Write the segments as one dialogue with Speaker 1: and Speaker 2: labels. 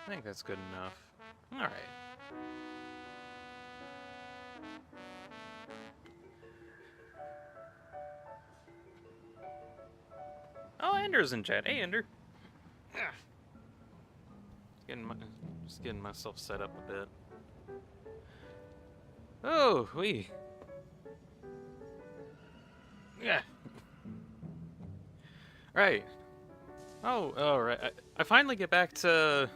Speaker 1: I think that's good enough. Alright. Oh, Ender's in chat. Hey, Ender. Just getting myself set up a bit. Oh, wee. Yeah. Right. Oh, alright. I finally get back to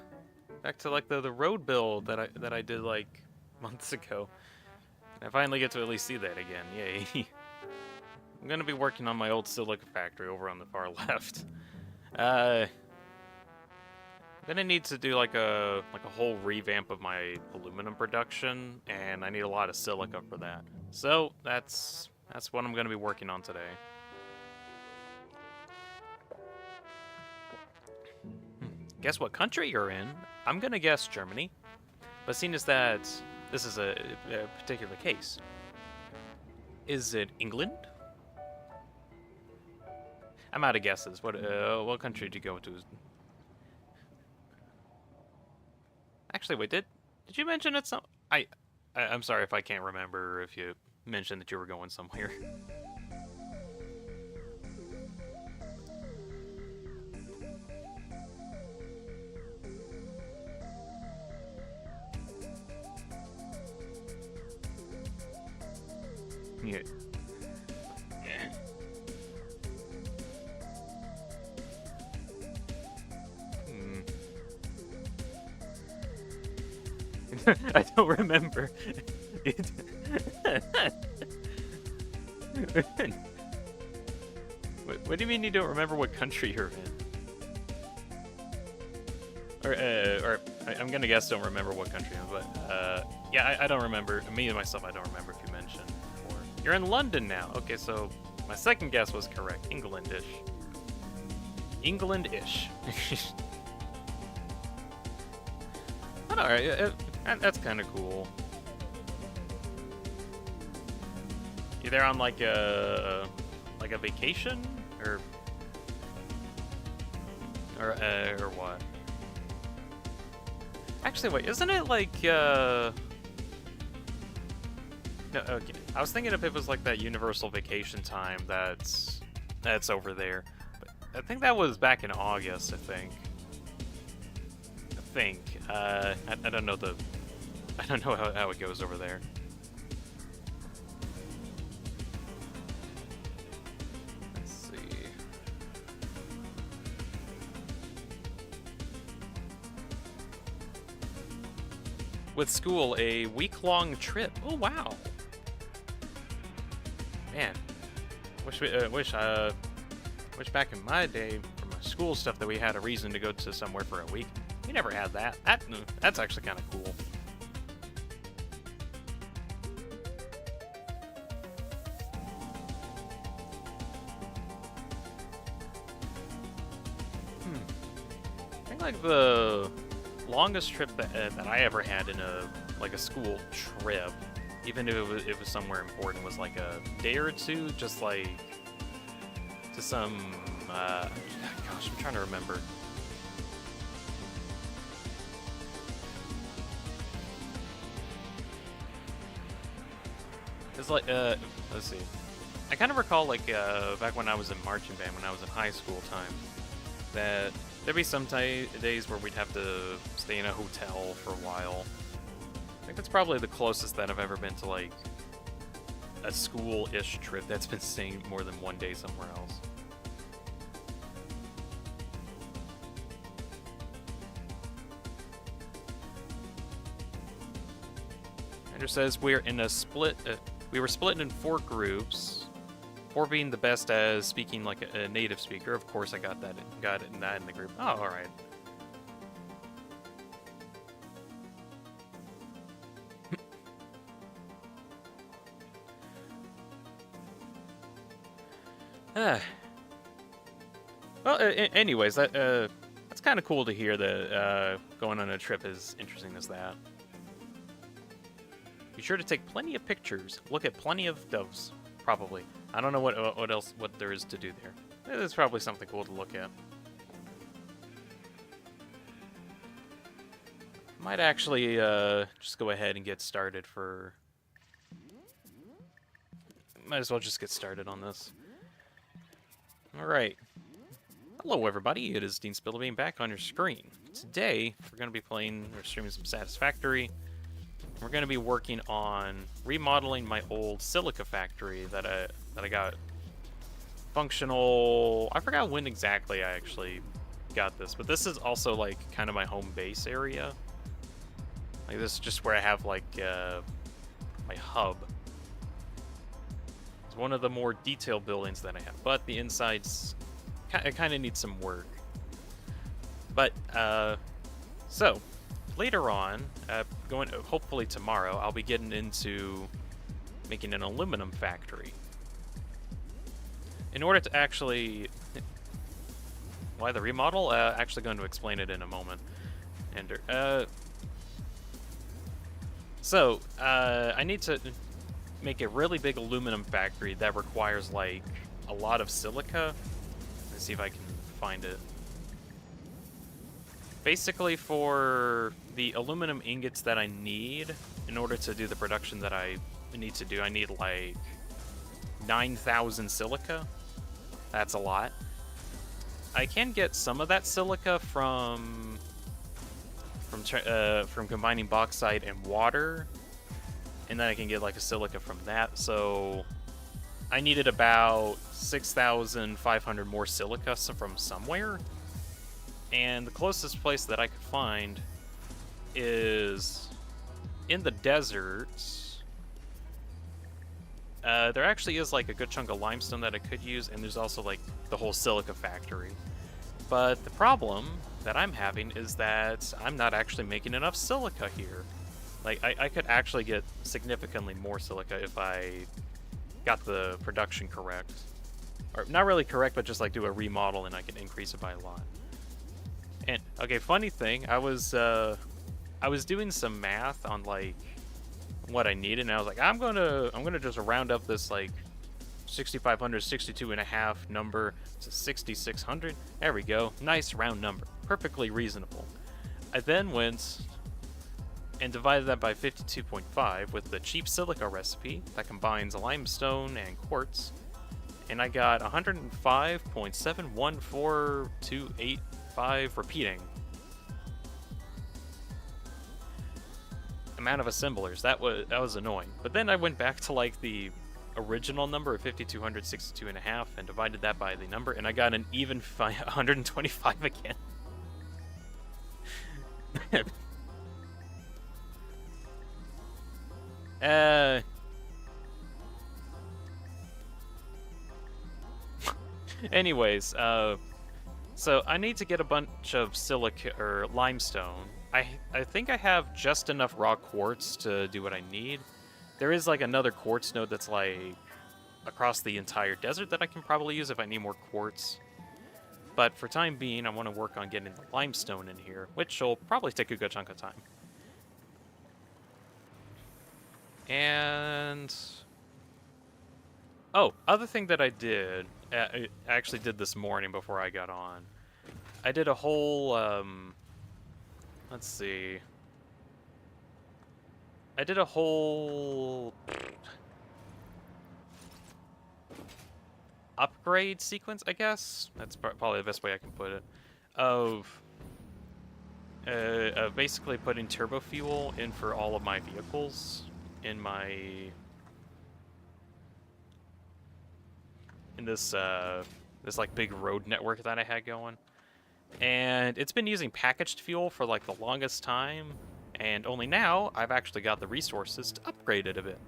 Speaker 1: like the road build that I did like months ago. I finally get to at least see that again. Yay. I'm gonna be working on my old Silica factory over on the far left. I'm gonna need to do like a whole revamp of my aluminum production, and I need a lot of silica for that. So that's what I'm gonna be working on today. Guess what country you're in? I'm gonna guess Germany, but seeing as that this is a particular case, is it England? I'm out of guesses. What country did you go to? Actually, wait, did you mention it's some? I'm sorry if I can't remember if you mentioned that you were going somewhere. Yeah. I don't remember. What do you mean you don't remember what country you're in? Or I'm gonna guess don't remember what country, but yeah, I don't remember. Me and myself, I don't remember if you mentioned before. You're in London now. Okay, so my second guess was correct. Englandish. Englandish. But alright, that's kind of cool. You there on like a vacation or what? Actually, wait, isn't it like no, okay. I was thinking if it was like that universal vacation time that's over there. But I think that was back in August, I think. I don't know how it goes over there. Let's see. With school, a week-long trip. Oh wow. Man, wish back in my day for my school stuff that we had a reason to go to somewhere for a week. We never had that. That's actually kind of cool. I think like the longest trip that I ever had in a school trip, even if it was somewhere important, was like a day or two, just like to some gosh, I'm trying to remember. It's like, let's see. I kind of recall, like, back when I was in marching band, when I was in high school time, that there'd be some days where we'd have to stay in a hotel for a while. I think that's probably the closest that I've ever been to, like, a school-ish trip that's been staying more than one day somewhere else. Andrew says we're in a split... we were split in 4 groups, 4 being the best as speaking like a native speaker. Of course, I got that in the group. Oh, all right. Well, anyways, that's kind of cool to hear that going on a trip as interesting as that. Be sure to take plenty of pictures. Look at plenty of doves. Probably. I don't know what there is to do there. There's probably something cool to look at. Might actually just go ahead and get started for... Might as well just get started on this. Alright. Hello everybody, it is DeanSpillaBean back on your screen. Today, we're going to be playing or streaming some Satisfactory. We're going to be working on remodeling my old Silica factory that I got functional... I forgot when exactly I actually got this, but this is also like kind of my home base area. Like this is just where I have like my hub. It's one of the more detailed buildings that I have, but the insides it kind of needs some work. But so later on, hopefully tomorrow, I'll be getting into making an aluminum factory. In order to actually... Why the remodel? Actually going to explain it in a moment. So, I need to make a really big aluminum factory that requires, like, a lot of silica. Let's see if I can find it. Basically, for the aluminum ingots that I need in order to do the production that I need to do, I need like 9,000 silica. That's a lot. I can get some of that silica from combining bauxite and water, and then I can get like a silica from that. So I needed about 6,500 more silica from somewhere. And the closest place that I could find is in the desert. There actually is like a good chunk of limestone that I could use, and there's also like the whole silica factory. But the problem that I'm having is that I'm not actually making enough silica here. Like, I could actually get significantly more silica if I got the production correct. Or not really correct, but just like do a remodel and I can increase it by a lot. And okay, funny thing, I was doing some math on like what I needed, and I was like, I'm gonna just round up this like 6,500, 62.5 number to 6,600. There we go, nice round number, perfectly reasonable. I then went and divided that by 52.5 with the cheap silica recipe that combines limestone and quartz, and I got 105.714285 repeating amount of assemblers. That was annoying. But then I went back to like the original number of 5,262.5 and divided that by the number, and I got an even 125 again. Anyways, so I need to get a bunch of silica or limestone. I think I have just enough raw quartz to do what I need. There is like another quartz node that's like across the entire desert that I can probably use if I need more quartz. But for time being, I want to work on getting the limestone in here, which will probably take a good chunk of time. And oh, other thing that I did, I actually did this morning before I got on. I did a whole, let's see. I did a whole upgrade sequence, I guess. That's probably the best way I can put it. Of basically putting turbo fuel in for all of my vehicles in this like big road network that I had going. And it's been using packaged fuel for like the longest time, and only now I've actually got the resources to upgrade it a bit.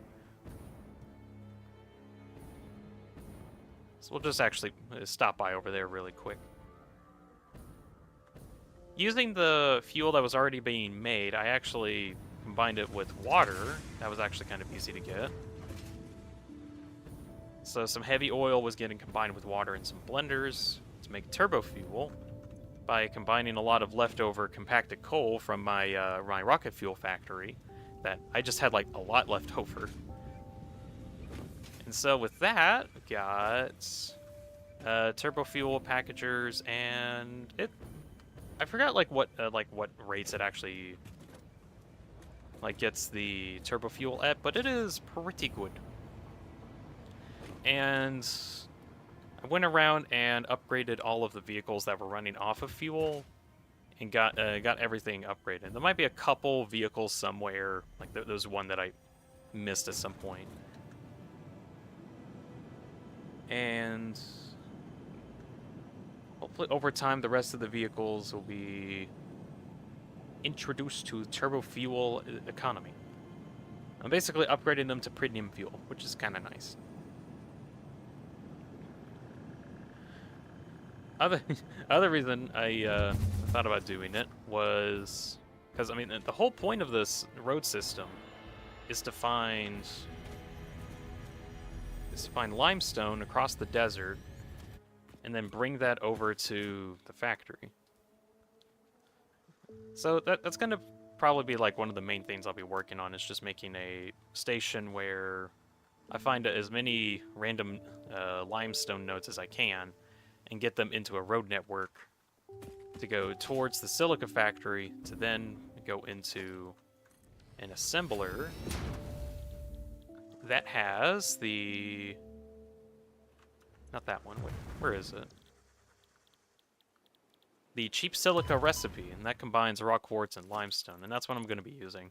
Speaker 1: So we'll just actually stop by over there really quick. Using the fuel that was already being made, I actually combined it with water. That was actually kind of easy to get. So some heavy oil was getting combined with water in some blenders to make turbo fuel by combining a lot of leftover compacted coal from my my rocket fuel factory that I just had like a lot left over. And so with that, we got turbo fuel packagers, and I forgot like what rates it actually like gets the turbo fuel at, but it is pretty good. And I went around and upgraded all of the vehicles that were running off of fuel, and got everything upgraded. There might be a couple vehicles somewhere, like there's one that I missed at some point. And hopefully over time the rest of the vehicles will be introduced to turbo fuel economy. I'm basically upgrading them to premium fuel, which is kind of nice. Other reason I thought about doing it was because, I mean, the whole point of this road system is to find limestone across the desert and then bring that over to the factory. So that's going to probably be like one of the main things I'll be working on, is just making a station where I find as many random limestone nodes as I can and get them into a road network to go towards the silica factory to then go into an assembler that has the... Not that one. Wait, where is it? The cheap silica recipe, and that combines rock quartz and limestone, and that's what I'm going to be using.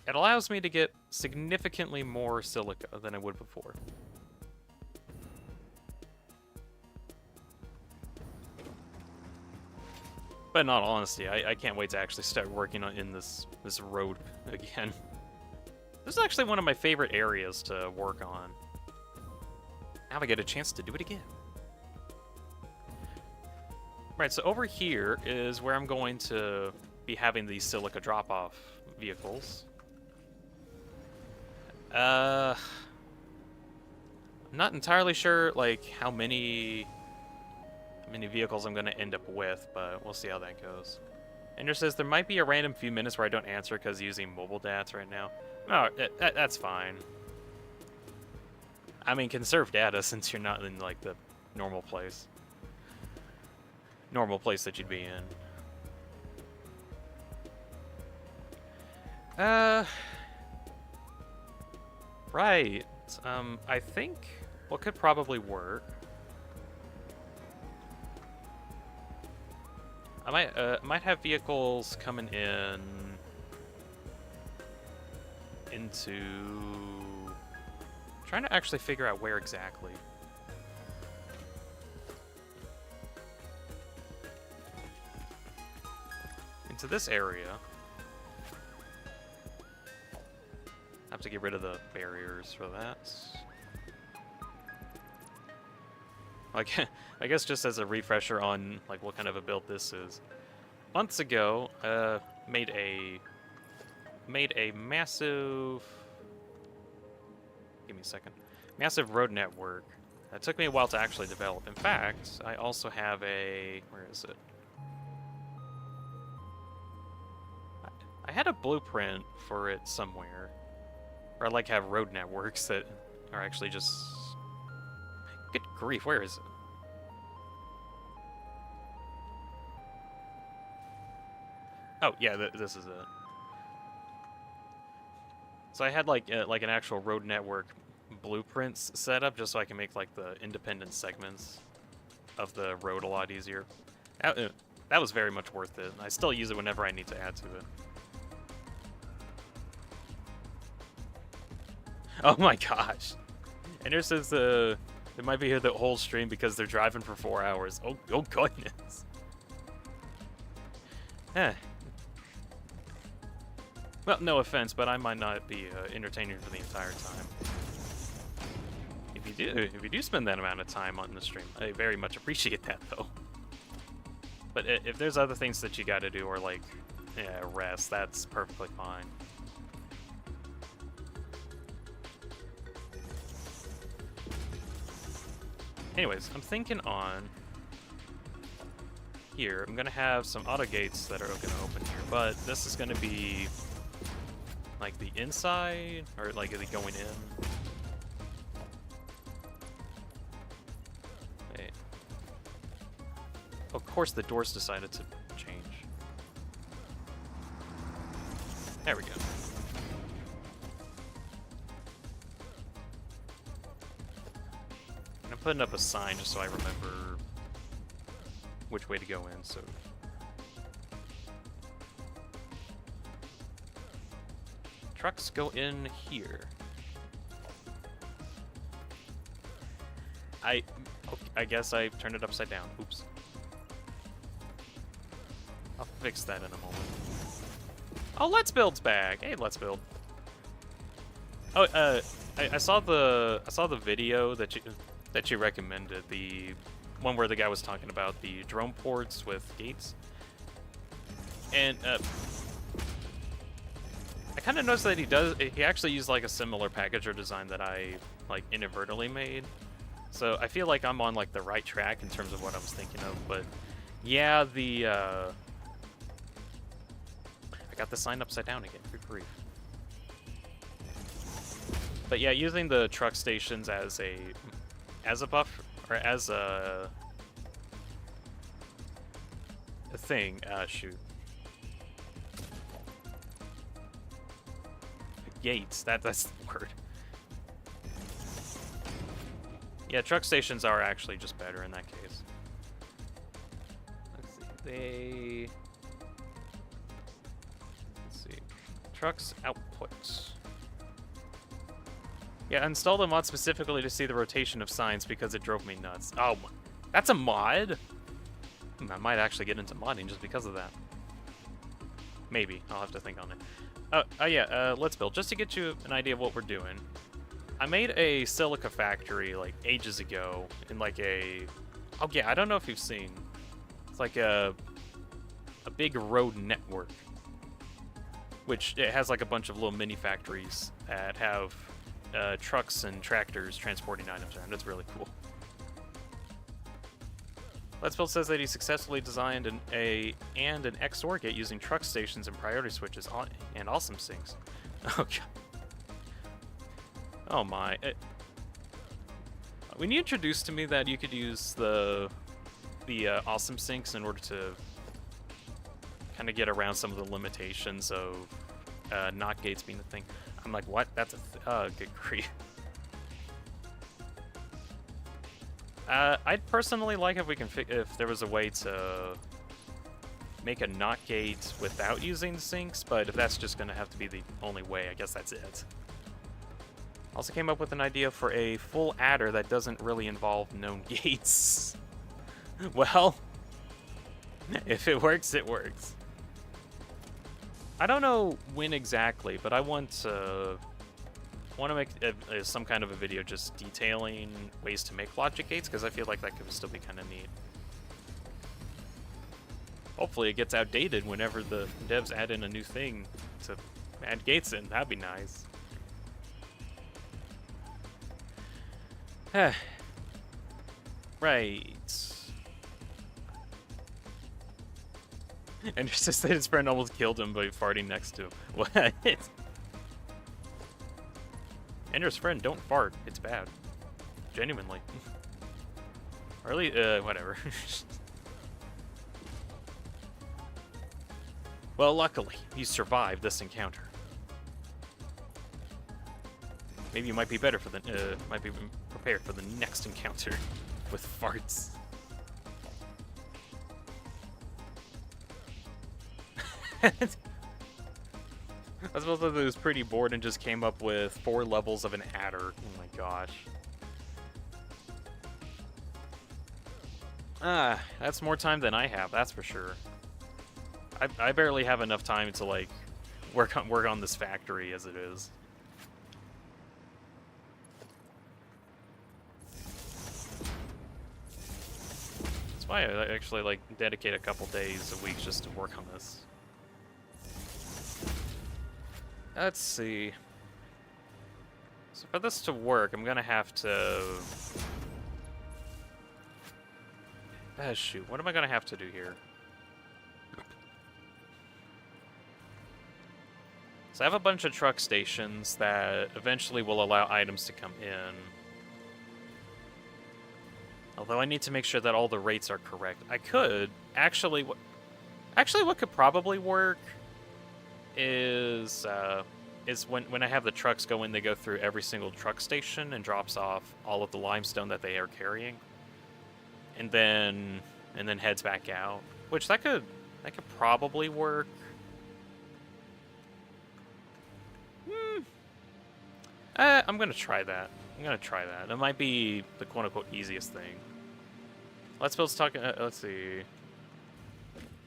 Speaker 1: It allows me to get significantly more silica than I would before. But in all honesty, I can't wait to actually start working in this road again. This is actually one of my favorite areas to work on. Now I get a chance to do it again. Right, so over here is where I'm going to be having these silica drop-off vehicles. I'm not entirely sure, like, how many vehicles I'm going to end up with, but we'll see how that goes. Ender says there might be a random few minutes where I don't answer because using mobile data right now. No, that's fine. I mean, conserve data since you're not in, like, the normal place. Normal place that you'd be in. Right. I think what could probably work... I might have vehicles coming into... I'm trying to actually figure out where exactly. Into this area. I have to get rid of the barriers for that. Like, I guess just as a refresher on like what kind of a build this is. Months ago, made a massive... Give me a second. Massive road network. That took me a while to actually develop. In fact, I also have a... Where is it? I had a blueprint for it somewhere. Or I like have road networks that are actually just... Good grief, where is it? Oh, yeah, this is it. So I had like an actual road network blueprints set up just so I can make like the independent segments of the road a lot easier. That was very much worth it. I still use it whenever I need to add to it. Oh my gosh. Ender says they might be here the whole stream because they're driving for 4 hours. Oh goodness. Eh. Well, no offense, but I might not be entertaining for the entire time. If you do spend that amount of time on the stream, I very much appreciate that, though. But if there's other things that you got to do, or like, yeah, rest, that's perfectly fine. Anyways, I'm thinking on here, I'm gonna have some auto gates that are gonna open here, but this is gonna be like the inside, or like the going in. Wait. Of course the doors decided to change. There we go. And I'm putting up a sign just so I remember which way to go in, so... Trucks go in here. I guess I turned it upside down. Oops. I'll fix that in a moment. Oh, Let's Build's back. Hey, Let's Build. Oh, I saw the video that you recommended, the one where the guy was talking about the drone ports with gates, and I kind of noticed that he actually used like a similar package or design that I like inadvertently made. So I feel like I'm on like the right track in terms of what I was thinking of, but yeah, I got the sign upside down again. Good grief. But yeah, using the truck stations as a buff, or as a thing. Shoot. Gates. That's the word. Yeah, truck stations are actually just better in that case. Let's see. Trucks outputs. Yeah, install the mod specifically to see the rotation of signs because it drove me nuts. Oh, that's a mod? I might actually get into modding just because of that. Maybe. I'll have to think on it. Yeah, Let's Build. Just to get you an idea of what we're doing. I made a Silica factory, like, ages ago, in, like, oh, yeah, I don't know if you've seen. It's like a big road network. Which, it has, like, a bunch of little mini factories that have trucks and tractors transporting items around. It's really cool. Let's Build says that he successfully designed an XOR gate using truck stations and priority switches and awesome sinks. Oh, God. Oh my. When you introduced to me that you could use the awesome sinks in order to kind of get around some of the limitations of not gates being a thing, I'm like, what? That's a good grief. I'd personally like if we can if there was a way to make a not gate without using the sinks, but if that's just gonna have to be the only way, I guess that's it. Also came up with an idea for a full adder that doesn't really involve known gates. Well, if it works, it works. I don't know when exactly, but I want to make some kind of a video just detailing ways to make logic gates, because I feel like that could still be kind of neat. Hopefully it gets outdated whenever the devs add in a new thing to add gates in. That'd be nice. Right. And it's just that his friend almost killed him by farting next to him. What? Ender's friend, don't fart. It's bad. Genuinely. Or at least, whatever. Well, luckily, he survived this encounter. Maybe you might be better for the, might be prepared for the next encounter with farts. I suppose that it was pretty bored and just came up with 4 levels of an adder. Oh my gosh. That's more time than I have, that's for sure. I barely have enough time to, like, work on this factory as it is. That's why I actually, like, dedicate a couple days a week just to work on this. Let's see. So for this to work, I'm gonna have to... shoot, what am I gonna have to do here? So I have a bunch of truck stations that eventually will allow items to come in. Although I need to make sure that all the rates are correct. I could actually what could probably work is when I have the trucks go in, they go through every single truck station and drops off all of the limestone that they are carrying, and then heads back out. Which that could probably work. I'm gonna try that. It might be the quote-unquote easiest thing. Let's let's see.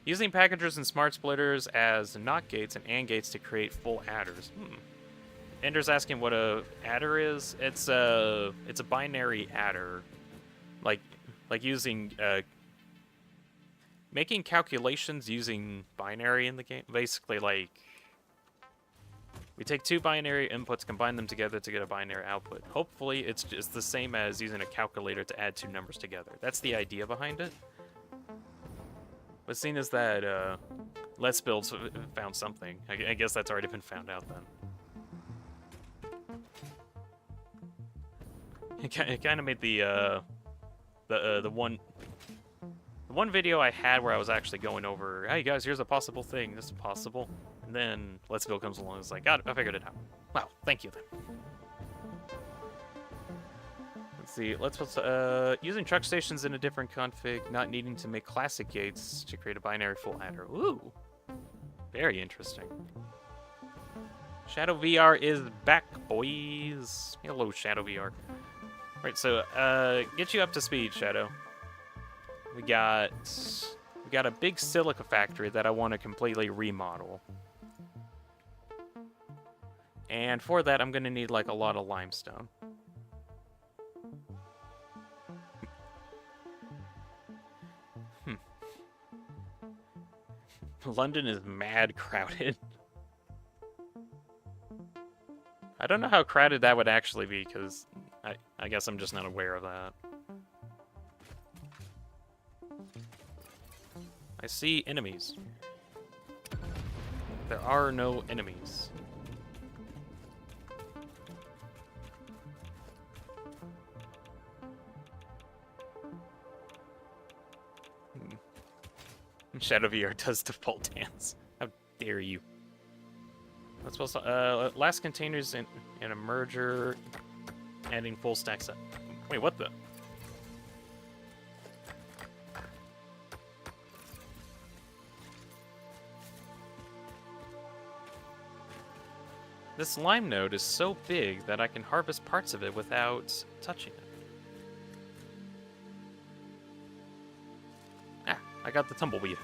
Speaker 1: Using packagers and smart splitters as NOT gates and AND gates to create full adders. Ender's asking what a adder is. It's a binary adder, like using making calculations using binary in the game. Basically, like we take two binary inputs, combine them together to get a binary output. Hopefully, it's just the same as using a calculator to add two numbers together. That's the idea behind it. But seeing as that Let's Build found something, I guess that's already been found out then. It kind of made the one video I had where I was actually going over, hey guys, here's a possible thing, this is possible, and then Let's Build comes along and it's like, God, I figured it out. Wow, thank you then. Let's see, using truck stations in a different config, not needing to make classic gates to create a binary full adder. Ooh, very interesting. Shadow VR is back, boys. Hello, Shadow VR. Right, so get you up to speed, Shadow. We got a big silica factory that I want to completely remodel. And for that, I'm going to need like a lot of limestone. London is mad crowded. I don't know how crowded that would actually be, because I guess I'm just not aware of that. I see enemies. There are no enemies. Shadow VR does default dance. How dare you? That's supposed to, last containers in a merger, adding full stacks up. Wait, what the? This lime node is so big that I can harvest parts of it without touching it. Ah, I got the tumbleweed.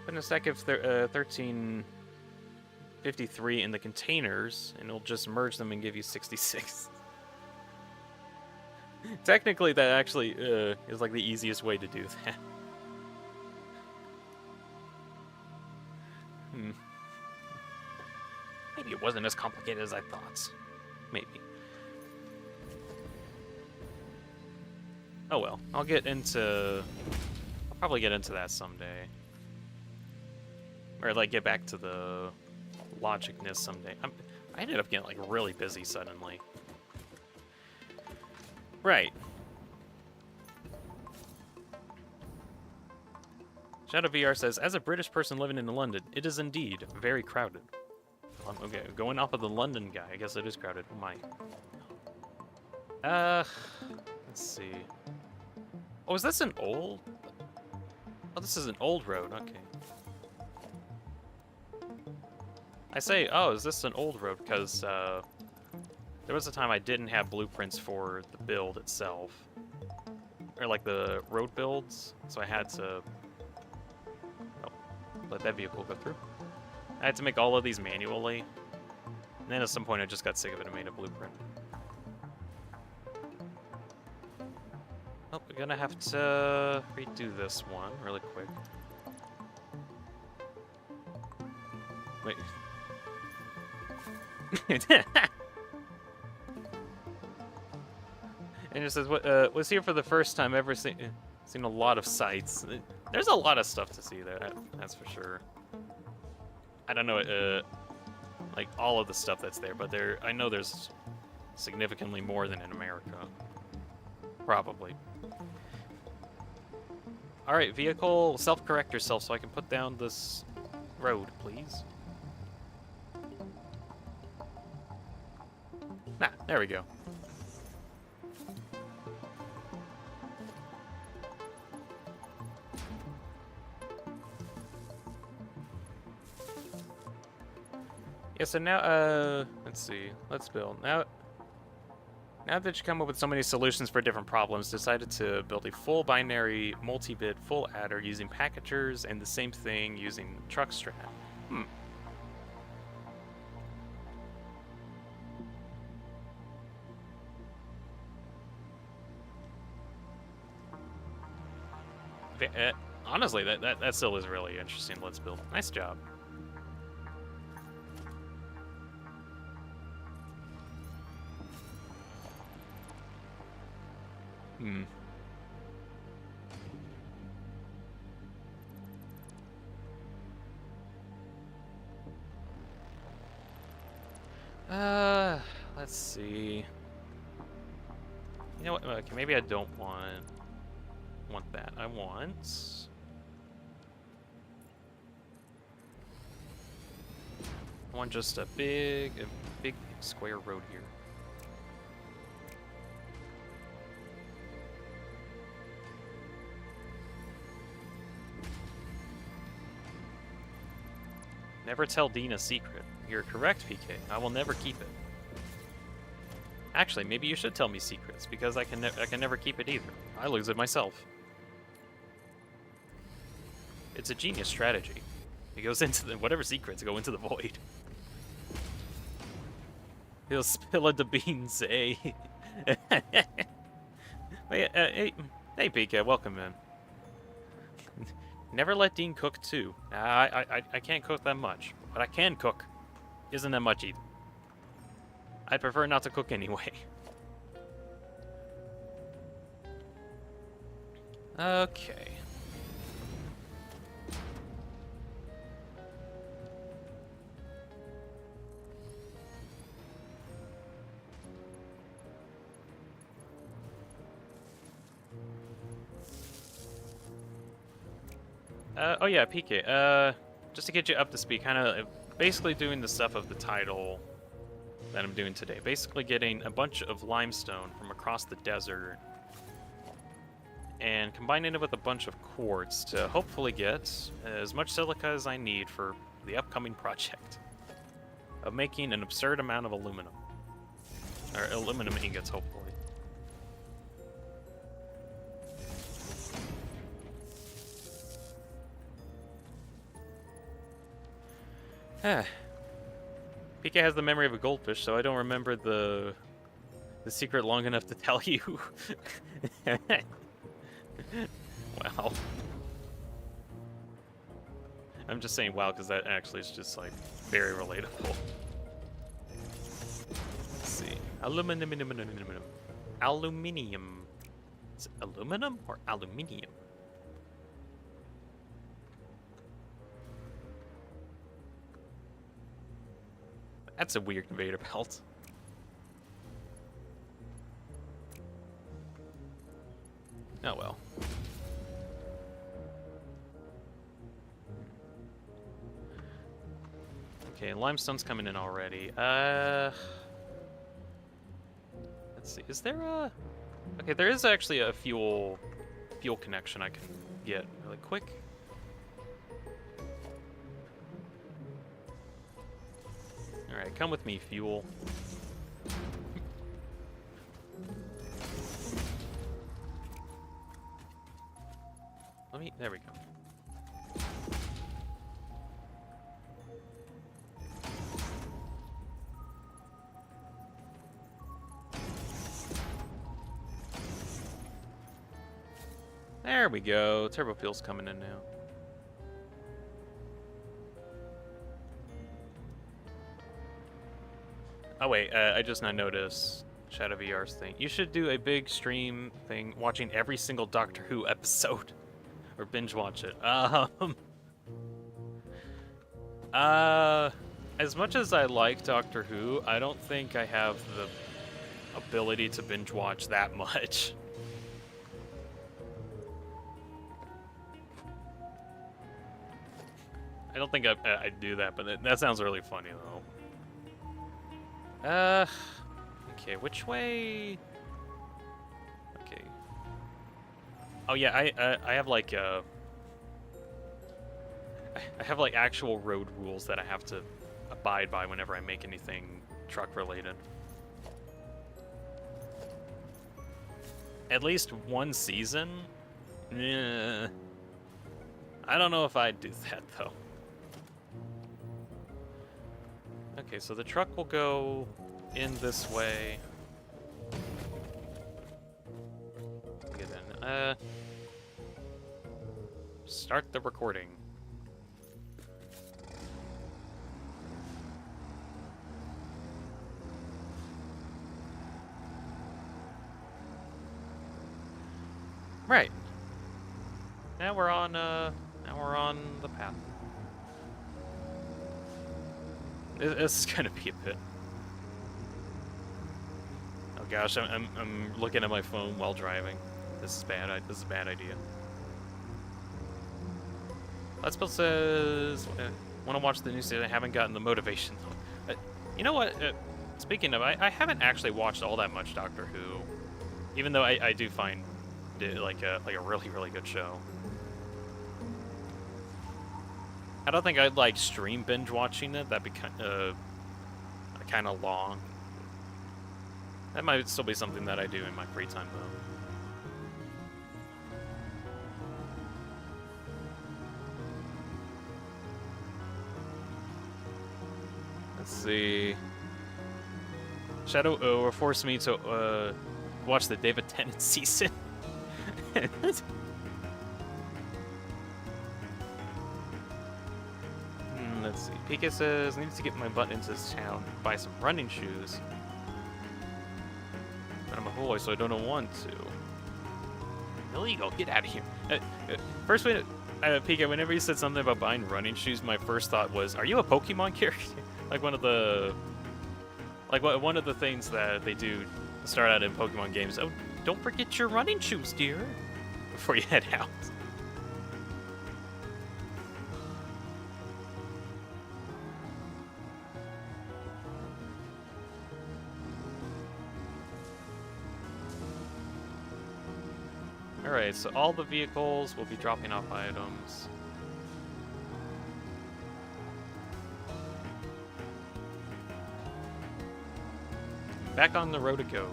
Speaker 1: But in a sec, if they're 1353 in the containers, and it'll just merge them and give you 66. Technically, that actually is like the easiest way to do that. Maybe it wasn't as complicated as I thought. Maybe. Oh well, I'll probably get into that someday. Or like get back to the logicness someday. I ended up getting like really busy suddenly. Right. Shadow VR says, as a British person living in London, it is indeed very crowded. Okay, going off of the London guy, I guess it is crowded. Oh my. Let's see. Oh, is this an old? Oh, this is an old road. Okay. I say, oh, is this an old road? Because there was a time I didn't have blueprints for the build itself, or like the road builds, so I had to let that vehicle go through. I had to make all of these manually, and then at some point I just got sick of it and made a blueprint. Oh, we're gonna have to redo this one really quick. Wait. And it says, was here for the first time, ever seen a lot of sights. There's a lot of stuff to see there, that's for sure. I don't know, like all of the stuff that's there, but I know there's significantly more than in America. Probably. Alright, vehicle, self-correct yourself so I can put down this road, please. Nah, there we go. Yeah, so now, let's see. Let's build. Now that you come up with so many solutions for different problems, decided to build a full binary multi-bit full adder using packagers and the same thing using truck strat. Honestly, that still is really interesting. Let's build. Nice job. Let's see. You know what? Okay, maybe I don't want that. I want just a big square road here. Never tell Dean a secret. You're correct, PK. I will never keep it. Actually, maybe you should tell me secrets, because I can never keep it either. I lose it myself. It's a genius strategy. It goes into whatever secrets go into the void. He'll spill the beans, eh? Hey, PK, welcome in. Never let Dean cook too. I can't cook that much, but I can cook. Isn't that much either. I'd prefer not to cook anyway. Okay. Oh yeah, PK. Just to get you up to speed, kind of basically doing the stuff of the title that I'm doing today. Basically getting a bunch of limestone from across the desert and combining it with a bunch of quartz to hopefully get as much silica as I need for the upcoming project of making an absurd amount of aluminum. Or aluminum ingots, hopefully. PK has the memory of a goldfish, so I don't remember the secret long enough to tell you. Wow. I'm just saying wow because that actually is just like very relatable. Let's see. Aluminium. Is it aluminum or aluminium? That's a weird conveyor belt. Oh well. Okay, limestone's coming in already. Let's see. Is there a... Okay, there is actually a fuel connection I can get really quick. Alright, come with me, fuel. There we go. There we go. Turbo fuel's coming in now. Oh wait, I just now noticed Shadow VR's thing. You should do a big stream thing watching every single Doctor Who episode. Or binge watch it. As much as I like Doctor Who, I don't think I have the ability to binge watch that much. I don't think I'd do that, but that sounds really funny, though. Okay, which way? Okay. Oh yeah, I have like I have like actual road rules that I have to abide by whenever I make anything truck related. At least one season? I don't know if I'd do that though. Okay, so the truck will go in this way. Okay then, start the recording. Right. Now we're on the path. This is gonna be a bit. Oh gosh, I'm looking at my phone while driving. This is bad. This is a bad idea. Let's Bill says, want to watch the new season. I haven't gotten the motivation though. You know what? Speaking of, I haven't actually watched all that much Doctor Who, even though I do find it like a really good show. I don't think I'd like stream binge watching it. That'd be kind of long. That might still be something that I do in my free time though. Let's see. Shadow will force me to watch the David Tennant season. Let's see. Pika says, needs to get my butt into this town, buy some running shoes. But I'm a boy, so I don't want to. Illegal, get out of here. First, Pika, whenever you said something about buying running shoes, my first thought was, are you a Pokemon character? Like one of the things that they do to start out in Pokemon games. Oh, don't forget your running shoes, dear, before you head out. Alright, so all the vehicles will be dropping off items. Back on the road it goes.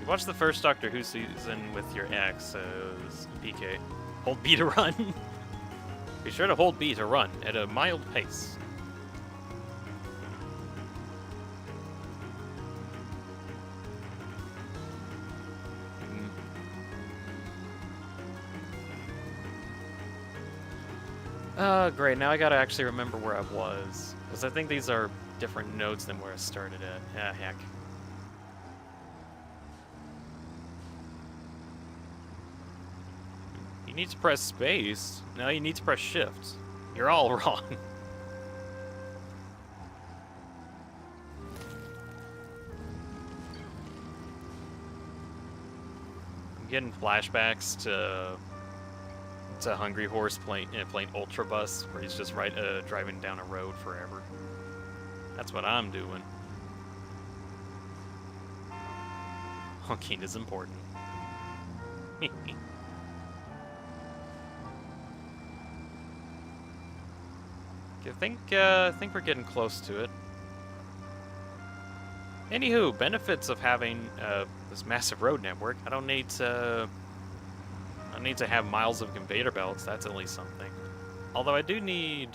Speaker 1: You watched the first Doctor Who season with your ex, says PK. Hold B to run. Be sure to hold B to run at a mild pace. Great, now I gotta actually remember where I was. Because I think these are different notes than where I started at. Ah, heck. You need to press space. No, you need to press shift. You're all wrong. I'm getting flashbacks to Hungry Horse playing Ultra Bus, where he's just driving down a road forever. That's what I'm doing. Honking is important. I think we're getting close to it. Anywho, benefits of having this massive road network. I don't need to have miles of conveyor belts. That's at least something. Although I do need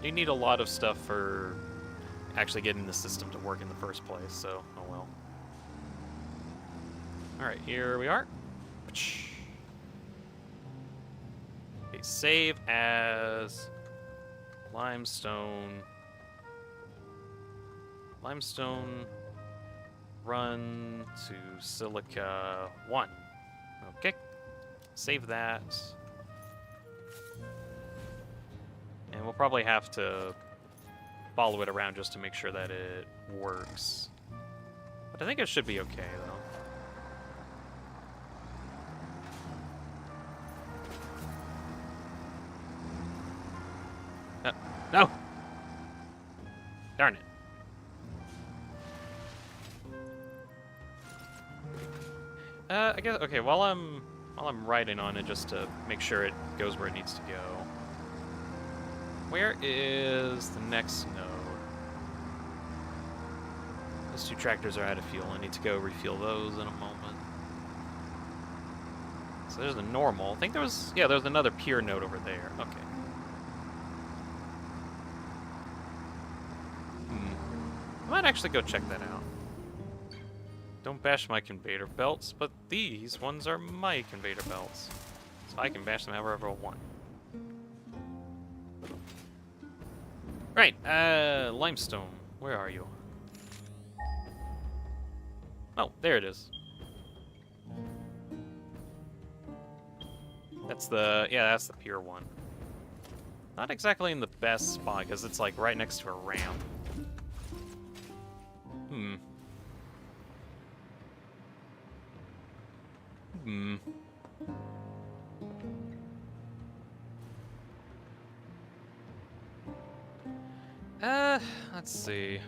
Speaker 1: a lot of stuff for actually getting the system to work in the first place, so oh well. Alright, here we are. Okay, save as limestone. Limestone run to Silica 1. Okay. Save that. And we'll probably have to follow it around just to make sure that it works. But I think it should be okay, though. No! Darn it. I guess, okay, while I'm riding on it, just to make sure it goes where it needs to go. Where is the next node? Those 2 tractors are out of fuel. I need to go refuel those in a moment. So there's the normal. I think there was, yeah, there was another pure node over there. Okay. I might actually go check that out. Don't bash my conveyor belts, but these ones are my conveyor belts. So I can bash them however I want. Right, limestone. Where are you? Oh, there it is. That's the, yeah, that's the pure one. Not exactly in the best spot, because it's like right next to a ramp. Let's see.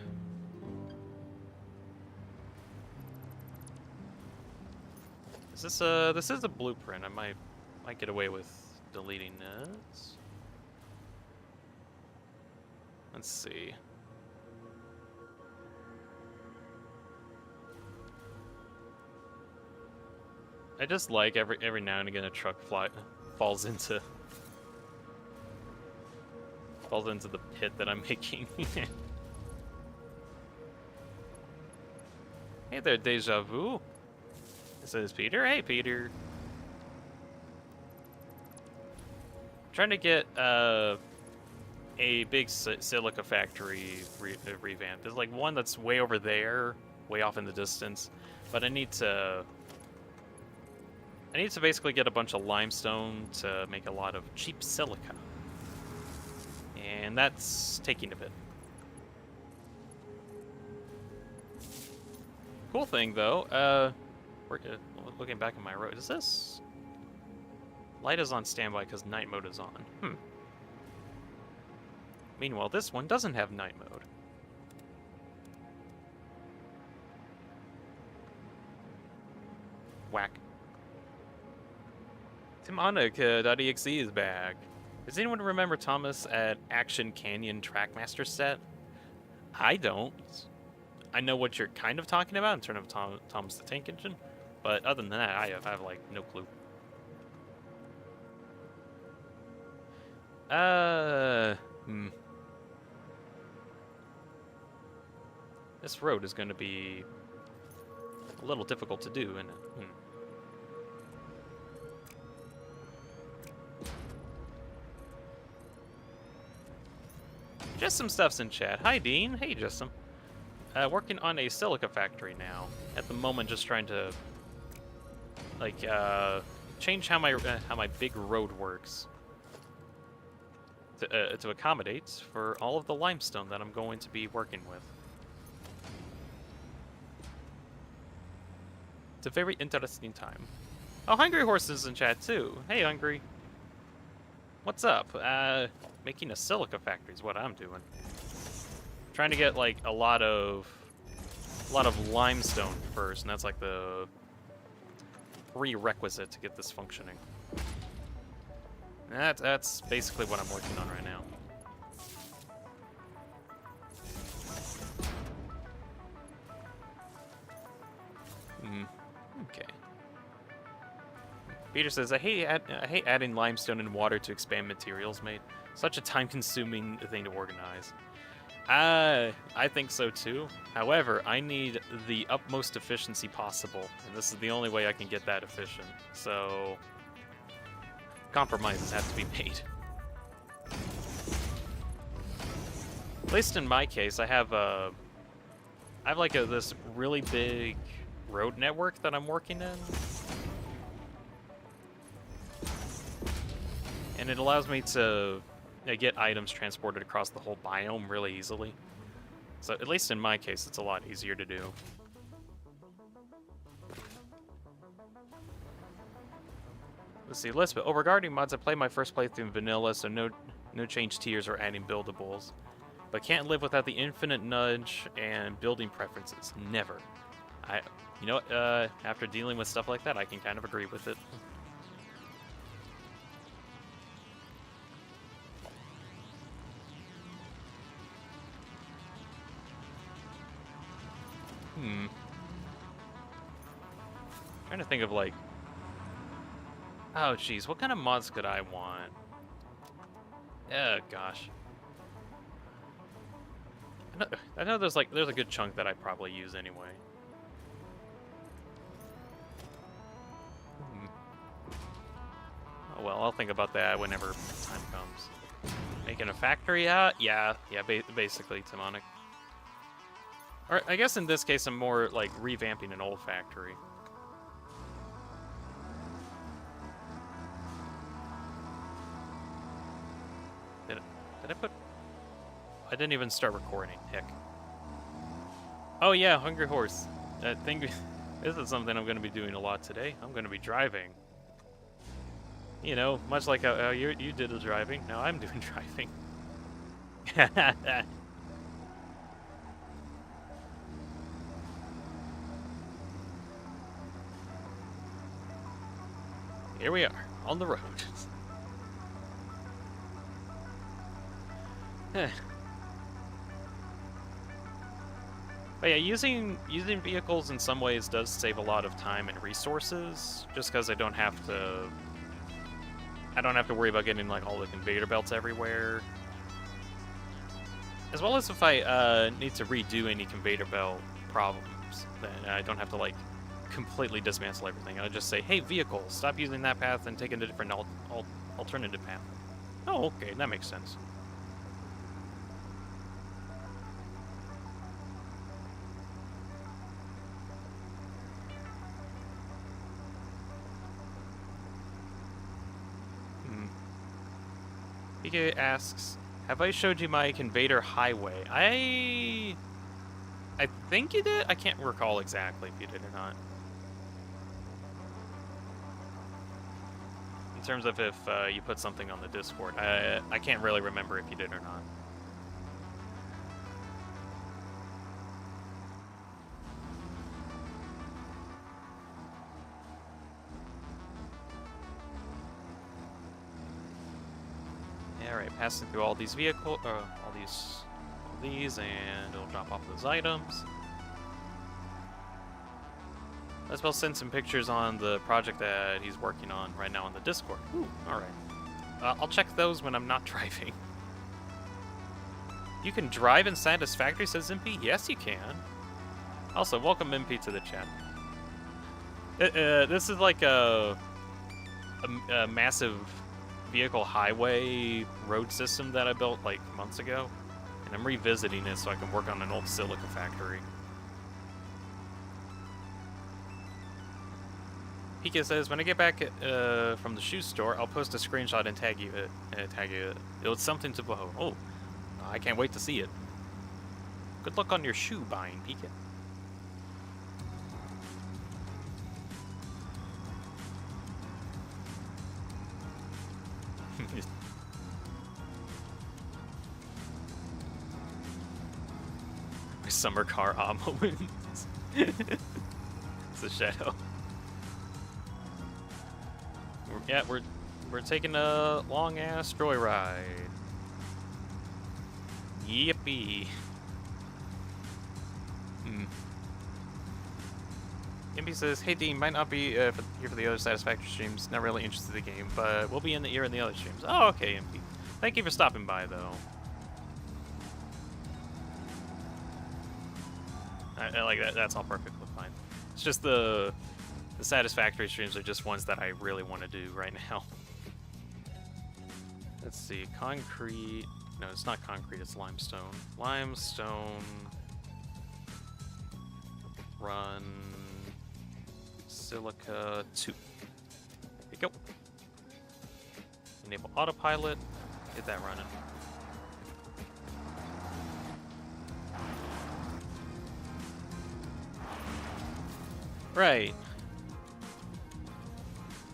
Speaker 1: Is this this is a blueprint. I might get away with deleting this. Let's see. I just like every now and again a truck falls into the pit that I'm making. Hey there, Deja Vu. This is Peter. Hey, Peter. I'm trying to get a big silica factory revamped. There's like one that's way over there, way off in the distance, but I need to basically get a bunch of limestone to make a lot of cheap silica. And that's taking a bit. Cool thing, though, looking back at my road, is this... Light is on standby because night mode is on. Meanwhile, this one doesn't have night mode. Whack. Timonic.exe is back. Does anyone remember Thomas at Action Canyon Trackmaster set? I don't. I know what you're kind of talking about in terms of Thomas the Tank Engine, but other than that, I have like no clue. This road is going to be a little difficult to do, isn't it? Just some stuff's in chat. Hi, Dean. Hey, just some. Working on a silica factory now. At the moment, just trying to like change how my big road works to accommodate for all of the limestone that I'm going to be working with. It's a very interesting time. Oh, Hungry Horse is in chat too. Hey, Hungry. What's up? Making a silica factory is what I'm doing. Trying to get like a lot of limestone first, and that's like the prerequisite to get this functioning. That's basically what I'm working on right now. Okay. Peter says, I hate adding limestone and water to expand materials made. Such a time-consuming thing to organize. I think so too. However, I need the utmost efficiency possible, and this is the only way I can get that efficient. So, compromises have to be made. At least in my case, I have like this really big road network that I'm working in. And it allows me to get items transported across the whole biome really easily. So at least in my case, it's a lot easier to do. Let's see, Lisbeth. Oh, regarding mods, I played my first playthrough in vanilla, so no change tiers or adding buildables. But can't live without the infinite nudge and building preferences. Never. You know what? After dealing with stuff like that, I can kind of agree with it. Trying to think of like, oh geez, what kind of mods could I want? Oh gosh. I know there's a good chunk that I probably use anyway. Oh well, I'll think about that whenever time comes. Making a factory out? Yeah, basically, Timonic. Or I guess in this case, I'm more like revamping an old factory. Did I put? I didn't even start recording. Heck. Oh yeah, Hungry Horse. I think this is something I'm going to be doing a lot today. I'm going to be driving. You know, much like how you did the driving. Now I'm doing driving. Here we are, on the road. But yeah, using vehicles in some ways does save a lot of time and resources, just because I don't have to worry about getting like all the conveyor belts everywhere. As well as if I need to redo any conveyor belt problems, then I don't have to like completely dismantle everything. I'll just say, hey, vehicle, stop using that path and take a different alternative path. Oh, okay, that makes sense. PK asks, have I showed you my conveyor highway? I think you did? I can't recall exactly if you did or not. In terms of if you put something on the Discord, I can't really remember if you did or not. Alright, passing through all these vehicles, all these, and it'll drop off those items. As well send some pictures on the project that he's working on right now on the Discord. Ooh, alright. I'll check those when I'm not driving. You can drive in Satisfactory, says MP? Yes, you can. Also, welcome MP to the chat. This is like a massive vehicle highway road system that I built like months ago, and I'm revisiting it so I can work on an old Silica factory. Pika says, when I get back from the shoe store, I'll post a screenshot and tag you. It was something to behold. Oh, I can't wait to see it. Good luck on your shoe buying, Pika. My summer car ammo wins. It's a shadow. Yeah, we're taking a long ass joyride. Yippee. Gimpy says, hey Dean, might not be here for the other Satisfactory streams, not really interested in the game, but we'll be in the ear in the other streams. Oh, okay, Gimpy. Thank you for stopping by, though. I like that. That's all perfectly fine. It's just the Satisfactory streams are just ones that I really want to do right now. Let's see, concrete. No, it's not concrete, it's limestone. Limestone. Run. Silica 2. There you go. Enable autopilot. Get that running. Right.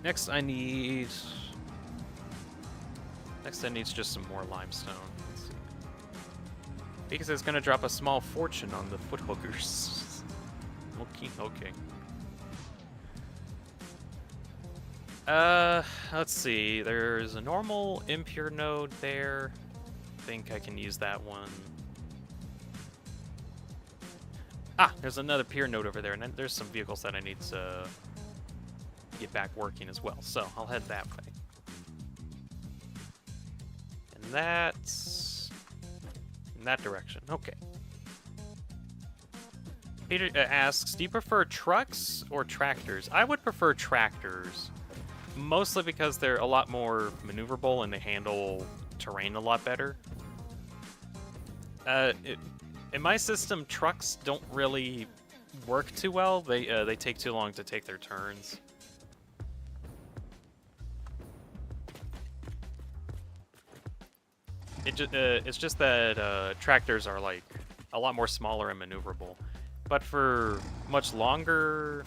Speaker 1: Next I need just some more limestone. Let's see. Because it's gonna drop a small fortune on the foot hookers. Okay. Let's see. There's a normal impure node there. I think I can use that one. Ah, there's another pure node over there, and there's some vehicles that I need to get back working as well. So I'll head that way. And that's in that direction. Okay. Peter asks, do you prefer trucks or tractors? I would prefer tractors, mostly because they're a lot more maneuverable and they handle terrain a lot better. In my system, trucks don't really work too well. They take too long to take their turns. It's just that tractors are like a lot more smaller and maneuverable. But for much longer,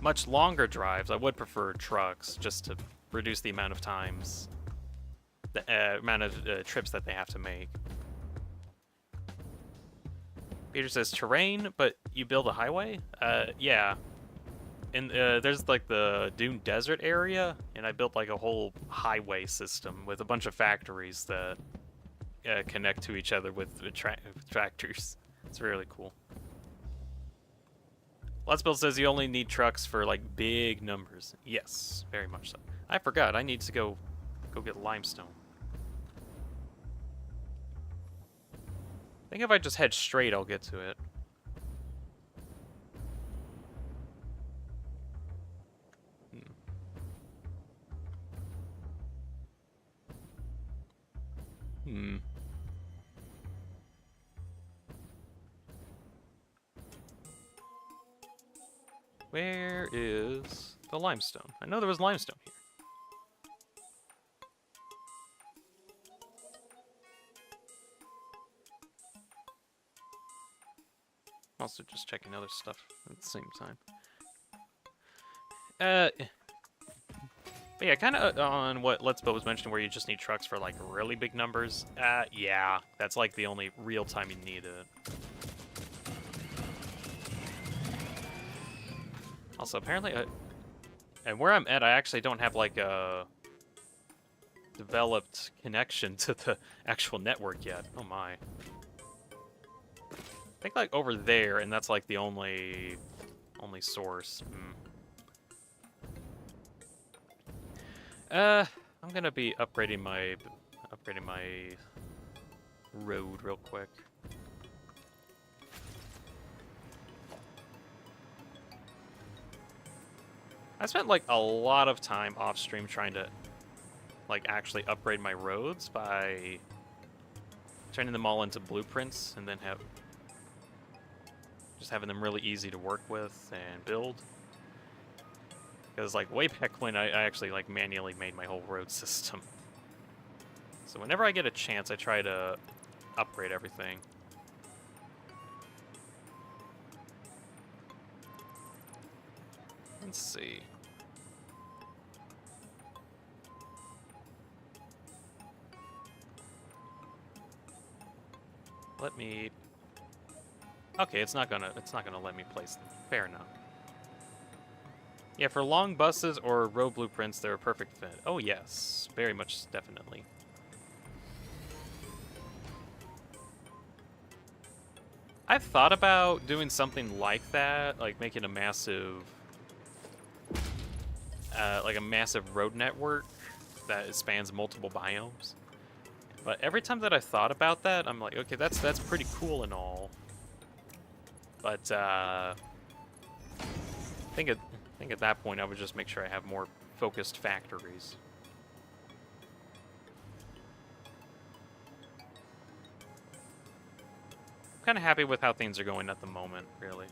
Speaker 1: much longer drives, I would prefer trucks just to reduce the amount of times, the amount of trips that they have to make. Peter says terrain, but you build a highway? Yeah. And there's like the Dune Desert area, and I built like a whole highway system with a bunch of factories that connect to each other with tractors. It's really cool. Let's Build says you only need trucks for like big numbers. Yes, very much so. I forgot. I need to go get limestone. I think if I just head straight, I'll get to it. Where is the limestone? I know there was limestone here. Also just checking other stuff at the same time. But yeah, kind of on what Let's Build was mentioning, where you just need trucks for like really big numbers. Yeah, that's like the only real time you need it. Also, apparently, and where I'm at, I actually don't have like a developed connection to the actual network yet. Oh my. I think like over there, and that's like the only source. I'm gonna be upgrading my road real quick. I spent like a lot of time off stream trying to like actually upgrade my roads by turning them all into blueprints and then having them really easy to work with and build. Because like way back when I actually like manually made my whole road system. So whenever I get a chance, I try to upgrade everything. Let's see. Let me. Okay, it's not gonna let me place them. Fair enough. Yeah, for long buses or road blueprints, they're a perfect fit. Oh yes, very much, definitely. I've thought about doing something like that, like making a massive, road network that spans multiple biomes. But every time that I thought about that, I'm like, okay, that's pretty cool and all. But I think at that point I would just make sure I have more focused factories. I'm kind of happy with how things are going at the moment, really.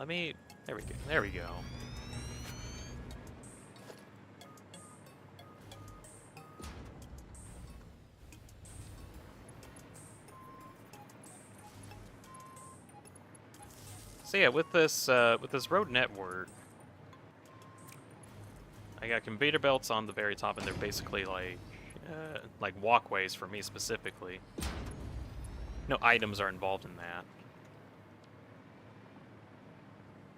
Speaker 1: Let me... There we go. There we go. So yeah, with this road network, I got conveyor belts on the very top, and they're basically like walkways for me specifically. No items are involved in that.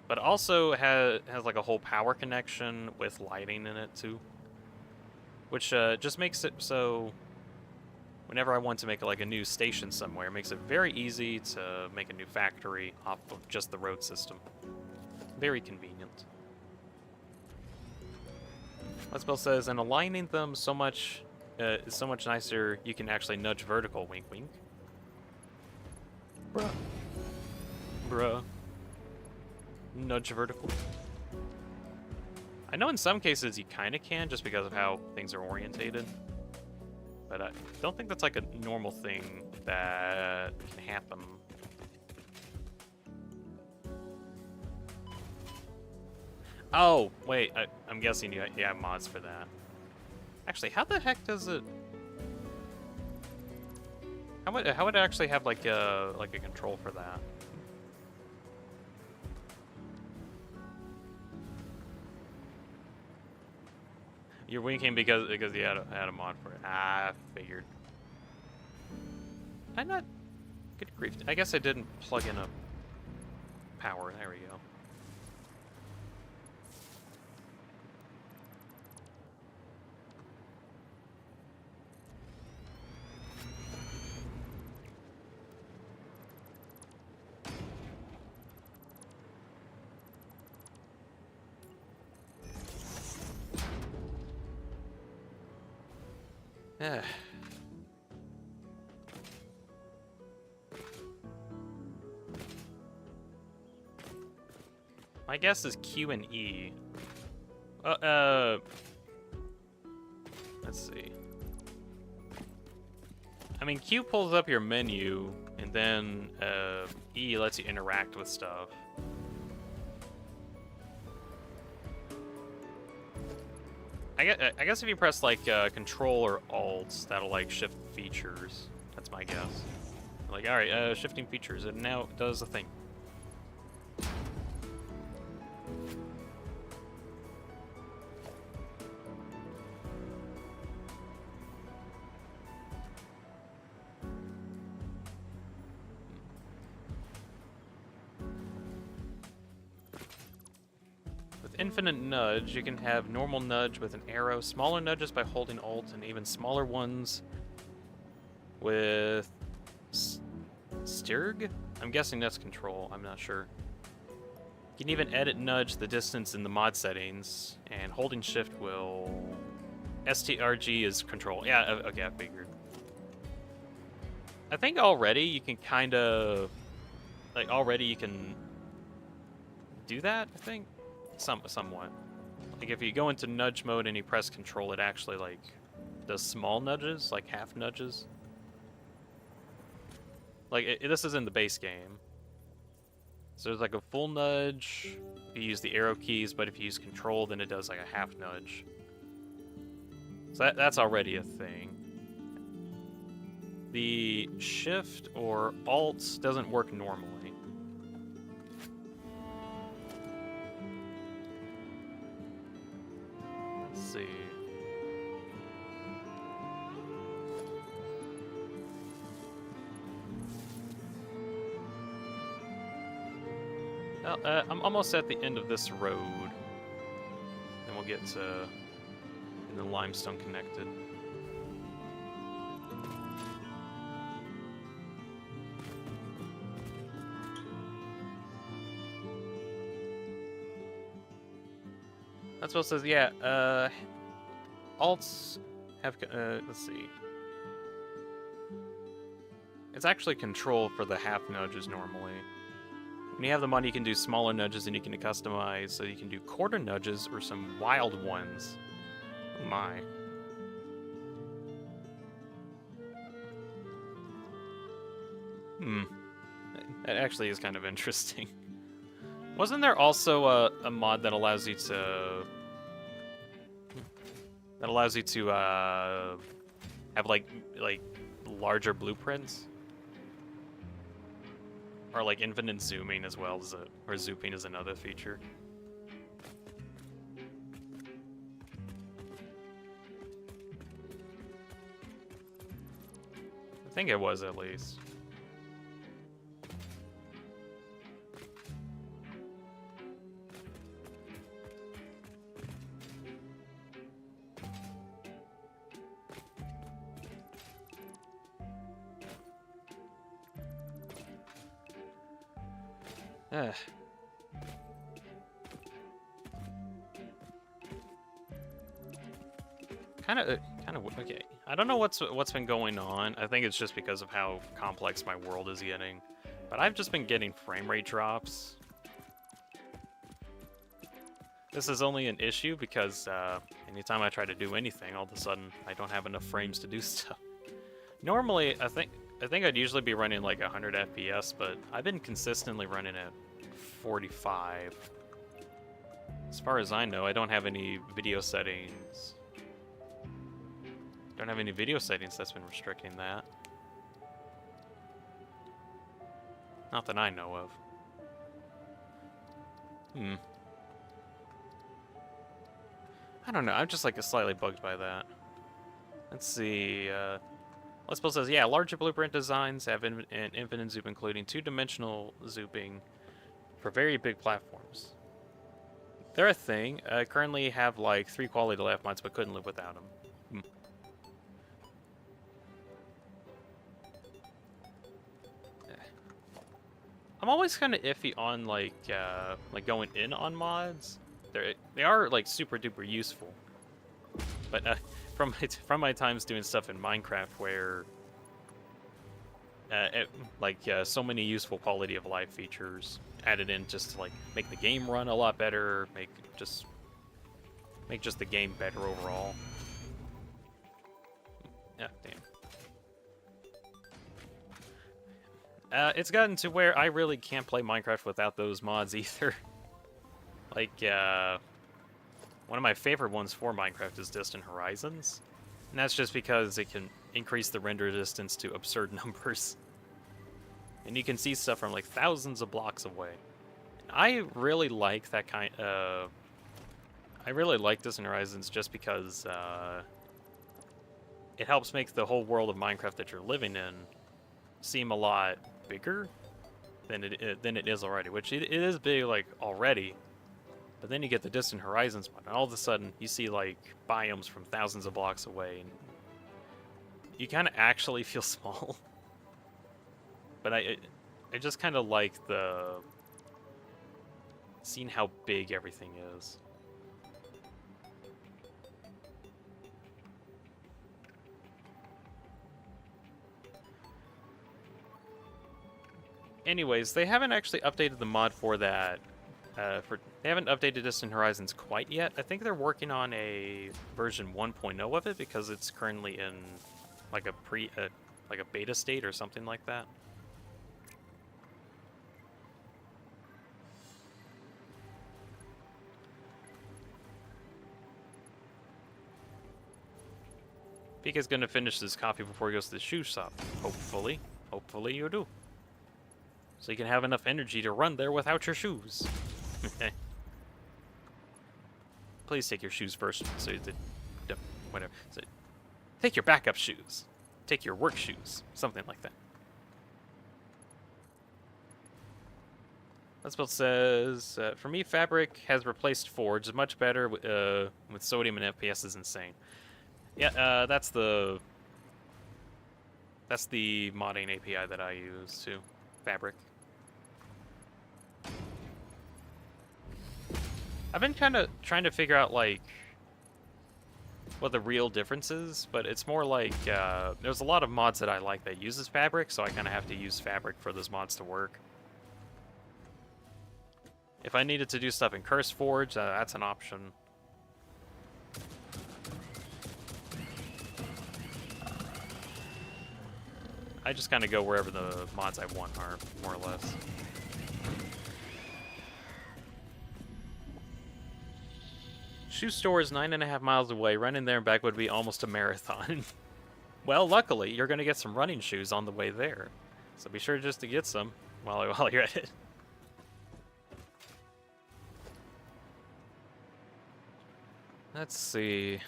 Speaker 1: But also has like a whole power connection with lighting in it too, which just makes it so whenever I want to make like a new station somewhere, it makes it very easy to make a new factory off of just the road system. Very convenient. Let's says, and aligning them so much is so much nicer. You can actually nudge vertical. Wink, wink. Bruh. Bruh. Nudge vertical. I know in some cases you kind of can, just because of how things are orientated. But I don't think that's like a normal thing that can happen. Oh, wait, I'm guessing you have mods for that. Actually, how the heck does it... How would it actually have like a control for that? You're winking because you had a mod for it. Ah, I figured. I'm not... Good grief. I guess I didn't plug in a power. There we go. My guess is Q and E. Let's see. I mean, Q pulls up your menu, and then E lets you interact with stuff. I guess if you press like Control or Alt, that'll like shift features. That's my guess. Like, all right, shifting features, and now it does the thing. Infinite nudge, you can have normal nudge with an arrow, smaller nudges by holding Alt, and even smaller ones with Stirg? I'm guessing that's Control, I'm not sure. You can even edit nudge the distance in the mod settings, and holding Shift will... STRG is Control. Yeah, okay, I figured. I think already you can kind of... Like, already you can do that, I think? Somewhat. Like if you go into nudge mode and you press Control, it actually like does small nudges, like half nudges. Like this is in the base game. So there's like a full nudge if you use the arrow keys, but if you use Control, then it does like a half nudge. So that's already a thing. The Shift or Alt doesn't work normally. See. Well, I'm almost at the end of this road. Then we'll get to the limestone connected. That's what it says, yeah, alts have, let's see. It's actually Control for the half nudges normally. When you have the money, you can do smaller nudges and you can customize, so you can do quarter nudges or some wild ones. Oh my. That actually is kind of interesting. Wasn't there also a mod that allows you to have like larger blueprints, or like infinite zooming as well as or zooming is another feature. I think it was at least. Kind of okay. I don't know what's been going on. I think it's just because of how complex my world is getting. But I've just been getting frame rate drops. This is only an issue because anytime I try to do anything, all of a sudden I don't have enough frames to do stuff. Normally, I think I'd usually be running like 100 FPS, but I've been consistently running at 45. As far as I know, I don't have any video settings. Don't have any video settings that's been restricting that. Not that I know of. I don't know, I'm just like slightly bugged by that. Let's see, Let's says, yeah, larger blueprint designs have an infinite zoom, including two-dimensional zooming for very big platforms. They're a thing. I currently have like 3 quality of life mods, but couldn't live without them. I'm always kind of iffy on like going in on mods. They are like super duper useful, but from my times doing stuff in Minecraft where so many useful quality of life features added in just to like make the game run a lot better, make just the game better overall. Yeah, damn. It's gotten to where I really can't play Minecraft without those mods either. Like, one of my favorite ones for Minecraft is Distant Horizons. And that's just because it can increase the render distance to absurd numbers. And you can see stuff from like thousands of blocks away. And I really like that kind of... I really like Distant Horizons just because it helps make the whole world of Minecraft that you're living in seem a lot bigger than it is already, which it is big like already, but then you get the Distant Horizons one, and all of a sudden you see like biomes from thousands of blocks away, and you kind of actually feel small. But I just kind of like seeing how big everything is. Anyways, they haven't actually updated the mod for that. They haven't updated Distant Horizons quite yet. I think they're working on a version 1.0 of it because it's currently in like a beta state or something like that. Pika's gonna finish this copy before he goes to the shoe shop. Hopefully. Hopefully you do. So you can have enough energy to run there without your shoes. Please take your shoes first. So whatever. So take your backup shoes. Take your work shoes. Something like that. Let's Build says, for me, Fabric has replaced Forge. Much better with sodium and FPS is insane. Yeah, that's the modding API that I use too. Fabric. I've been kind of trying to figure out like what the real difference is, but it's more like there's a lot of mods that I like that uses Fabric, so I kind of have to use Fabric for those mods to work. If I needed to do stuff in CurseForge, that's an option. I just kind of go wherever the mods I want are, more or less. Shoe store is 9.5 miles away. Running there and back would be almost a marathon. Well, luckily, you're going to get some running shoes on the way there. So be sure just to get some while you're at it. Let's see.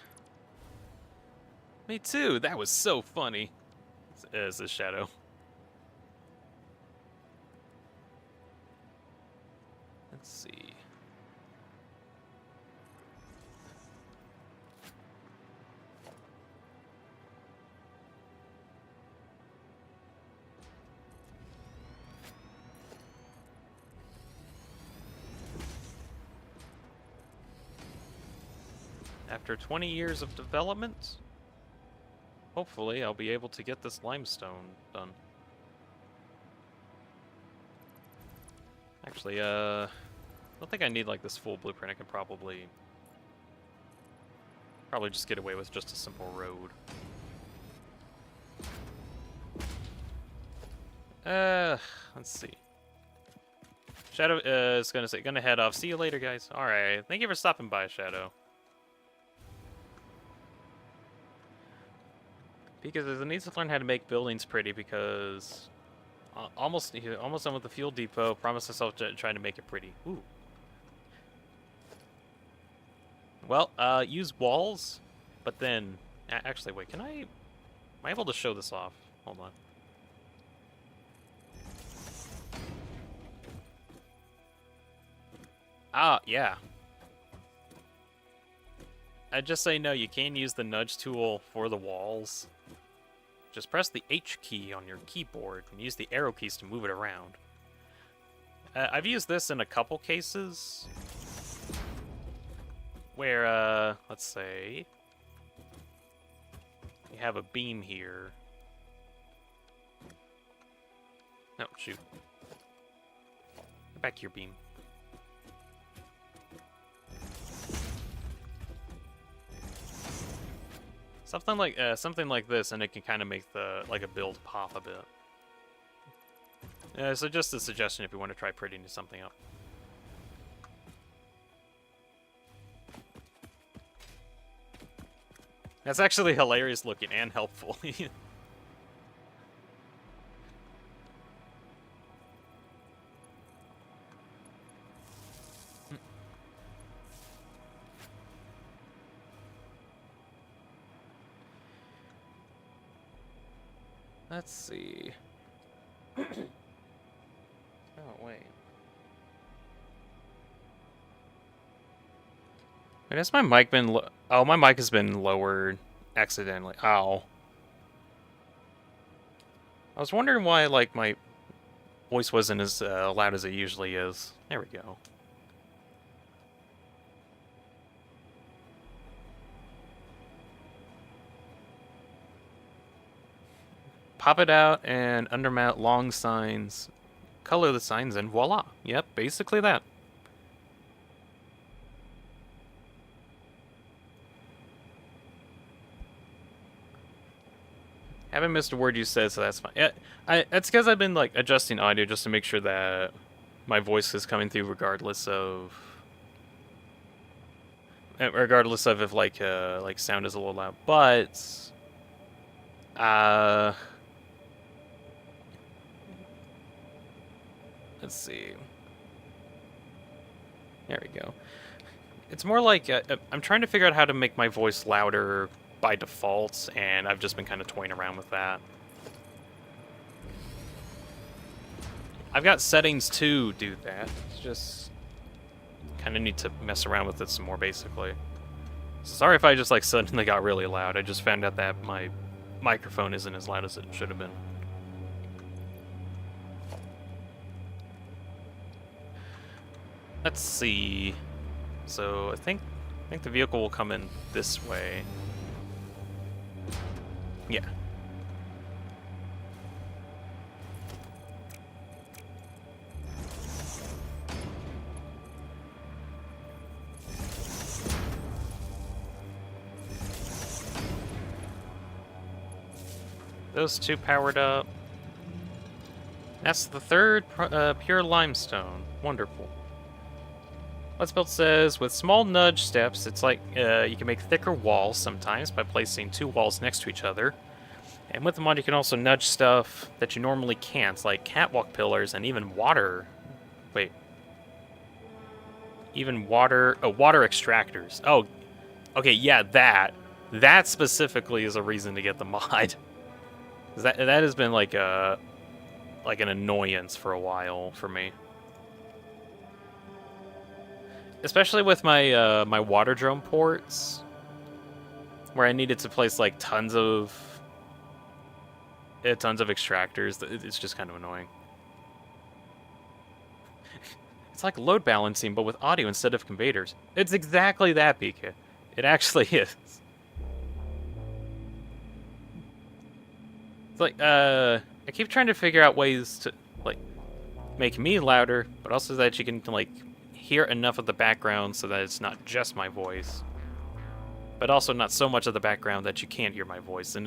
Speaker 1: Me too. That was so funny. As a shadow. Let's see. After 20 years of development, hopefully I'll be able to get this limestone done. Actually, I don't think I need like this full blueprint. I can probably just get away with just a simple road. Let's see. Shadow is gonna head off. See you later, guys. All right. Thank you for stopping by, Shadow. Because it needs to learn how to make buildings pretty about almost done with the fuel depot. Promise myself to try to make it pretty. Ooh. Well, use walls, but then actually wait. Am I able to show this off? Hold on. Ah, yeah. I just say no. You can use the nudge tool for the walls. Just press the H key on your keyboard and use the arrow keys to move it around. I've used this in a couple cases where, let's say, you have a beam here. No, shoot. Get back to your beam. Something like this, and it can kind of make a build pop a bit. So just a suggestion if you want to try prettying something up. That's actually hilarious looking and helpful. Let's see. Oh, wait. Wait, has my mic been oh, my mic has been lowered accidentally. Ow. I was wondering why, like, my voice wasn't as loud as it usually is. There we go. Pop it out and undermount long signs. Color the signs and voila. Yep, basically that. Haven't missed a word you said, so that's fine. Yeah, it's because I've been like adjusting audio just to make sure that my voice is coming through regardless of if like sound is a little loud. But let's see. There we go. It's more like I'm trying to figure out how to make my voice louder by default, and I've just been kind of toying around with that. I've got settings to do that. It's just kind of need to mess around with it some more, basically. Sorry if I just like suddenly got really loud. I just found out that my microphone isn't as loud as it should have been. Let's see. So I think the vehicle will come in this way. Yeah. Those two powered up. That's the third pure limestone. Wonderful. Let's Build says, with small nudge steps, it's like you can make thicker walls sometimes by placing 2 walls next to each other. And with the mod, you can also nudge stuff that you normally can't, like catwalk pillars and even water. Wait. Even water... Oh, water extractors. Oh, okay, yeah, that. That specifically is a reason to get the mod. That has been like an annoyance for a while for me. Especially with my my water drone ports, where I needed to place like tons of extractors. It's just kind of annoying. It's like load balancing, but with audio instead of conveyors. It's exactly that, Pika. It actually is. It's like, I keep trying to figure out ways to, like, make me louder, but also that you can, like, hear enough of the background so that it's not just my voice. But also not so much of the background that you can't hear my voice. And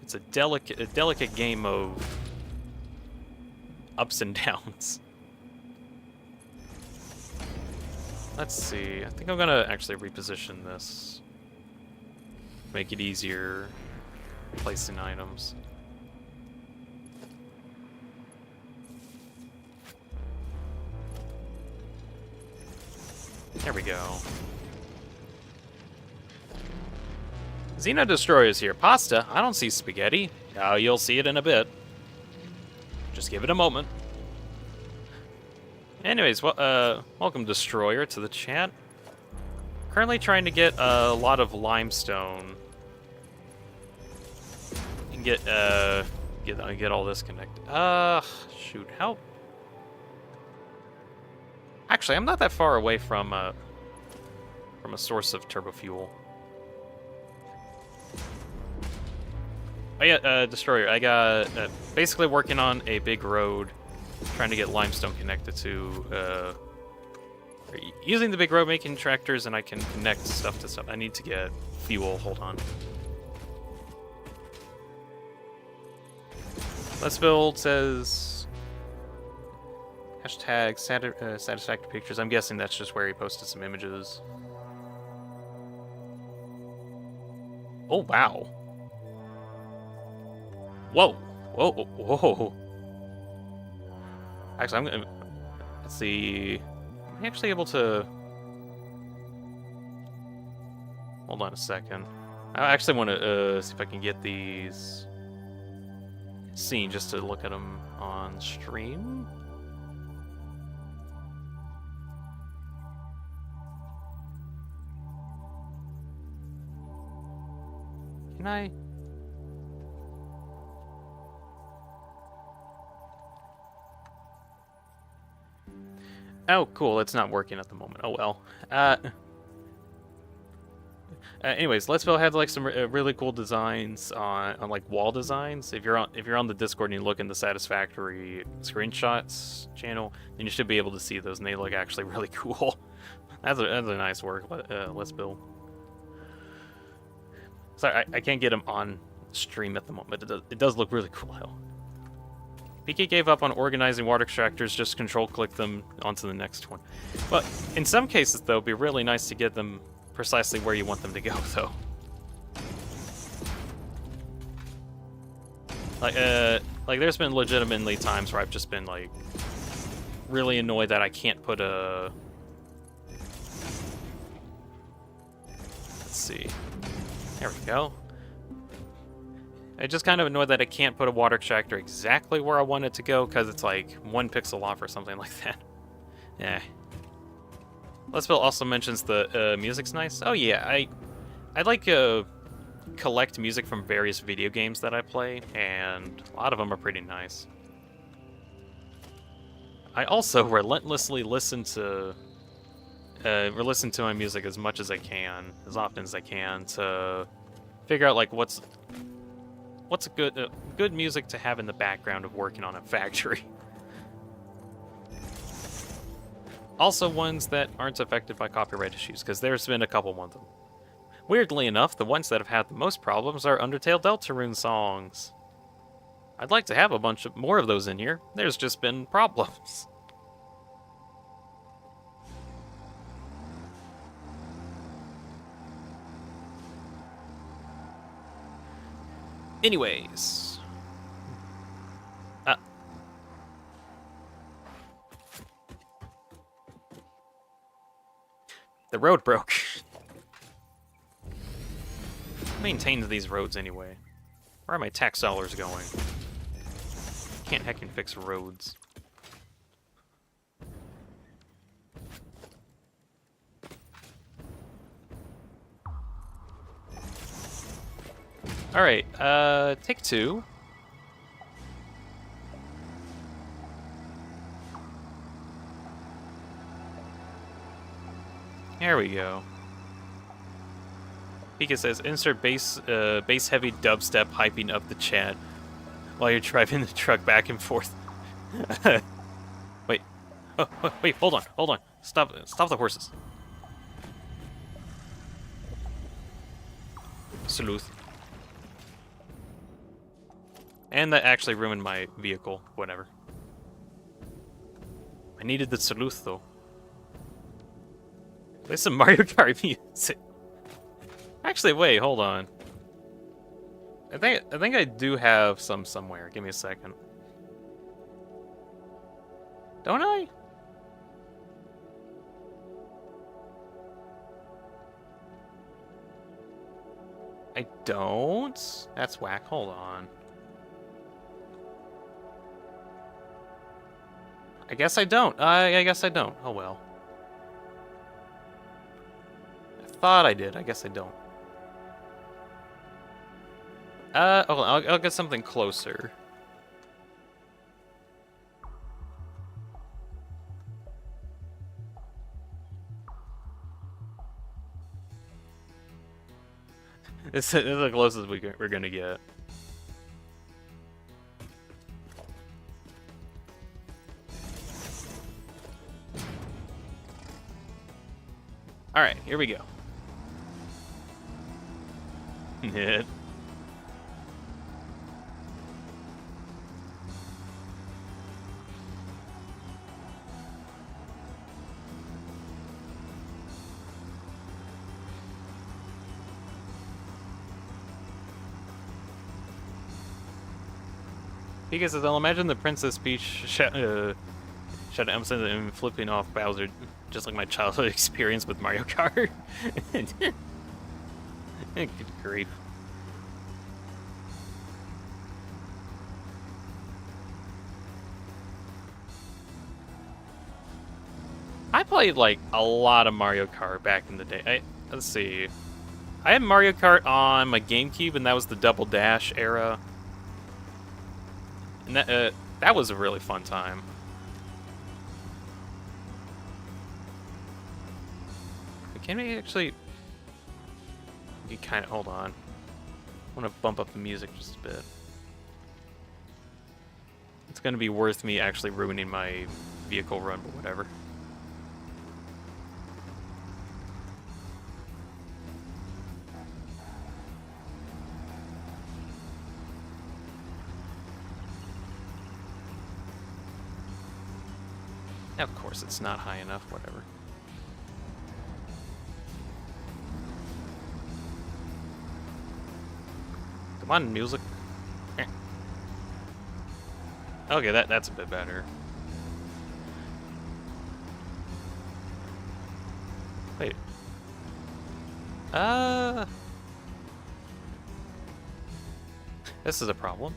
Speaker 1: it's a delicate game of ups and downs. Let's see. I think I'm gonna actually reposition this. Make it easier placing items. There we go. Xeno Destroyer's here. Pasta? I don't see spaghetti. Oh, you'll see it in a bit. Just give it a moment. Anyways, well, welcome Destroyer to the chat. Currently trying to get a lot of limestone and get all this connected. Shoot, how? Actually, I'm not that far away from a source of turbo fuel. Oh yeah, Destroyer. I got basically working on a big road, trying to get limestone connected to. Using the big road, making tractors, and I can connect stuff to stuff. I need to get fuel. Hold on. Let's Build says hashtag satisfactory pictures. I'm guessing that's just where he posted some images. Oh wow. Whoa. Whoa. Whoa. Actually, I'm gonna... Let's see... I'm actually able to... Hold on a second. I actually want to see if I can get these... seen just to look at them on stream. Can I... Oh, cool. It's not working at the moment. Oh, well. Anyways, Let's Build had like some really cool designs on like wall designs. If you're on the Discord and you look in the Satisfactory screenshots channel, then you should be able to see those, and they look actually really cool. That's a nice work. Let's Build. Sorry, I can't get them on stream at the moment. It does look really cool though. PK gave up on organizing water extractors, just control-click them onto the next one. But in some cases, though, it'd be really nice to get them precisely where you want them to go, though. Like there's been legitimately times where I've just been, like, really annoyed that I can't put a... Let's see. There we go. I just kind of annoyed that I can't put a water extractor exactly where I want it to go, because it's like 1 pixel off or something like that. Yeah. Let's Build also mentions the music's nice. Oh yeah, I like collect music from various video games that I play, and a lot of them are pretty nice. I also relentlessly listen to my music as much as I can, as often as I can, to figure out like what's a good music to have in the background of working on a factory. Also ones that aren't affected by copyright issues, because there's been a couple of them. Weirdly enough, the ones that have had the most problems are Undertale Deltarune songs. I'd like to have a bunch more of those in here. There's just been problems. Anyways. The road broke. Who maintains these roads anyway? Where are my tax dollars going? Can't heckin' fix roads. Alright, take two. There we go. Pika says, insert bass heavy dubstep hyping up the chat while you're driving the truck back and forth. Wait. Oh, wait, hold on. Stop the horses. Salute. And that actually ruined my vehicle. Whatever. I needed the salute, though. Play some Mario Kart music. Actually, wait, hold on. I think I do have some somewhere. Give me a second. Don't I? I don't? That's whack. Hold on. I guess I don't. I guess I don't. Oh well. I thought I did. I guess I don't. I'll get something closer. This is the closest we're gonna get. Alright, here we go. Hit. Because I'll imagine the Princess Peach shut emphasis and flipping off Bowser, just like my childhood experience with Mario Kart. Good grief. I played like a lot of Mario Kart back in the day. Let's see. I had Mario Kart on my GameCube, and that was the Double Dash era. And that was a really fun time. Can we actually... You kind of... Hold on. I want to bump up the music just a bit. It's going to be worth me actually ruining my vehicle run, but whatever. Of course, it's not high enough, whatever. Come on, music. Okay, that's a bit better. Wait. This is a problem.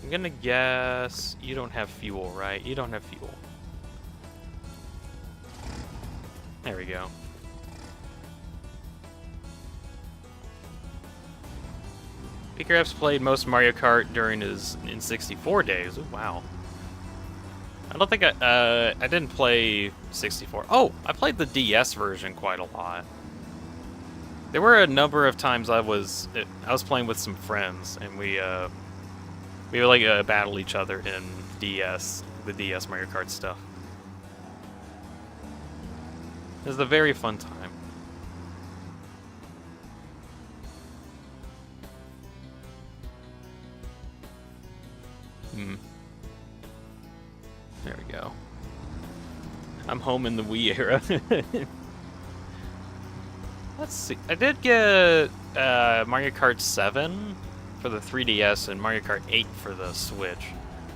Speaker 1: I'm gonna guess you don't have fuel, right? You don't have fuel. There we go. Pickerap's played most Mario Kart during his N64 days. Ooh, wow. I don't think I didn't play 64. Oh, I played the DS version quite a lot. There were a number of times I was playing with some friends, and we would like battle each other in the DS Mario Kart stuff. It was a very fun time. There we go. I'm home in the Wii era. Let's see. I did get Mario Kart 7 for the 3DS and Mario Kart 8 for the Switch.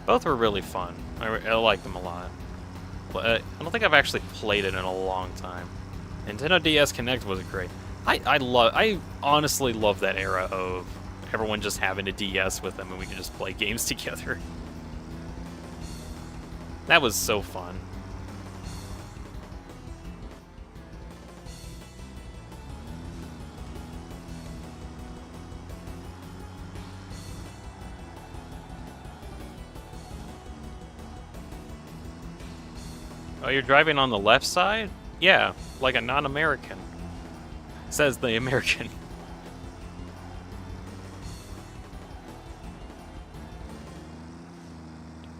Speaker 1: Both were really fun. I like them a lot. I don't think I've actually played it in a long time. Nintendo DS Connect was great. I honestly love that era of everyone just having a DS with them and we could just play games together. That was so fun. Oh, you're driving on the left side? Yeah, like a non-American. Says the American.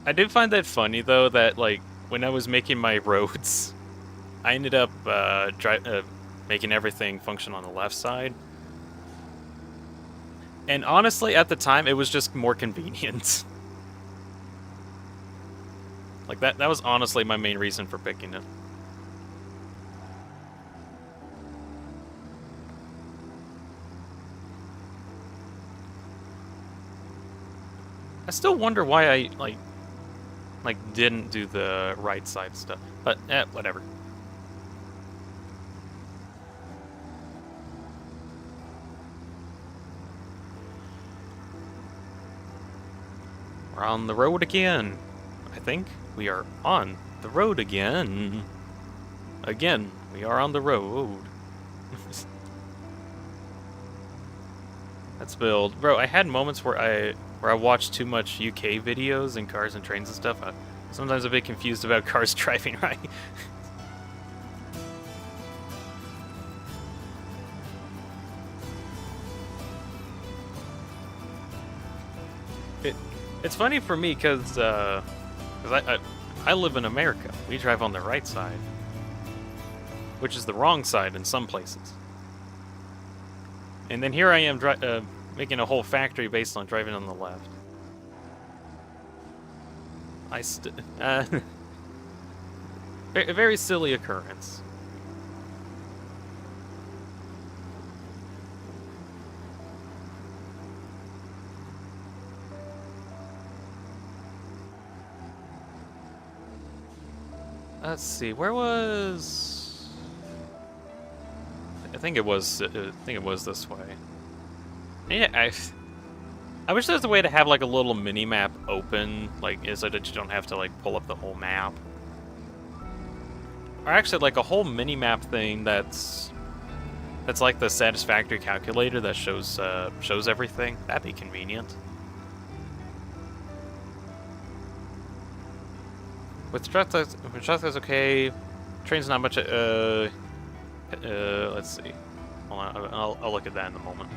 Speaker 1: I did find that funny, though, that, like, when I was making my roads, I ended up making everything function on the left side. And honestly, at the time, it was just more convenient. Like, that was honestly my main reason for picking it. I still wonder why I, like didn't do the right side stuff. But, whatever. We're on the road again, I think. We are on the road again. Again, we are on the road. Let's build. Bro, I had moments where I watched too much UK videos and cars and trains and stuff. I'm sometimes a bit confused about cars driving right. It's funny for me because I live in America. We drive on the right side, which is the wrong side in some places. And then here I am making a whole factory based on driving on the left. A very silly occurrence. Let's see, where was... I think it was this way. Yeah, I wish there was a way to have like a little mini map open, like so that you don't have to like pull up the whole map. Or actually like a whole mini map thing that's like the satisfactory calculator that shows everything. That'd be convenient. With truck that's okay. Train's not much. Let's see. Hold on, I'll look at that in a moment.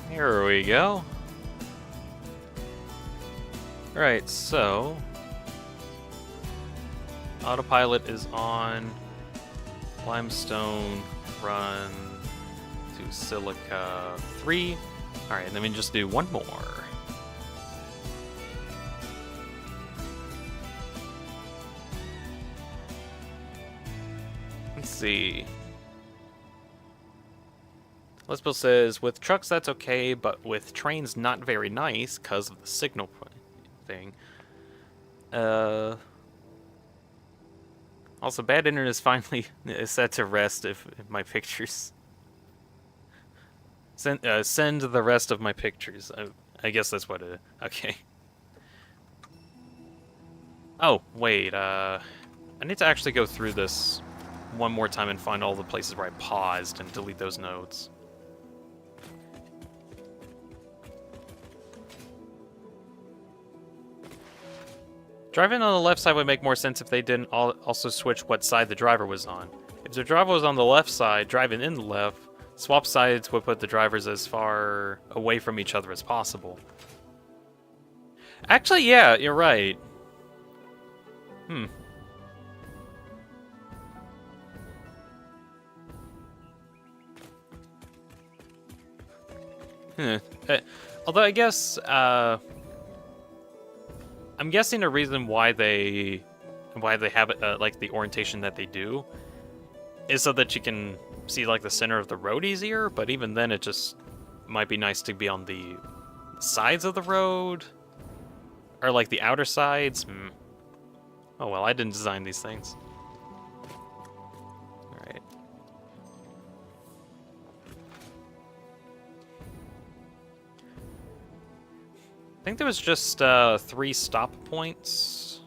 Speaker 1: Here we go. Alright, so autopilot is on. Limestone run to Silica 3. Alright, let me just do one more. Let's see. Lesbill says, with trucks that's okay, but with trains not very nice because of the signal thing. Also, bad internet is finally set to rest if my pictures... Send the rest of my pictures. I guess that's what it is. Okay. Oh, wait, I need to actually go through this one more time and find all the places where I paused and delete those notes. Driving on the left side would make more sense if they didn't also switch what side the driver was on. If the driver was on the left side, driving in the left, swap sides would put the drivers as far away from each other as possible. Actually, yeah, you're right. Although I guess, I'm guessing a reason why they have it, like the orientation that they do is so that you can see like the center of the road easier, but even then it just might be nice to be on the sides of the road, or like the outer sides. Oh well, I didn't design these things. Alright. I think there was just 3 stop points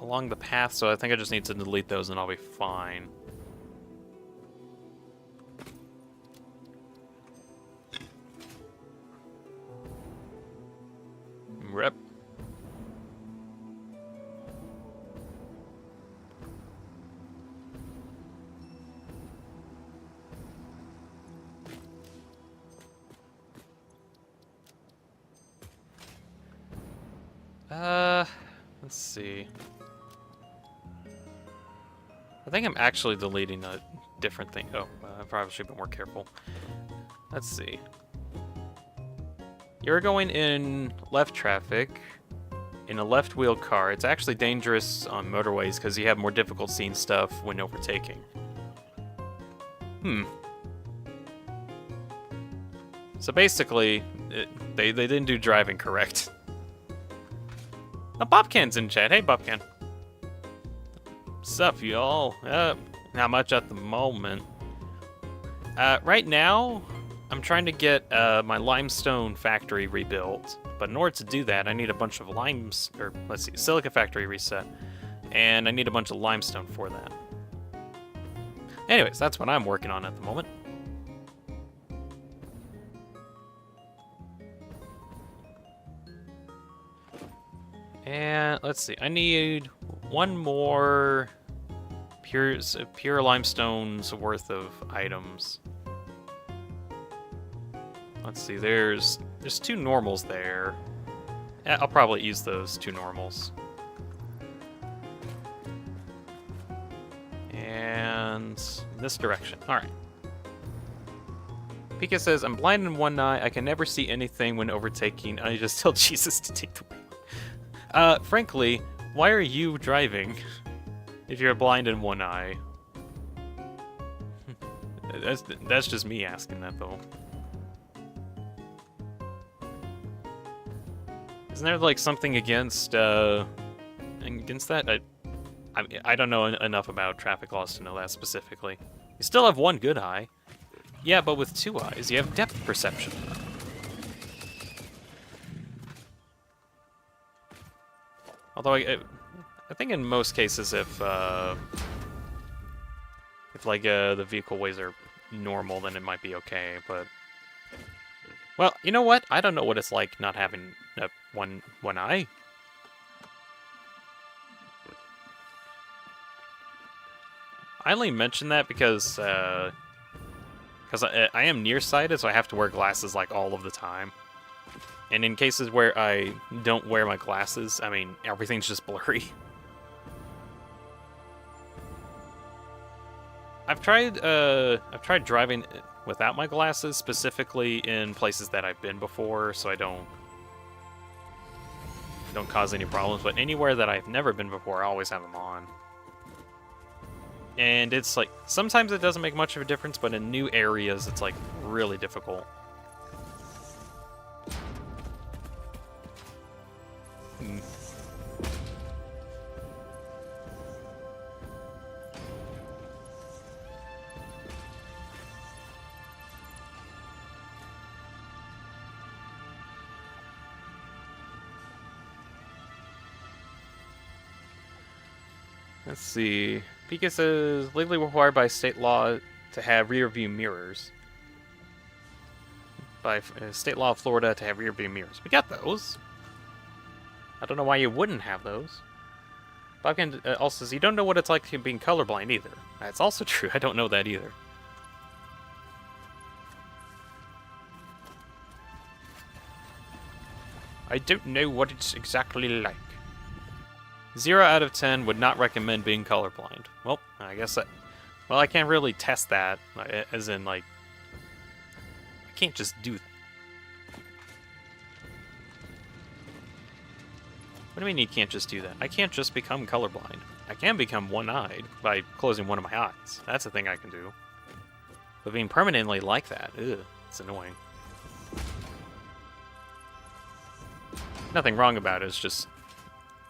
Speaker 1: along the path, so I think I just need to delete those and I'll be fine. Rep. Let's see. I think I'm actually deleting a different thing. Oh, I probably should be more careful. Let's see. You're going in left traffic in a left wheel car. It's actually dangerous on motorways because you have more difficult seeing stuff when overtaking. So basically, they didn't do driving correct. Oh, Bobcan's in chat. Hey, Bobcan. Sup, y'all? Not much at the moment. Right now, I'm trying to get my limestone factory rebuilt, but in order to do that, I need a bunch of silica factory reset, and I need a bunch of limestone for that. Anyways, that's what I'm working on at the moment. And let's see, I need one more pure limestone's worth of items. Let's see, there's 2 normals there. I'll probably use those 2 normals. And this direction. Alright. Pika says, I'm blind in one eye. I can never see anything when overtaking. I just tell Jesus to take the wheel. Frankly, why are you driving if you're blind in one eye? That's just me asking that, though. Isn't there, like, something against that? I don't know enough about traffic laws to know that specifically. You still have 1 good eye. Yeah, but with 2 eyes, you have depth perception. Although I think in most cases, if like the vehicle ways are normal, then it might be okay. But well, you know what? I don't know what it's like not having one eye. I only mention that because I am nearsighted, so I have to wear glasses like all of the time. And in cases where I don't wear my glasses, I mean, everything's just blurry. I've tried driving without my glasses, specifically in places that I've been before, so I don't cause any problems. But anywhere that I've never been before, I always have them on. And it's like, sometimes it doesn't make much of a difference, but in new areas, it's like really difficult. Let's see. Pika says, legally required by state law to have rear view mirrors. By state law of Florida to have rear view mirrors. We got those. I don't know why you wouldn't have those. Bobcan also says, you don't know what it's like being colorblind either. That's also true. I don't know that either. I don't know what it's exactly like. 0 out of 10 would not recommend being colorblind. Well, I guess that... Well, I can't really test that, as in, like... I can't just do that. What do you mean you can't just do that? I can't just become colorblind. I can become one-eyed by closing one of my eyes. That's a thing I can do. But being permanently like that, ugh, it's annoying. Nothing wrong about it, it's just...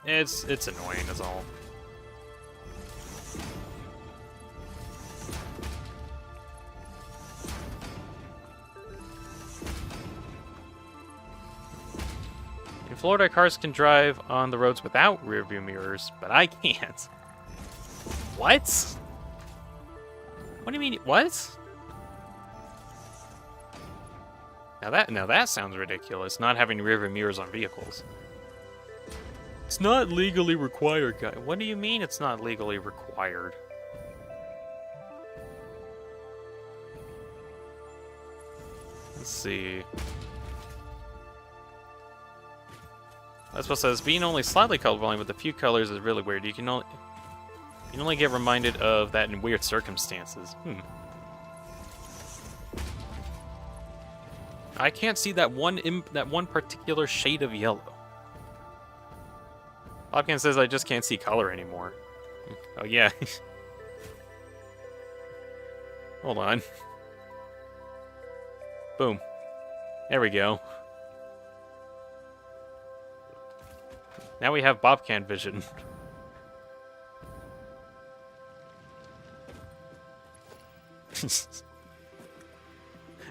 Speaker 1: It's annoying, is all. In Florida, cars can drive on the roads without rearview mirrors, but I can't. What? What do you mean, what? Now that sounds ridiculous, not having rearview mirrors on vehicles. It's not legally required, guy. What do you mean it's not legally required? Let's see. That's what says being only slightly colorblind with a few colors is really weird. You can only get reminded of that in weird circumstances. I can't see that one particular shade of yellow. Hopkins says I just can't see color anymore. Oh yeah. Hold on. Boom. There we go. Now we have Bobcan vision.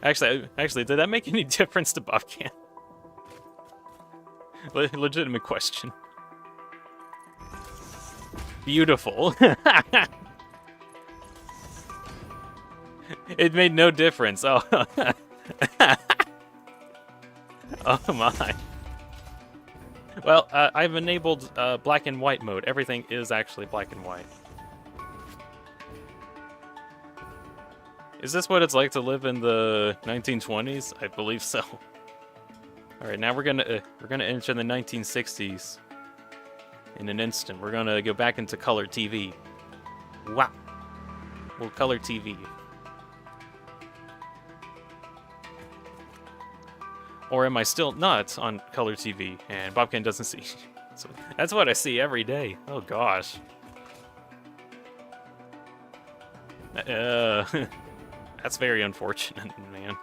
Speaker 1: Actually, did that make any difference to Bobcan? Legitimate question. Beautiful. It made no difference. Oh. Oh my. Well, I've enabled black and white mode. Everything is actually black and white. Is this what it's like to live in the 1920s? I believe so. All right, now we're gonna enter the 1960s. In an instant, we're gonna go back into color TV. Wow. Well, color TV. Or am I still not on color TV and Bobcan doesn't see? So that's what I see every day. Oh gosh. That's very unfortunate, man.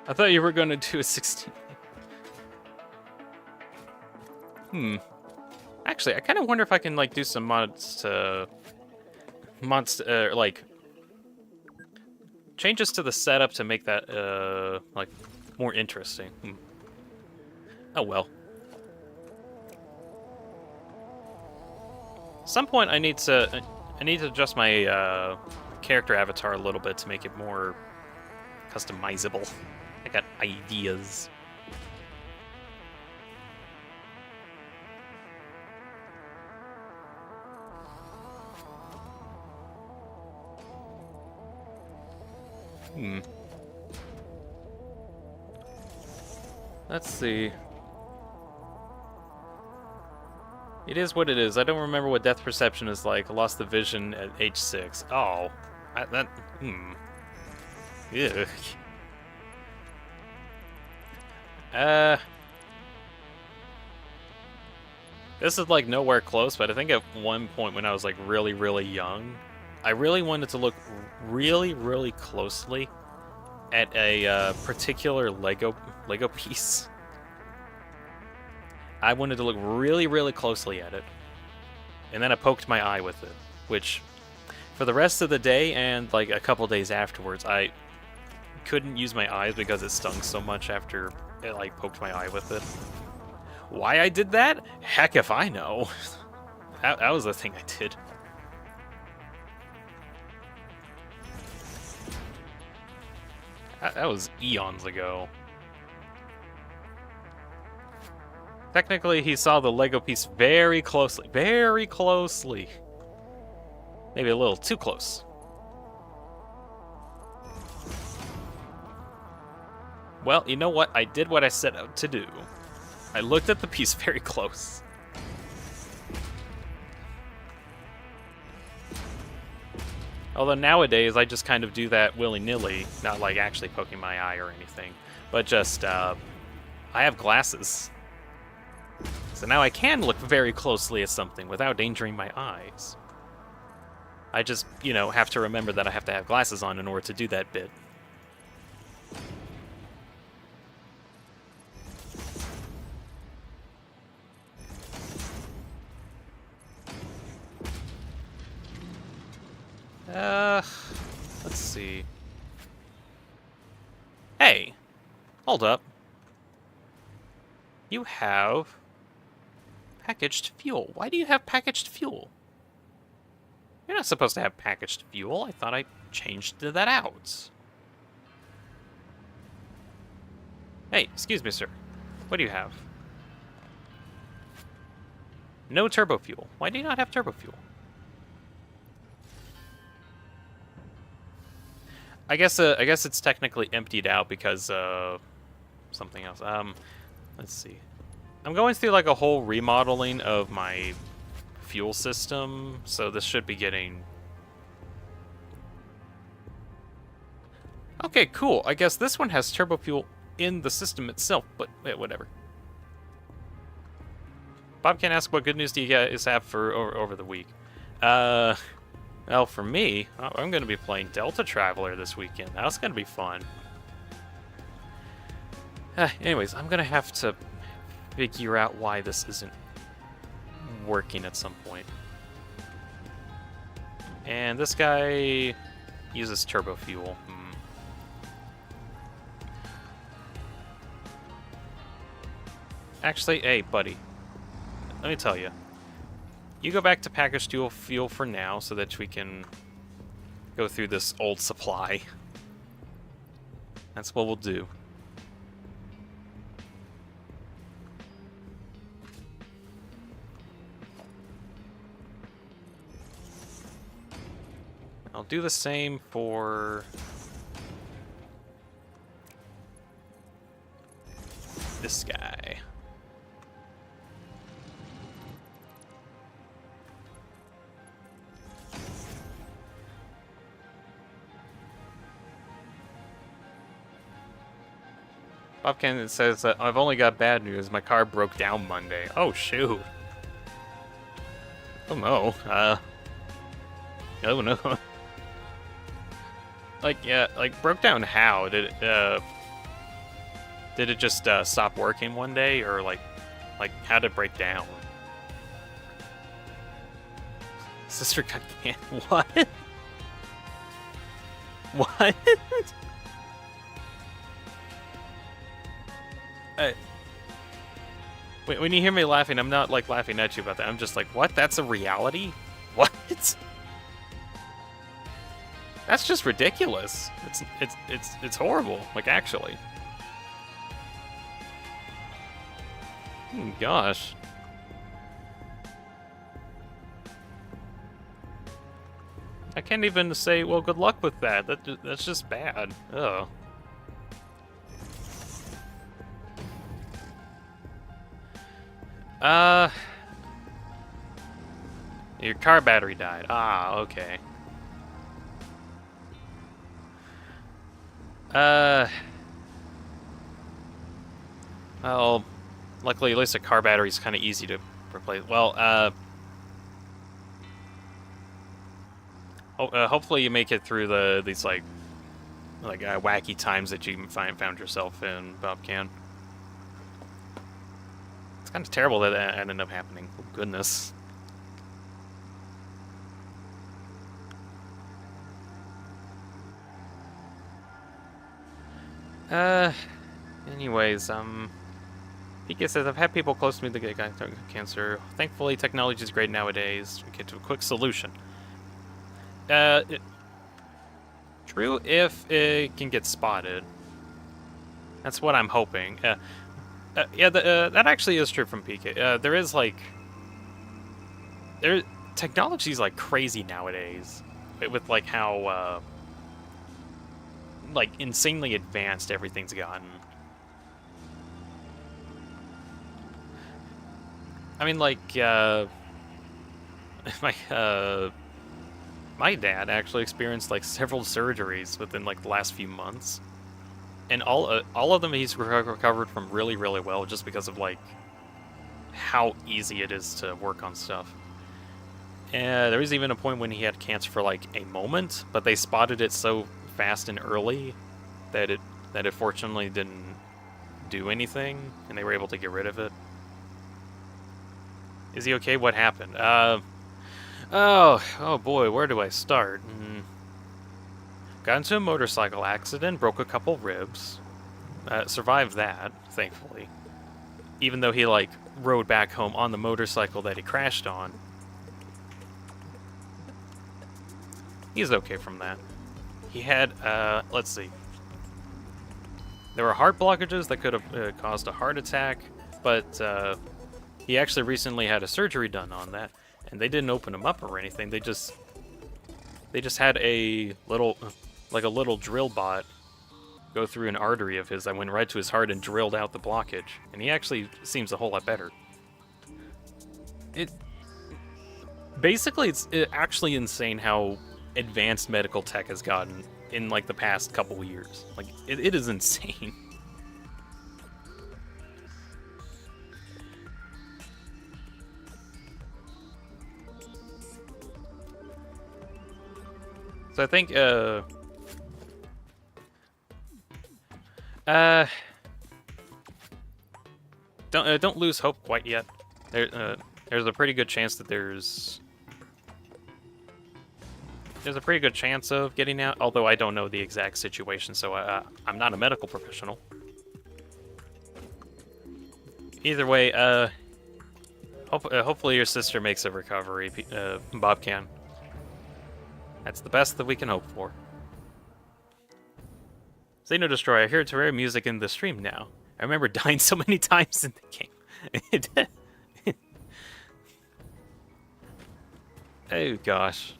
Speaker 1: I thought you were gonna do a 16. Actually, I kind of wonder if I can like do some mods to like changes to the setup to make that like more interesting. Oh well. At some point, I need to adjust my character avatar a little bit to make it more customizable. I got ideas. Let's see. It is what it is. I don't remember what depth perception is like. I lost the vision at age 6. Oh. Ugh. This is like nowhere close, but I think at one point when I was like really, really young, I really wanted to look really, really closely at a particular Lego piece. I wanted to look really, really closely at it. And then I poked my eye with it, which for the rest of the day and like a couple days afterwards, I couldn't use my eyes because it stung so much after it like poked my eye with it. Why I did that? Heck if I know. That was the thing I did. That was eons ago. Technically, he saw the Lego piece very closely. Very closely. Maybe a little too close. Well, you know what? I did what I set out to do. I looked at the piece very close. Although nowadays I just kind of do that willy-nilly, not like actually poking my eye or anything, but just, I have glasses. So now I can look very closely at something without endangering my eyes. I just, you know, have to remember that I have to have glasses on in order to do that bit. Let's see. Hey, hold up. You have packaged fuel. Why do you have packaged fuel? You're not supposed to have packaged fuel. I thought I changed that out. Hey, excuse me, sir. What do you have? No turbo fuel. Why do you not have turbo fuel? I guess it's technically emptied out because something else. Let's see. I'm going through like a whole remodeling of my fuel system, so this should be getting... Okay, cool. I guess this one has turbo fuel in the system itself, but whatever. Bob can ask what good news do you guys have for over the week? Well, for me, I'm going to be playing Delta Traveler this weekend. That's going to be fun. Anyways, I'm going to have to figure out why this isn't working at some point. And this guy uses turbo fuel. Actually, hey, buddy. Let me tell you. You go back to packaged fuel for now so that we can go through this old supply. That's what we'll do. I'll do the same for this guy. Bobcan says that I've only got bad news. My car broke down Monday. Oh, shoot. Oh, no. Oh, no. Like, yeah, like, broke down how? Did it just stop working one day? Or, like, how did it break down? Sister got canned. What? What? When you hear me laughing, I'm not like laughing at you about that. I'm just like, what? That's a reality? What? That's just ridiculous. It's horrible. Like, actually. Gosh. I can't even say, well, good luck with that. That's just bad. Ugh. Your car battery died. Ah, okay. Well, luckily, at least a car battery is kind of easy to replace. Well, hopefully you make it through these like wacky times that you found yourself in, Bobcan. It's kind of terrible that that ended up happening. Oh, goodness. Anyways, Pika says, I've had people close to me that get cancer. Thankfully, technology is great nowadays. We get to a quick solution. True if it can get spotted. That's what I'm hoping. Yeah, that actually is true from PK. There is, like... technology's, like, crazy nowadays. With, like, how, like, insanely advanced everything's gotten. I mean, like, My dad actually experienced like several surgeries within like the last few months, and all of them he's recovered from really, really well, just because of like how easy it is to work on stuff. And there was even a point when he had cancer for like a moment, but they spotted it so fast and early that it fortunately didn't do anything, and they were able to get rid of it. Is he okay? What happened? Oh boy, where do I start? Got into a motorcycle accident, broke a couple ribs. Survived that, thankfully. Even though he, like, rode back home on the motorcycle that he crashed on. He's okay from that. He had, let's see. There were heart blockages that could have caused a heart attack, but he actually recently had a surgery done on that, and they didn't open him up or anything. They just had a little, like a little drill bot go through an artery of his that went right to his heart and drilled out the blockage, and he actually seems a whole lot better. Basically, it's actually insane how advanced medical tech has gotten in like the past couple years. Like, it is insane. So I think don't lose hope quite yet. There's a pretty good chance that there's a pretty good chance of getting out, although I don't know the exact situation, so I'm not a medical professional. Either way, hopefully your sister makes a recovery, Bob can. That's the best that we can hope for. Xeno Destroyer, I hear Terraria music in the stream now. I remember dying so many times in the game. Oh gosh.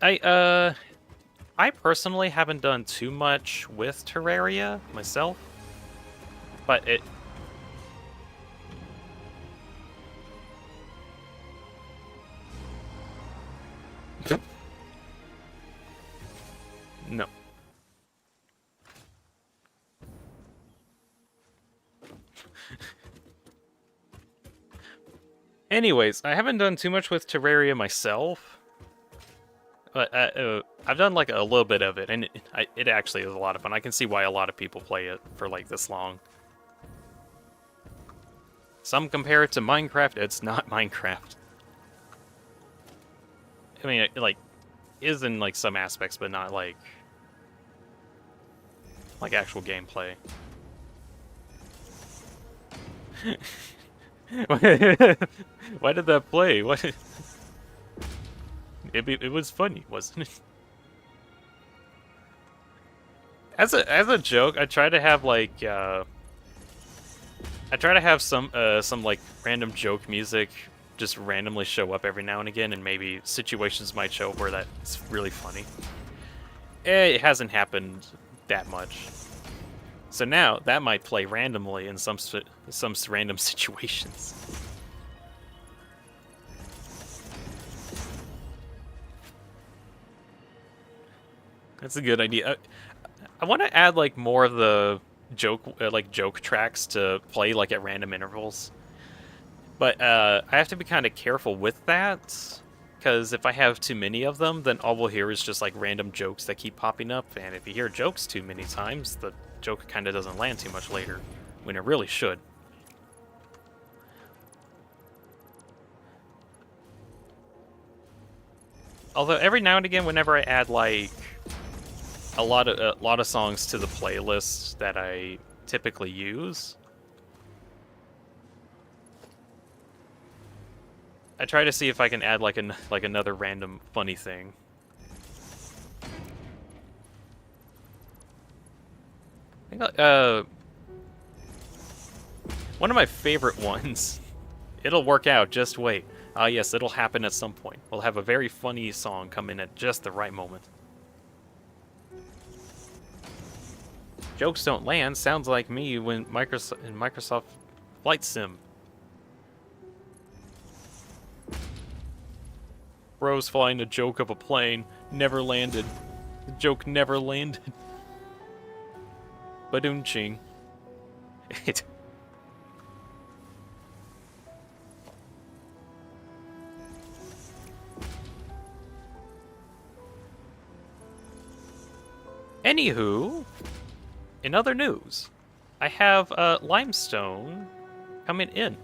Speaker 1: I personally haven't done too much with Terraria myself, but it... No. Anyways, I haven't done too much with Terraria myself, but I've done like a little bit of it, and it actually is a lot of fun. I can see why a lot of people play it for like this long. Some compare it to Minecraft. It's not Minecraft. I mean, it like is in like some aspects, but not like actual gameplay. Why did that play? What? It was funny, wasn't it? As a joke, I try to have like some like random joke music just randomly show up every now and again, and maybe situations might show up where that's really funny. It hasn't happened that much. So now, that might play randomly in some random situations. That's a good idea. I want to add like more of the joke tracks to play like at random intervals. But I have to be kind of careful with that, because if I have too many of them, then all we'll hear is just like random jokes that keep popping up, and if you hear jokes too many times, the joke kind of doesn't land too much later, when it really should. Although every now and again, whenever I add like a lot of songs to the playlist that I typically use, I try to see if I can add like another random funny thing. I think, one of my favorite ones. It'll work out, just wait. Yes, it'll happen at some point. We'll have a very funny song come in at just the right moment. Jokes don't land, sounds like me when Microsoft Flight Sim. Bro's flying a joke of a plane. Never landed. The joke never landed. Badoonching. Anywho, in other news, I have limestone coming in.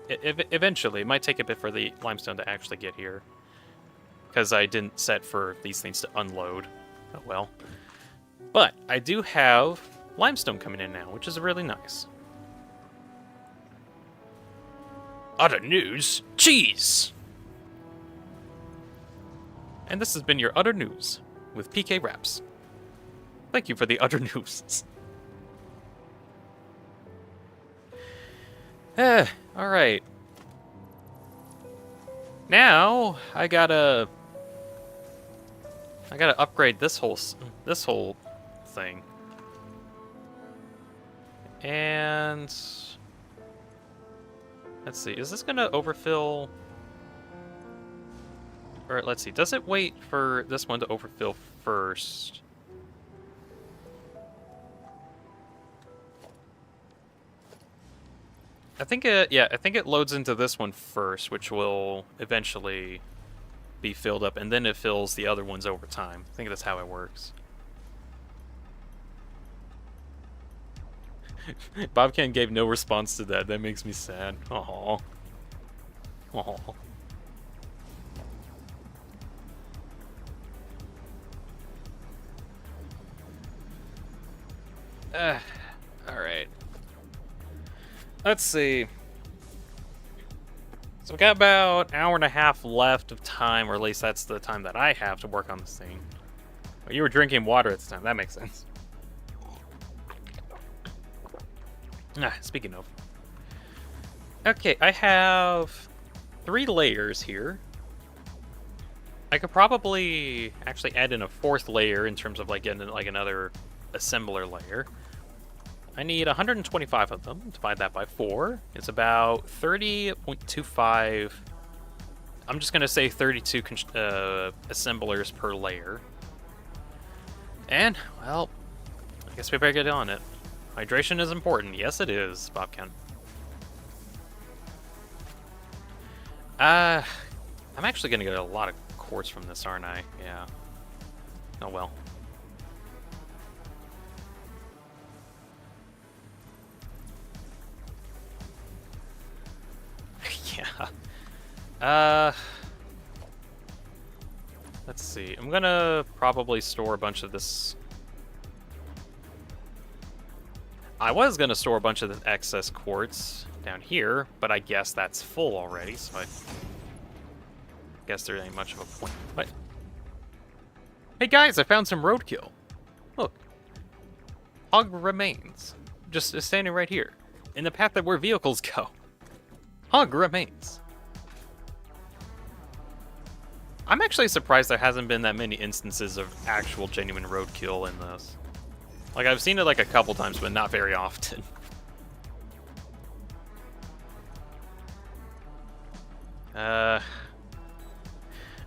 Speaker 1: Eventually, it might take a bit for the limestone to actually get here, because I didn't set for these things to unload. Oh well. But I do have limestone coming in now, which is really nice. Other news, cheese! And this has been your Utter News with PK Raps. Thank you for the Utter News. Alright. Now, I gotta upgrade this whole thing. And let's see, is this gonna overfill? Or let's see, does it wait for this one to overfill first? I think I think it loads into this one first, which will eventually be filled up, and then it fills the other ones over time. I think that's how it works. Bobcan gave no response to that. That makes me sad. Aww. Aww. Alright. Let's see. So we got about an hour and a half left of time, or at least that's the time that I have to work on this thing. Oh, you were drinking water at the time. That makes sense. Speaking of. Okay, I have 3 layers here. I could probably actually add in a 4th layer in terms of like getting like another assembler layer. I need 125 of them. Divide that by 4. It's about 30.25. I'm just gonna say 32 assemblers per layer. And, well, I guess we better get on it. Hydration is important. Yes, it is, Bobcan. I'm actually gonna get a lot of quartz from this, aren't I? Yeah. Oh well. Yeah. Let's see. I'm gonna probably store a bunch of this. I was gonna store a bunch of the excess quartz down here, but I guess that's full already, so I guess there ain't much of a point. What? Hey guys, I found some roadkill. Look. Hog remains. Just standing right here. In the path that where vehicles go. Hog remains. I'm actually surprised there hasn't been that many instances of actual genuine roadkill in this. Like, I've seen it like a couple times, but not very often.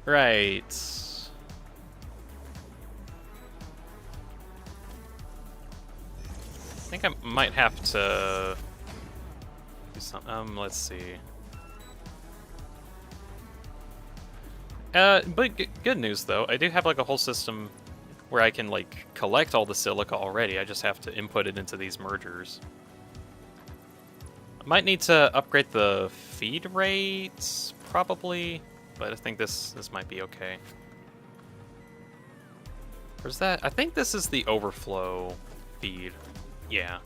Speaker 1: Right. I think I might have to do some, let's see. But good news though, I do have like a whole system where I can like collect all the silica already. I just have to input it into these mergers. I might need to upgrade the feed rates, probably, but I think this might be okay. Where's that? I think this is the overflow feed. Yeah.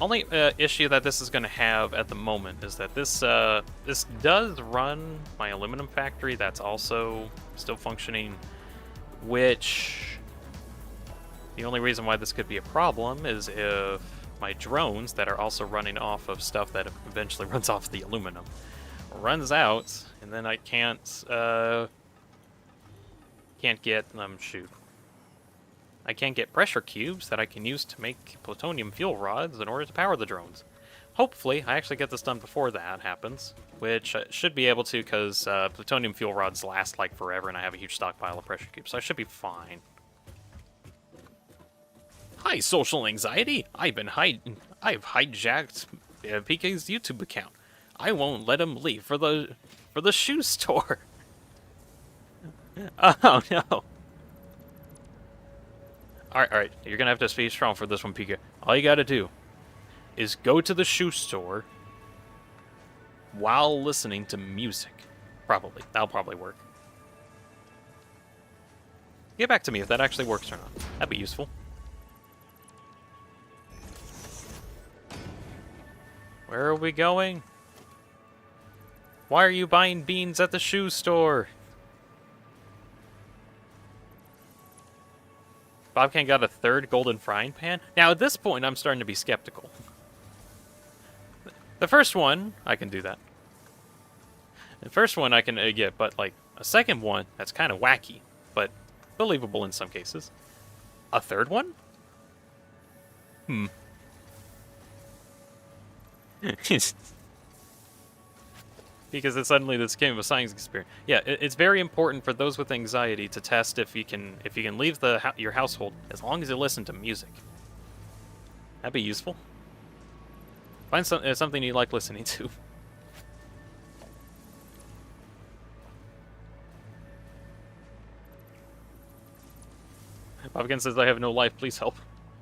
Speaker 1: Only issue that this is going to have at the moment is that this does run my aluminum factory that's also still functioning, which the only reason why this could be a problem is if my drones that are also running off of stuff that eventually runs off the aluminum runs out, and then I can't get shoot. I can't get pressure cubes that I can use to make plutonium fuel rods in order to power the drones. Hopefully, I actually get this done before that happens, which I should be able to because plutonium fuel rods last like forever and I have a huge stockpile of pressure cubes, so I should be fine. Hi, social anxiety. I've hijacked PK's YouTube account. I won't let him leave for the shoe store. Oh no. Alright, you're gonna have to stay strong for this one, PK. All you gotta do is go to the shoe store while listening to music. Probably. That'll probably work. Get back to me if that actually works or not. That'd be useful. Where are we going? Why are you buying beans at the shoe store? Bobcat got a third golden frying pan? Now, at this point, I'm starting to be skeptical. The first one, I can do that. The first one I can get, but, like, a second one, that's kind of wacky, but believable in some cases. A third one? Because it suddenly this became a science experiment. Yeah, it's very important for those with anxiety to test if you can leave your household as long as you listen to music. That'd be useful. Find something you like listening to. Bobkin says, I have no life, please help.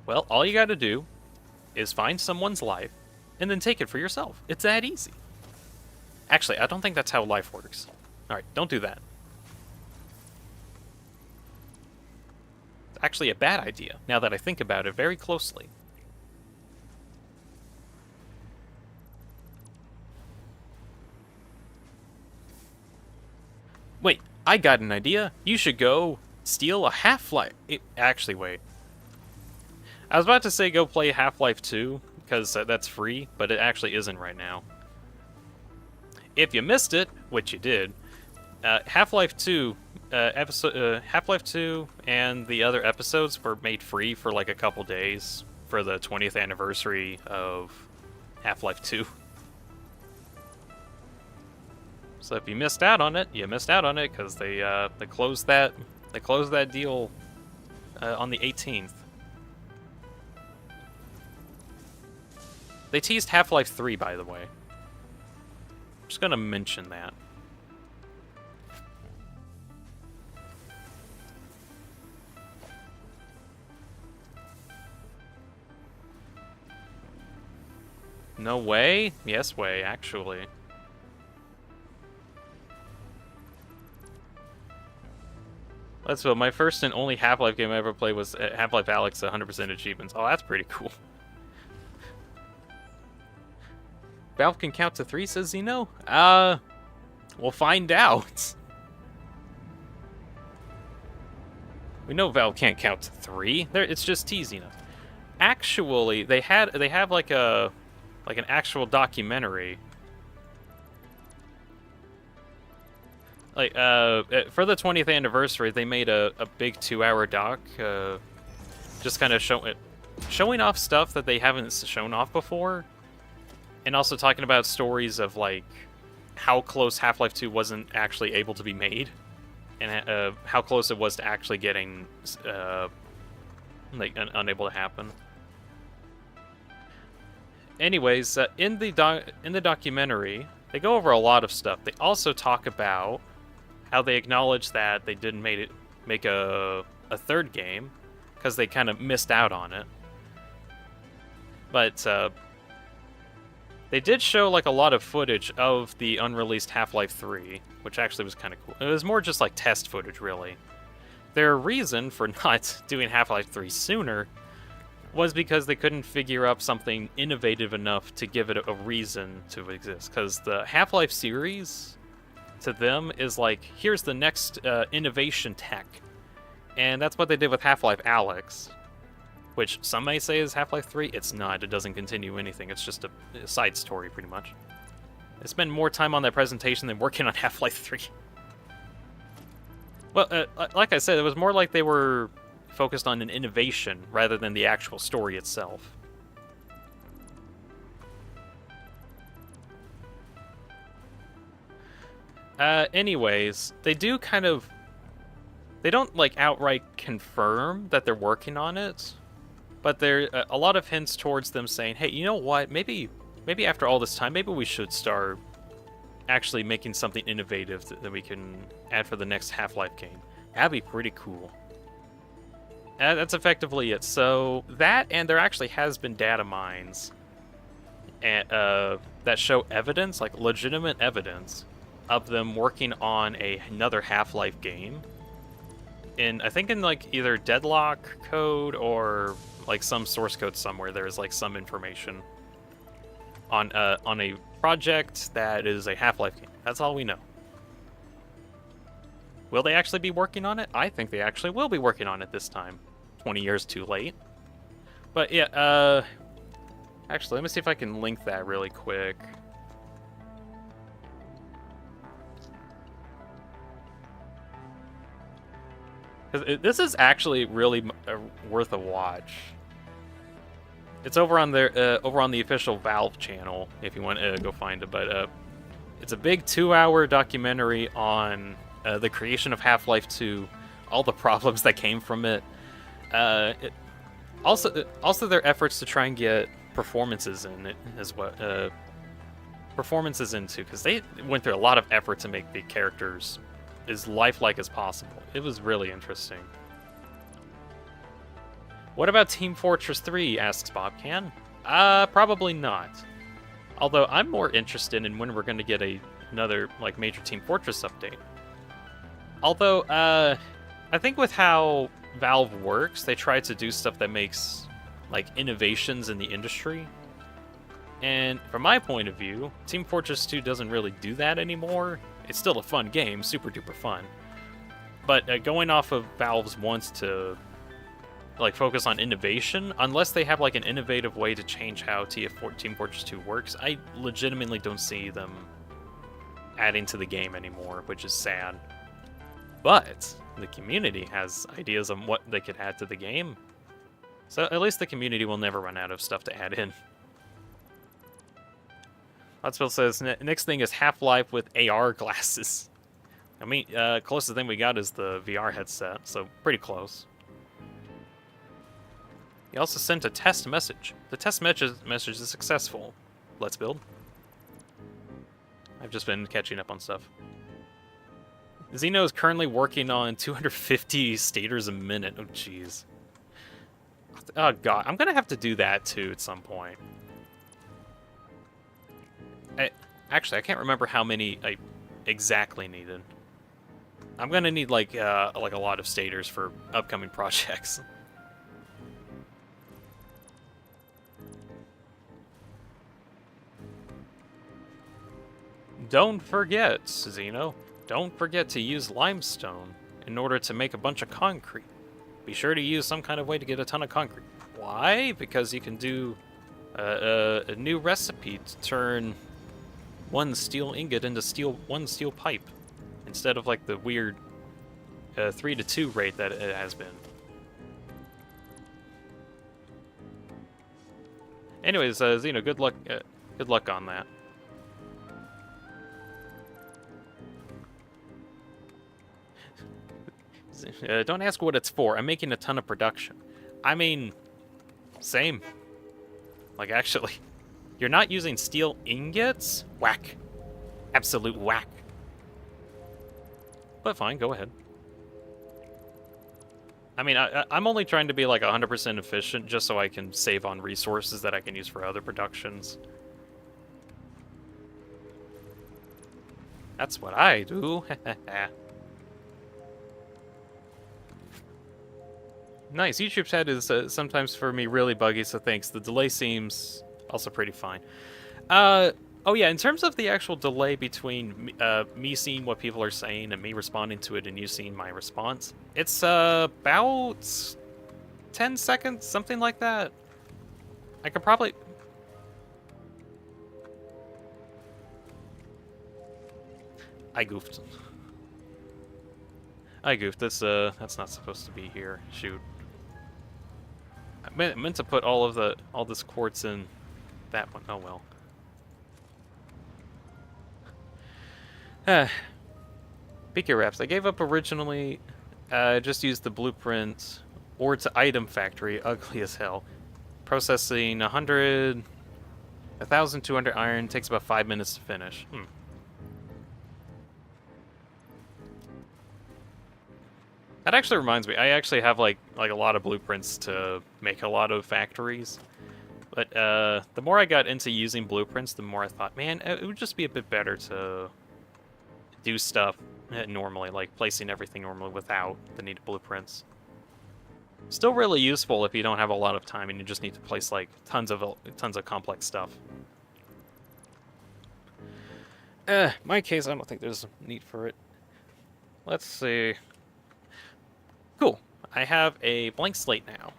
Speaker 1: Well, all you gotta do is find someone's life and then take it for yourself. It's that easy. Actually, I don't think that's how life works. Alright, don't do that. It's actually a bad idea, now that I think about it very closely. Wait, I got an idea. You should go steal a Half-Life... Actually, wait. I was about to say go play Half-Life 2, because that's free, but it actually isn't right now. If you missed it, which you did, Half-Life 2, Half-Life 2 and the other episodes were made free for like a couple days for the 20th anniversary of Half-Life 2. So if you missed out on it, you missed out on it because they closed that deal on the 18th. They teased Half-Life 3, by the way. I'm just gonna mention that. No way? Yes way, actually. Let's go. My first and only Half-Life game I ever played was Half-Life Alyx 100% achievements. Oh, that's pretty cool. Valve can count to 3, says Zeno? We'll find out. We know Valve can't count to 3. It's just teasing us. Actually, they have like an actual documentary. Like for the 20th anniversary, they made a big 2-hour doc, just kind of showing off stuff that they haven't shown off before. And also talking about stories of, like, how close Half-Life 2 wasn't actually able to be made. And how close it was to actually getting, unable to happen. Anyways, in the documentary, they go over a lot of stuff. They also talk about how they acknowledge that they didn't make a third game, because they kind of missed out on it. But, they did show, like, a lot of footage of the unreleased Half-Life 3, which actually was kind of cool. It was more just, like, test footage, really. Their reason for not doing Half-Life 3 sooner was because they couldn't figure out something innovative enough to give it a reason to exist. Because the Half-Life series, to them, is like, here's the next innovation tech. And that's what they did with Half-Life Alyx. Which some may say is Half-Life 3. It's not. It doesn't continue anything. It's just a side story, pretty much. They spend more time on that presentation than working on Half-Life 3. Well, like I said, it was more like they were focused on an innovation rather than the actual story itself. Anyways, they do kind of... They don't, like, outright confirm that they're working on it, but there are a lot of hints towards them saying, hey, you know what, maybe after all this time, maybe we should start actually making something innovative that we can add for the next Half-Life game. That'd be pretty cool. That's effectively it. So that, and there actually has been data mines that show evidence, like legitimate evidence, of them working on another Half-Life game. I think in like either Deadlock code or like some source code somewhere, there is like some information on a project that is a Half-Life game. That's all we know. Will they actually be working on it? I think they actually will be working on it this time. 20 years too late. But yeah, actually, let me see if I can link that really quick. This is actually really worth a watch. It's over on the official Valve channel if you want to go find it. But it's a big 2-hour documentary on the creation of Half-Life 2, all the problems that came from it. Also their efforts to try and get performances in it as well. Performances into, because they went through a lot of effort to make the characters as lifelike as possible. It was really interesting. What about Team Fortress 3, asks Bobcan. Probably not. Although I'm more interested in when we're going to get another like major Team Fortress update. Although, I think with how Valve works, they try to do stuff that makes like innovations in the industry. And from my point of view, Team Fortress 2 doesn't really do that anymore. It's still a fun game, super duper fun. But going off of Valve's wants to like focus on innovation, unless they have like an innovative way to change how Team Fortress 2 works, I legitimately don't see them adding to the game anymore, which is sad. But the community has ideas on what they could add to the game. So at least the community will never run out of stuff to add in. Hotsville says, next thing is Half-Life with AR glasses. I mean, closest thing we got is the VR headset, so pretty close. He also sent a test message. The test message is successful. Let's build. I've just been catching up on stuff. Xeno is currently working on 250 stators a minute. Oh, jeez. Oh, God. I'm going to have to do that, too, at some point. Actually, I can't remember how many I exactly needed. I'm going to need, like a lot of stators for upcoming projects. Don't forget, Xeno. Don't forget to use limestone in order to make a bunch of concrete. Be sure to use some kind of way to get a ton of concrete. Why? Because you can do a new recipe to turn one steel ingot into one steel pipe, instead of like the weird 3-to-2 rate that it has been. Anyways, Xeno, good luck on that. Don't ask what it's for. I'm making a ton of production. I mean, same. Like, actually, you're not using steel ingots? Whack. Absolute whack. But fine, go ahead. I mean, I'm only trying to be like 100% efficient just so I can save on resources that I can use for other productions. That's what I do. Nice. YouTube chat is sometimes for me really buggy, so thanks. The delay seems also pretty fine. Oh yeah, in terms of the actual delay between me seeing what people are saying and me responding to it and you seeing my response, it's about 10 seconds, something like that. I could probably... I goofed. That's not supposed to be here. Shoot. meant to put all this quartz in that one. Oh well. Picky wraps. I gave up originally. Just used the blueprint or to item factory. Ugly as hell. Processing 1,200 iron takes about 5 minutes to finish. That actually reminds me. I actually have like a lot of blueprints to make a lot of factories. But the more I got into using blueprints, the more I thought, man, it would just be a bit better to do stuff normally, like placing everything normally without the need of blueprints. Still really useful if you don't have a lot of time and you just need to place like tons of complex stuff. My case, I don't think there's a need for it. Let's see. Cool. I have a blank slate now.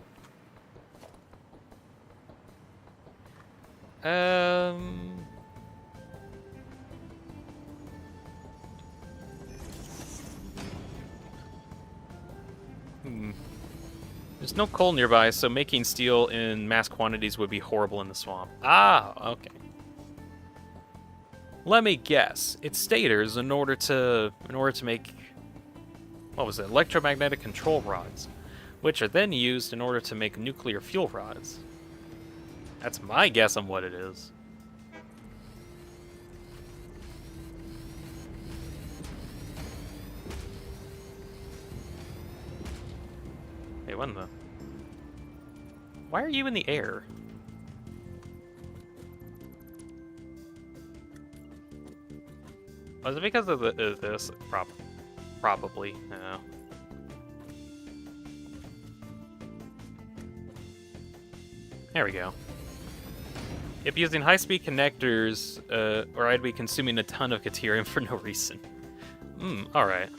Speaker 1: There's no coal nearby, so making steel in mass quantities would be horrible in the swamp. Ah, okay. Let me guess. It's stators in order to make, what was it, electromagnetic control rods, which are then used in order to make nuclear fuel rods. That's my guess on what it is. Hey, what in the... Why are you in the air? Was it because of this? Probably. No. There we go. If using high-speed connectors, or I'd be consuming a ton of Caterium for no reason. Alright.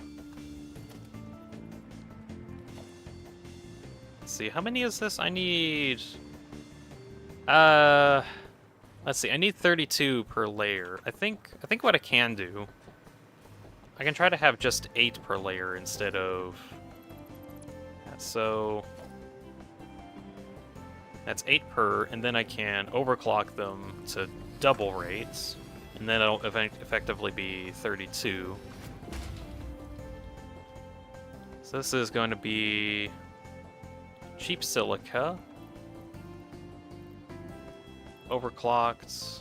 Speaker 1: Let's see, how many is this? I need... let's see, I need 32 per layer. I think what I can do, I can try to have just 8 per layer instead of... So... That's 8 per, and then I can overclock them to double rates, and then it'll effectively be 32. So this is going to be cheap silica, overclocked.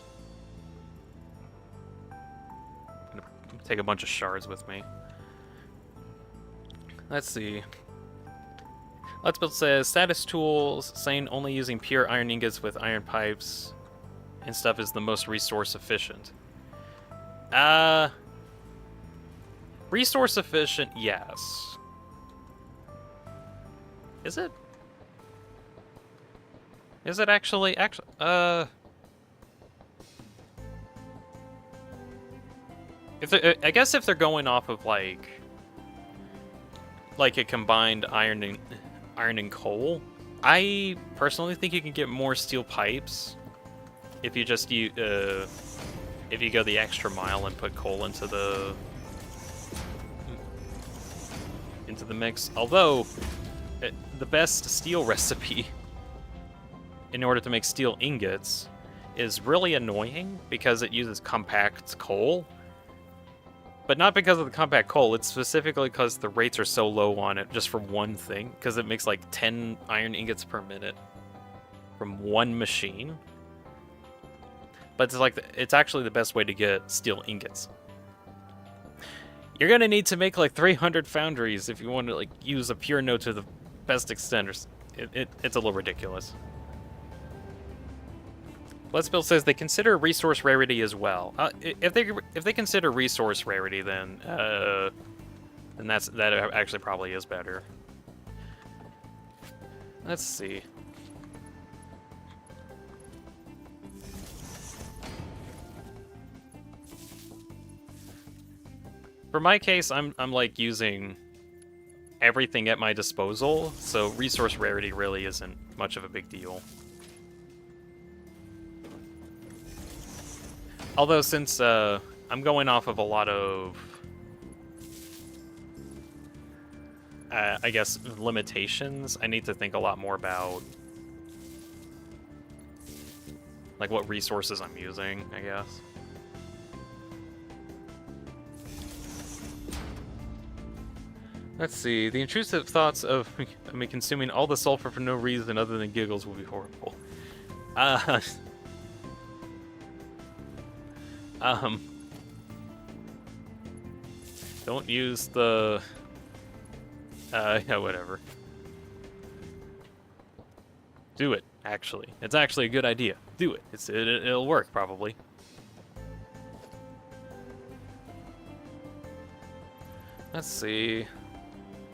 Speaker 1: I'm gonna take a bunch of shards with me. Let's see. Let's Build says, status tools, saying only using pure iron ingots with iron pipes and stuff is the most resource efficient. Resource efficient, yes. Is it? Is it actually, I guess if they're going off of like a combined iron and coal, I personally think you can get more steel pipes if you just if you go the extra mile and put coal into the mix. Although the best steel recipe in order to make steel ingots is really annoying because it uses compact coal. But not because of the compact coal, it's specifically because the rates are so low on it just from one thing, because it makes like 10 iron ingots per minute from one machine. But it's actually the best way to get steel ingots. You're gonna need to make like 300 foundries if you want to like use a pure node to the best extent. It's a little ridiculous. Let's Build says they consider resource rarity as well. If they consider resource rarity, then that actually probably is better. Let's see. For my case, I'm like using everything at my disposal, so resource rarity really isn't much of a big deal. Although, since I'm going off of a lot of, I guess, limitations, I need to think a lot more about like what resources I'm using, I guess. Let's see. The intrusive thoughts of me consuming all the sulfur for no reason other than giggles will be horrible. Um, don't use the, yeah, whatever. Do it, actually. It's actually a good idea. Do it. It'll work, probably. Let's see.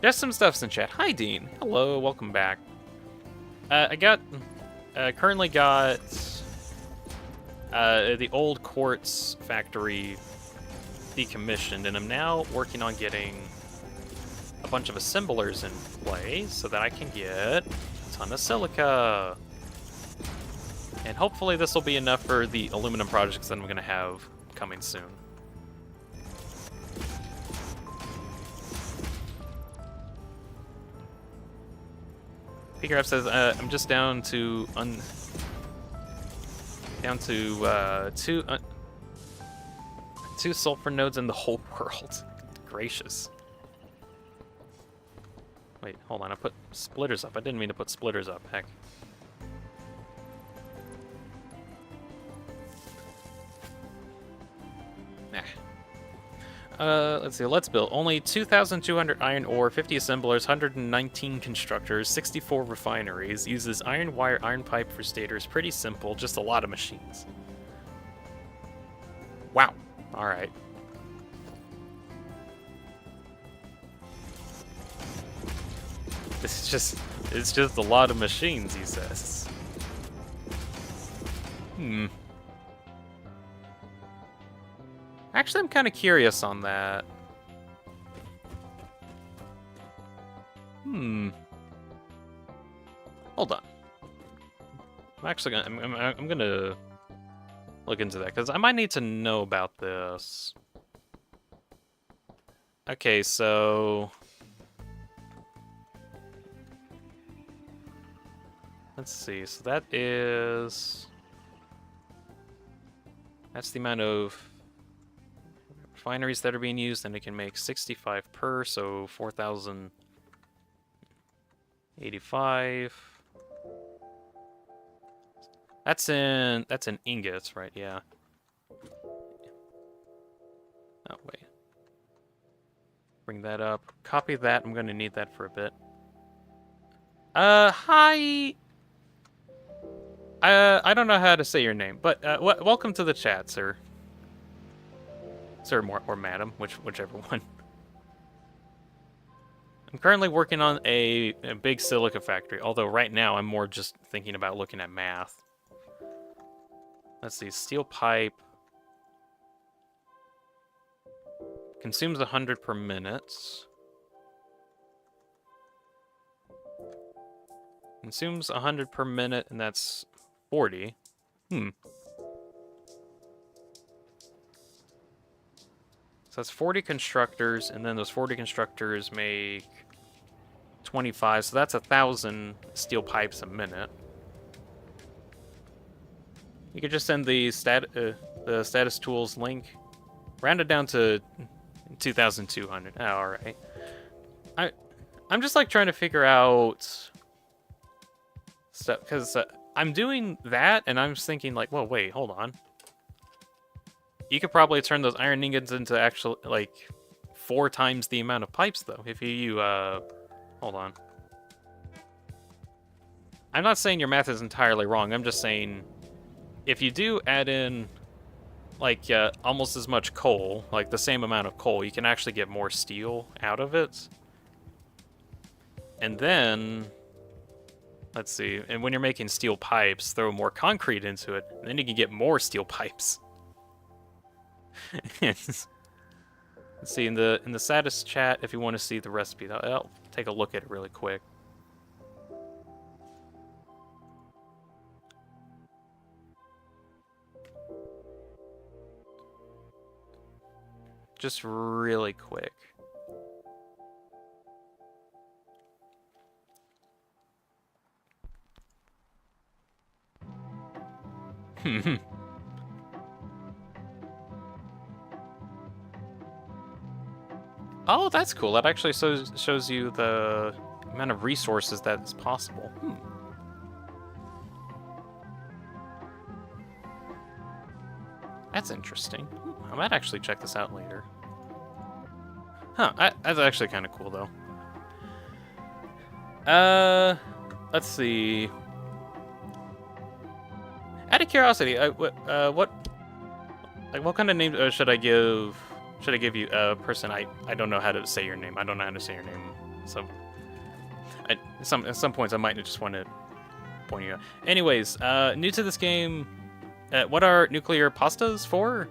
Speaker 1: There's some stuffs in chat. Hi, Dean. Hello, welcome back. Currently got the old quartz factory decommissioned, and I'm now working on getting a bunch of assemblers in play so that I can get a ton of silica. And hopefully this will be enough for the aluminum projects that I'm going to have coming soon. Pgraph says, I'm just down to two sulfur nodes in the whole world. Gracious. Wait, hold on, I put splitters up. I didn't mean to put splitters up, heck. Let's see, let's build. Only 2,200 iron ore, 50 assemblers, 119 constructors, 64 refineries. Uses iron wire, iron pipe for stators. Pretty simple, just a lot of machines. Wow. Alright. It's just a lot of machines, he says. Actually, I'm kind of curious on that. Hold on. I'm gonna look into that because I might need to know about this. Okay, so let's see. So that's the amount of refineries that are being used, and it can make 65 per, so 4,085. That's in ingots, right? Yeah. Oh wait. Bring that up. Copy that. I'm gonna need that for a bit. Hi. I don't know how to say your name, but welcome to the chat, sir. Sir or madam, whichever one. I'm currently working on a big silica factory, although right now I'm more just thinking about looking at math. Let's see, steel pipe consumes 100 per minute. Consumes 100 per minute, and that's 40. So that's 40 constructors, and then those 40 constructors make 25, so that's 1,000 steel pipes a minute. You could just send the status tools link, round it down to 2,200. Oh, all right. I'm just like trying to figure out stuff because I'm doing that, and I'm just thinking like, well, wait, hold on. You could probably turn those iron ingots into actual, like, 4 times the amount of pipes, though, if you, hold on. I'm not saying your math is entirely wrong, I'm just saying, if you do add in, like, almost as much coal, like the same amount of coal, you can actually get more steel out of it. And then, let's see, and when you're making steel pipes, throw more concrete into it, and then you can get more steel pipes. Let's see, in the status chat, if you want to see the recipe, I'll take a look at it really quick. Just really quick. Oh, that's cool. That actually shows you the amount of resources that is possible. That's interesting. I might actually check this out later. Huh, that's actually kind of cool, though. Let's see. Out of curiosity, what kind of name should I give? Should I give you a person? I don't know how to say your name. I don't know how to say your name. So, at some points I might just want to point you out. Anyways, new to this game. What are nuclear pastas for?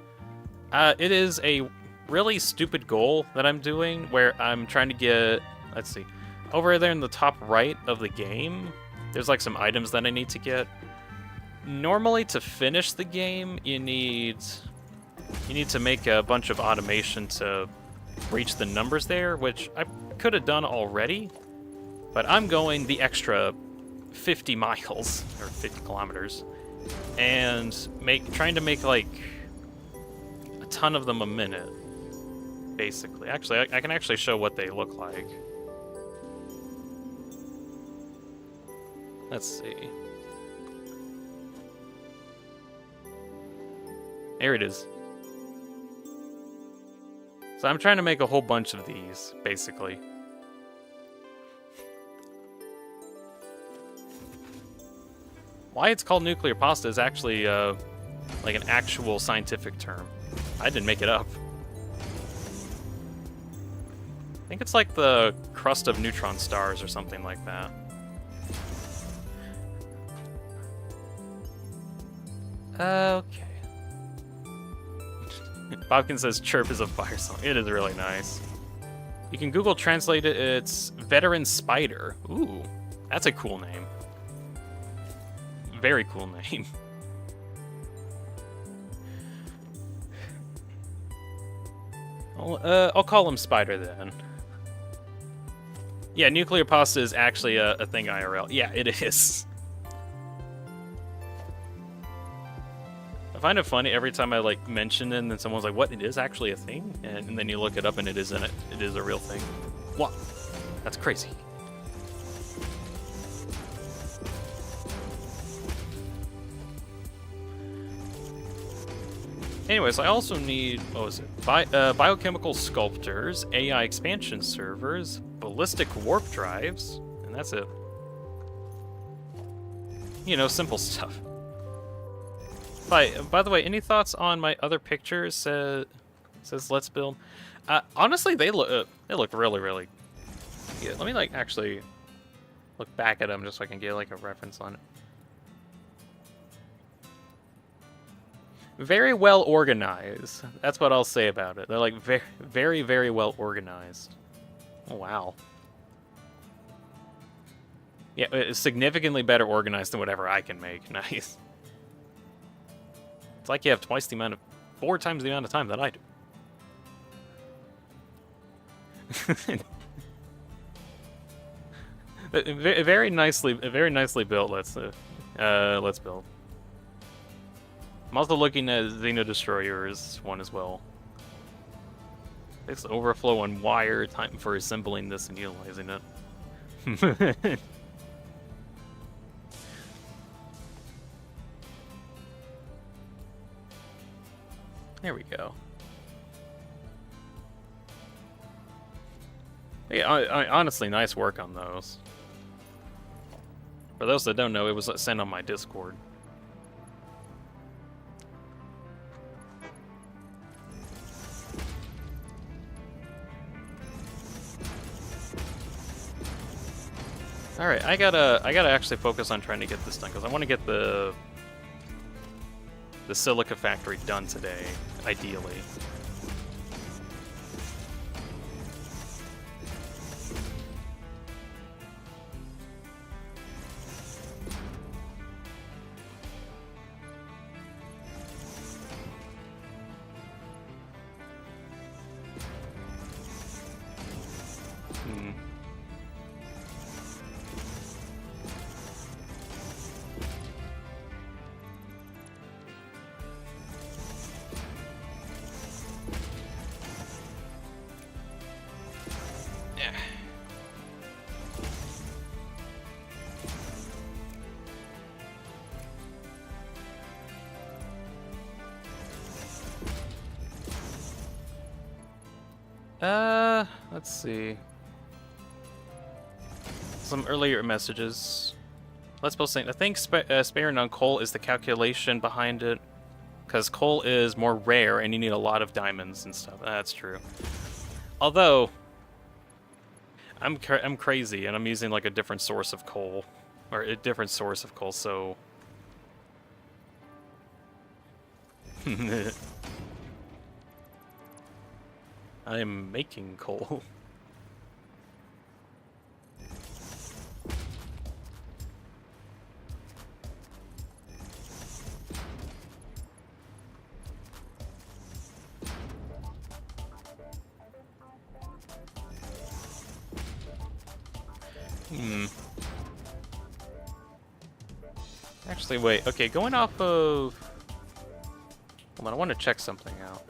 Speaker 1: It is a really stupid goal that I'm doing where I'm trying to get, let's see, over there in the top right of the game, there's like some items that I need to get. Normally to finish the game, you need to make a bunch of automation to reach the numbers there, which I could have done already, but I'm going the extra 50 miles, or 50 kilometers, and trying to make like a ton of them a minute, basically. Actually, I can actually show what they look like. Let's see. There it is. So I'm trying to make a whole bunch of these, basically. Why it's called nuclear pasta is actually like an actual scientific term. I didn't make it up. I think it's like the crust of neutron stars or something like that. Okay. Bobkin says chirp is a fire song. It is really nice. You can Google translate it. It's veteran spider. Ooh, that's a cool name. Very cool name. I'll call him Spider then. Yeah, nuclear pasta is actually a thing IRL. Yeah, it is. I find it funny every time I like mention it and then someone's like, what, it is actually a thing? And then you look it up and it is a real thing. What? That's crazy. Anyways, I also need, what was it? Biochemical sculptors, AI expansion servers, ballistic warp drives, and that's it. You know, simple stuff. By the way, any thoughts on my other pictures? Says let's build. Honestly, they look really, really good. Let me like actually look back at them just so I can get like a reference on it. Very well organized. That's what I'll say about it. They're like very, very, very well organized. Oh, wow. Yeah, it's significantly better organized than whatever I can make. Nice. It's like you have 4 times the amount of time that I do. Very nicely built. Let's build. I'm also looking at Xeno Destroyer's one as well. Fix overflow on wire, time for assembling this and utilizing it. There we go. Yeah, honestly, nice work on those. For those that don't know, it was sent on my Discord. All right, I gotta actually focus on trying to get this done because I want to get the Silica factory done today, ideally. Let's see. Some earlier messages. Let's both say, I think sparing on coal is the calculation behind it. Because coal is more rare and you need a lot of diamonds and stuff. That's true. Although, I'm crazy and I'm using like a different source of coal. Or a different source of coal, so... I am making coal. Actually, wait. Okay, going off of... Hold on, I want to check something out.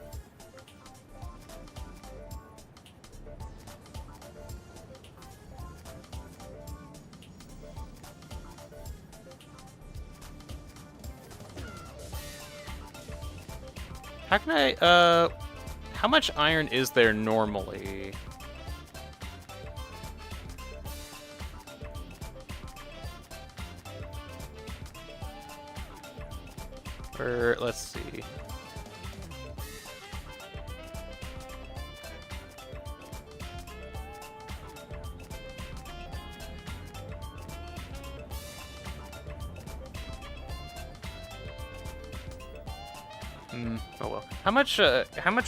Speaker 1: How can I, how much iron is there normally? Or, let's see. Oh well. How much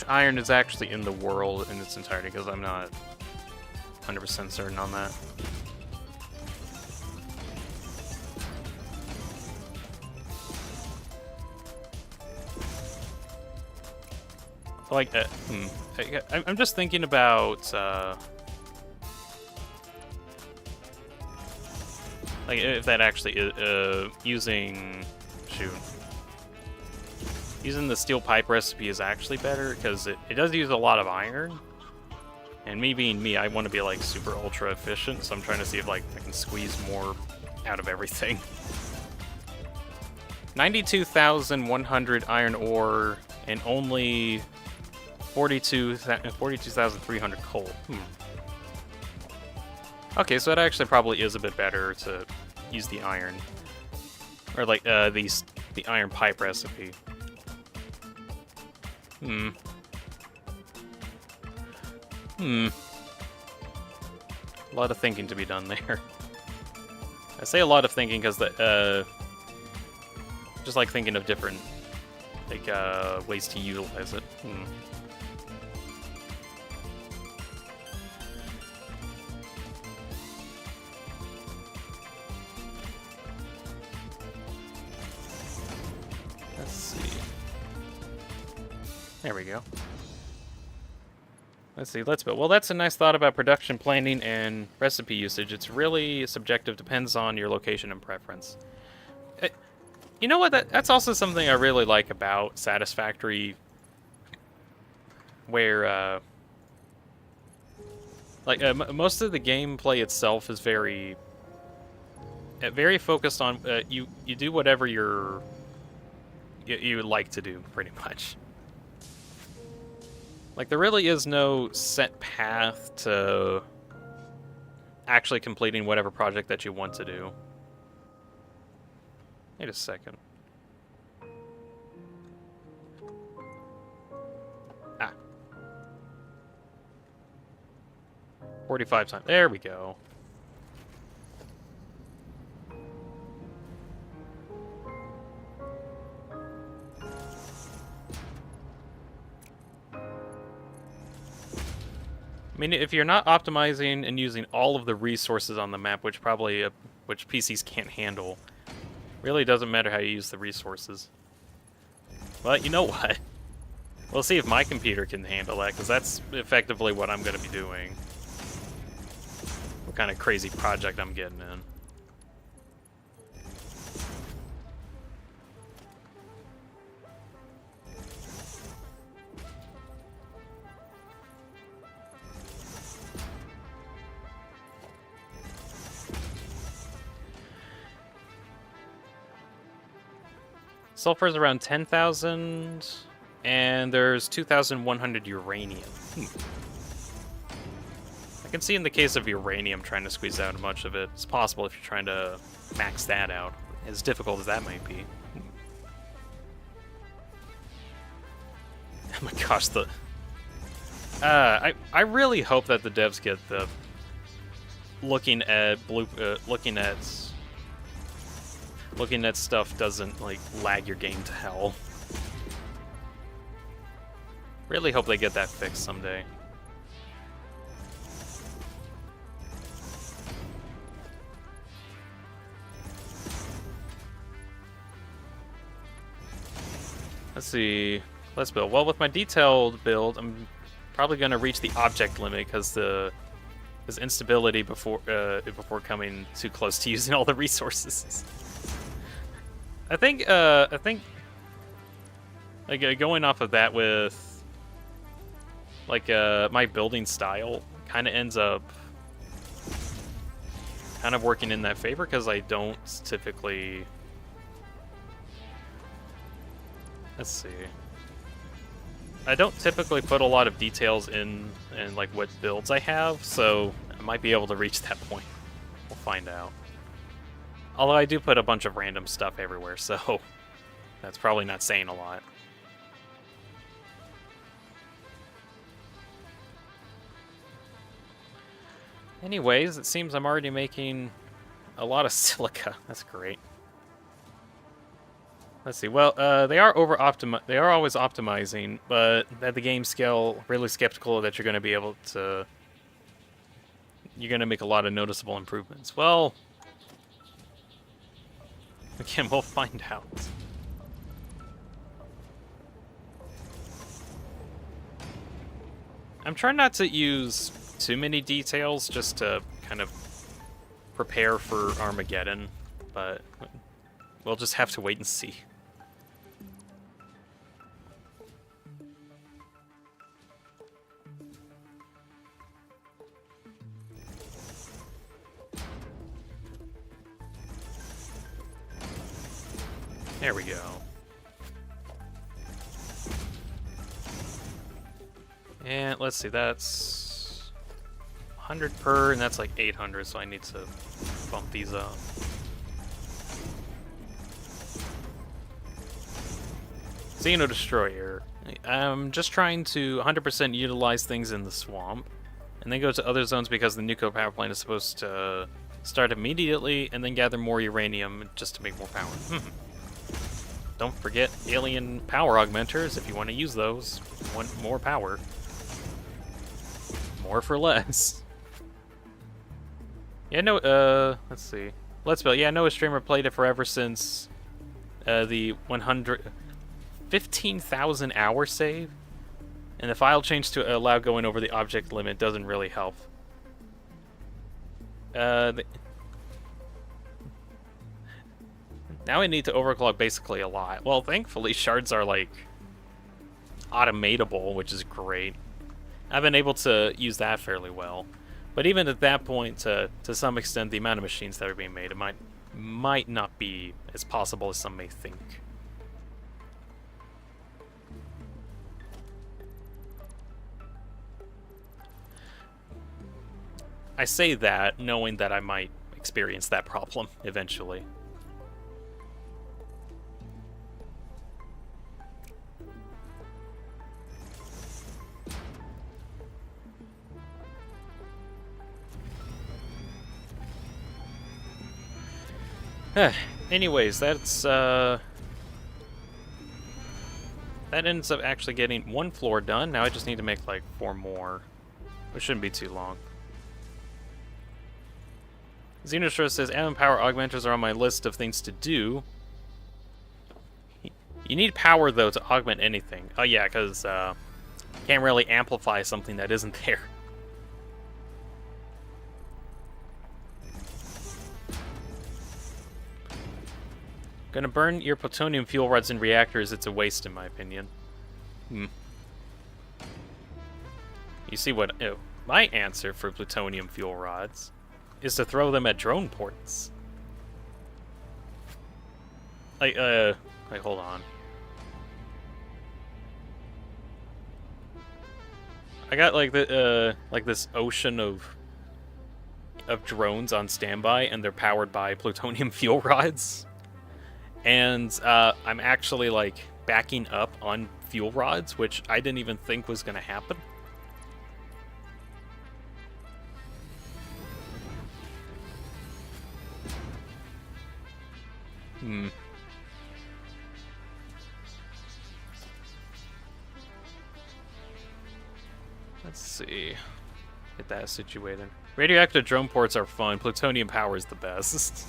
Speaker 1: iron is actually in the world in its entirety? Because I'm not 100% certain on that. Like, I'm just thinking about, like, if that actually is, using the steel pipe recipe is actually better, because it does use a lot of iron. And me being me, I want to be, like, super ultra efficient, so I'm trying to see if, like, I can squeeze more out of everything. 92,100 iron ore, and only 42,300 coal. Okay, so it actually probably is a bit better to use the iron. Or, like, the iron pipe recipe. A lot of thinking to be done there. I say a lot of thinking because just like thinking of different like ways to utilize it. Let's see. There we go. Let's see, let's build. Well, that's a nice thought about production planning and recipe usage. It's really subjective, depends on your location and preference. You know what? That's also something I really like about Satisfactory, where, like, most of the gameplay itself is very focused on, you do whatever you would like to do, pretty much. Like, there really is no set path to actually completing whatever project that you want to do. Wait a second. 45 times. There we go. I mean, if you're not optimizing and using all of the resources on the map, which PCs can't handle, really doesn't matter how you use the resources. But you know what? We'll see if my computer can handle that, because that's effectively what I'm going to be doing. What kind of crazy project I'm getting in. Sulfur is around 10,000, and there's 2,100 uranium. I can see in the case of uranium trying to squeeze out much of it. It's possible if you're trying to max that out, as difficult as that might be. Oh my gosh, the... I really hope that the devs get the... Looking at stuff doesn't, like, lag your game to hell. Really hope they get that fixed someday. Let's see. Let's build. Well, with my detailed build, I'm probably going to reach the object limit because there's instability before coming too close to using all the resources. I think like going off of that with like my building style kind of ends up kind of working in that favor because I don't typically. Let's see. I don't typically put a lot of details in like what builds I have, so I might be able to reach that point. We'll find out. Although I do put a bunch of random stuff everywhere, so that's probably not saying a lot. Anyways, it seems I'm already making a lot of silica. That's great. Let's see. Well, they are They are always optimizing, but at the game scale, really skeptical that you're going to be able to. You're going to make a lot of noticeable improvements. Well, again, we'll find out. I'm trying not to use too many details just to kind of prepare for Armageddon, but we'll just have to wait and see. There we go. And let's see, that's 100 per, and that's like 800, so I need to bump these up. Xeno Destroyer. I'm just trying to 100% utilize things in the swamp, and then go to other zones because the nuclear power plant is supposed to start immediately, and then gather more uranium just to make more power. Don't forget alien power augmenters if you want to use those. Want more power. More for less. Yeah, no, let's see. Let's build. Yeah, I know a streamer played it forever since the 15,000 hour save. And the file change to allow going over the object limit doesn't really help. Now I need to overclock basically a lot. Well, thankfully, shards are, like, automatable, which is great. I've been able to use that fairly well. But even at that point, to some extent, the amount of machines that are being made, it might not be as possible as some may think. I say that knowing that I might experience that problem eventually. Anyways, that's that ends up actually getting one floor done. Now I just need to make like 4 more, which shouldn't be too long. Xenostro says, Atom power augmenters are on my list of things to do. You need power, though, to augment anything. Oh, yeah, because can't really amplify something that isn't there. Gonna burn your plutonium fuel rods in reactors. It's a waste, in my opinion. You see what... Oh, my answer for plutonium fuel rods is to throw them at drone ports. Like, hold on. I got like this ocean of drones on standby, and they're powered by plutonium fuel rods. And I'm actually like backing up on fuel rods, which I didn't even think was going to happen. Let's see. Get that situated. Radioactive drone ports are fun. Plutonium power is the best.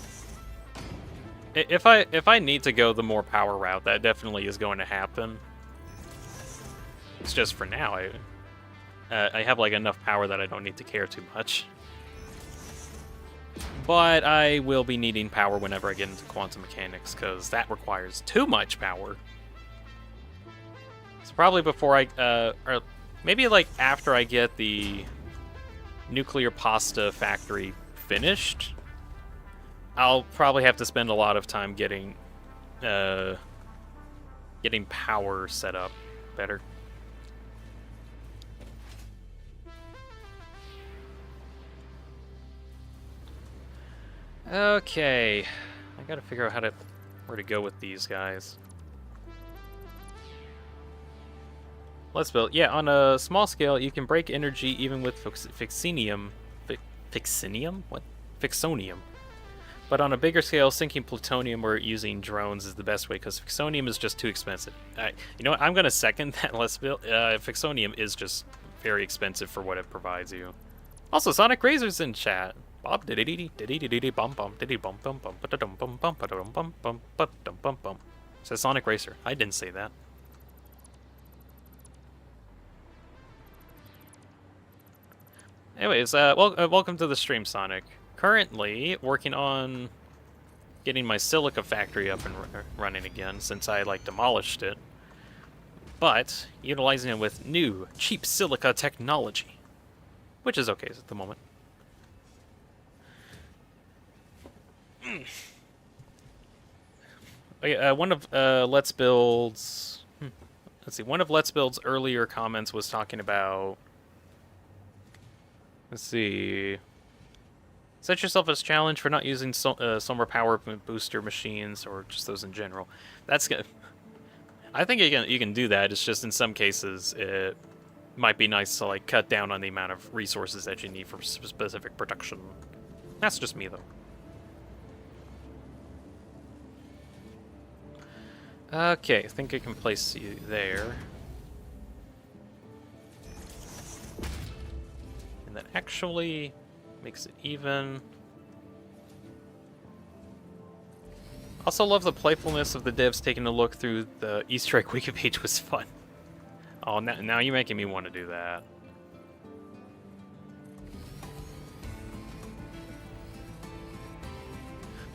Speaker 1: If I need to go the more power route, that definitely is going to happen. It's just for now, I have like enough power that I don't need to care too much. But I will be needing power whenever I get into quantum mechanics, because that requires too much power. So probably before or maybe like after I get the nuclear pasta factory finished, I'll probably have to spend a lot of time getting power set up better. Okay, I gotta figure out where to go with these guys. Let's build. Yeah, on a small scale, you can break energy even with fixinium. Fixinium? What? Fixonium. But on a bigger scale, sinking plutonium or using drones is the best way, because fixonium is just too expensive. You know what? I'm gonna second that. Let's build. Fixonium is just very expensive for what it provides you. Also, Sonic Razor's in chat. Bob diddy bum bum diddy bum bum bum bum bum bum bum bum bum bum bum. Says Sonic Racer. I didn't say that. Anyways, welcome to the stream, Sonic. Currently working on getting my Silica factory up and running again, since I demolished it. But utilizing it with new cheap silica technology, which is okay at the moment. Okay, one of Let's Build's let's see, one of Let's Build's earlier comments was talking about, let's see, set yourself as a challenge for not using solar power booster machines, or just those in general. That's good. I think you can do that. It's just in some cases it might be nice to cut down on the amount of resources that you need for specific production. That's just me though. Okay, I think I can place you there. And that actually makes it even. Also love the playfulness of the devs taking a look through the Easter egg wiki page was fun. Oh, now you're making me want to do that.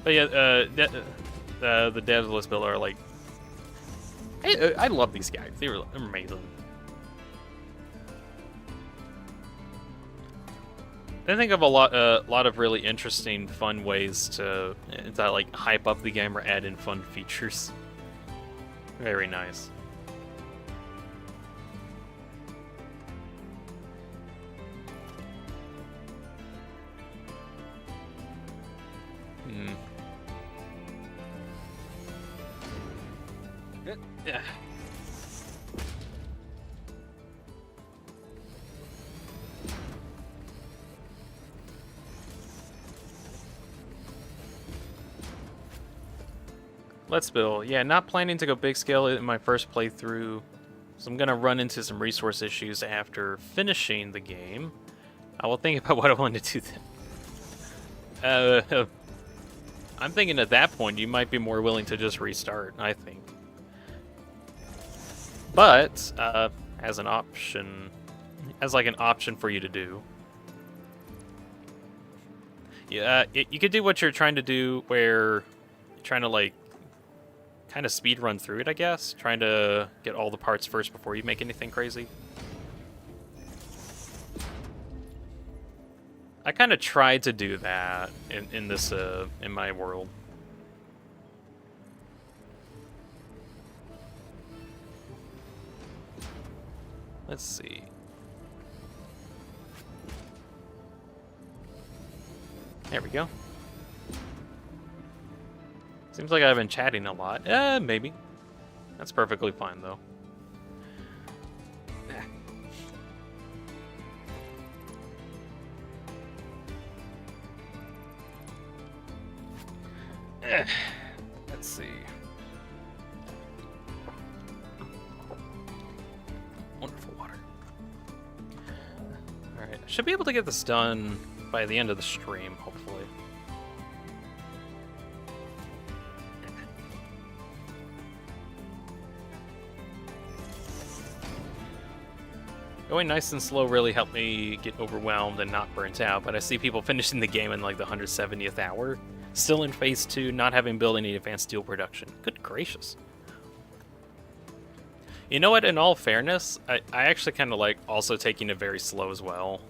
Speaker 1: But yeah, the devs of Let's Build are I love these guys. They're amazing. I think of a lot of really interesting, fun ways to hype up the game or add in fun features. Very nice. Yeah. Let's build. Yeah, not planning to go big scale in my first playthrough, so I'm gonna run into some resource issues after finishing the game. I will think about what I want to do then. I'm thinking at that point you might be more willing to just restart, I think. But as an option, an option for you to do. Yeah, you could do what you're trying to do, where you're trying to kind of speed run through it, I guess. Trying to get all the parts first before you make anything crazy. I kind of tried to do that in this in my world. Let's see. There we go. Seems like I've been chatting a lot. Maybe. That's perfectly fine, though. Let's see. Wonderful water. Alright, I should be able to get this done by the end of the stream, hopefully. Going nice and slow really helped me get overwhelmed and not burnt out, but I see people finishing the game in like the 170th hour, still in phase 2, not having built any advanced steel production. Good gracious. You know what, in all fairness, I actually kind of like also taking it very slow as well.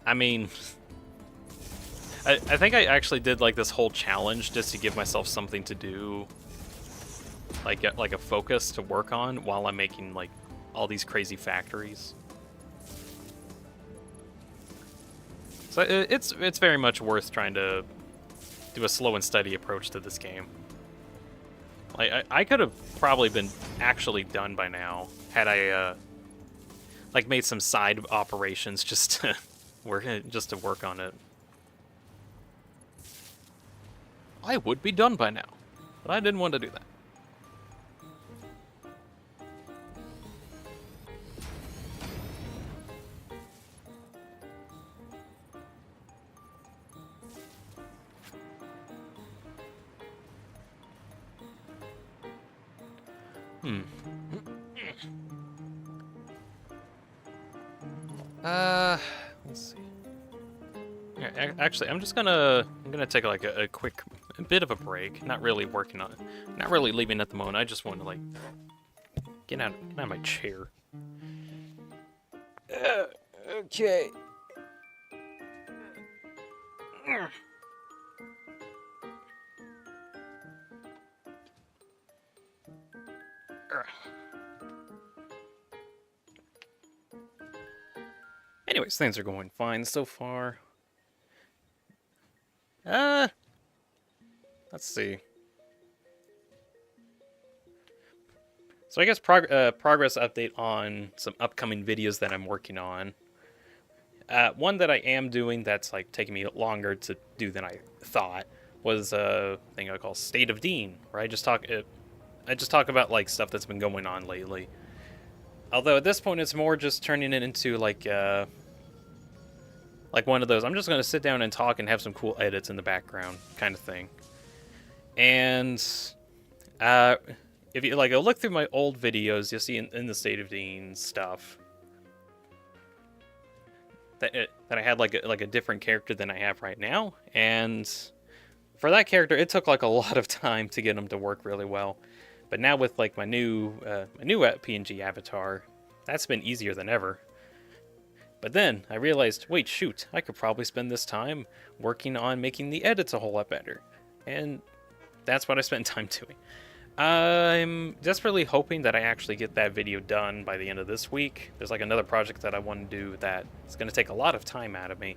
Speaker 1: I mean, I think I actually did like this whole challenge just to give myself something to do, like a focus to work on while I'm making like all these crazy factories. So it's very much worth trying to do a slow and steady approach to this game. Like I could have probably been actually done by now had I like made some side operations just to work on it. I would be done by now, but I didn't want to do that. Let's see. Yeah, actually, I'm gonna take like a quick bit of a break. Not really working on it. Not really leaving at the moment. I just want to like get out of my chair. Okay. Anyways, things are going fine so far. Let's see. So I guess progress update on some upcoming videos that I'm working on. One that I am doing that's like taking me longer to do than I thought was a thing I call State of Dean, where I just talk about like stuff that's been going on lately. Although at this point it's more just turning it into like one of those, I'm just going to sit down and talk and have some cool edits in the background kind of thing. And if you like go look through my old videos, you'll see in the State of Dean stuff that I had like a different character than I have right now. And for that character, it took like a lot of time to get him to work really well. But now with like my new PNG avatar, that's been easier than ever. But then I realized, wait, shoot, I could probably spend this time working on making the edits a whole lot better. And that's what I spent time doing. I'm desperately hoping that I actually get that video done by the end of this week. There's like another project that I want to do that is going to take a lot of time out of me.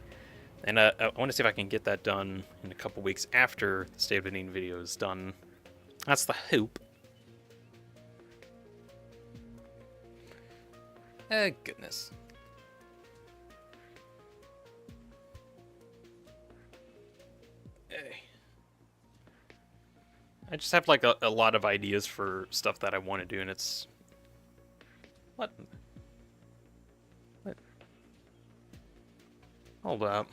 Speaker 1: And I want to see if I can get that done in a couple weeks after the State of the Dean video is done. That's the hope. Goodness. I just have like a lot of ideas for stuff that I want to do, and it's what? Hold up.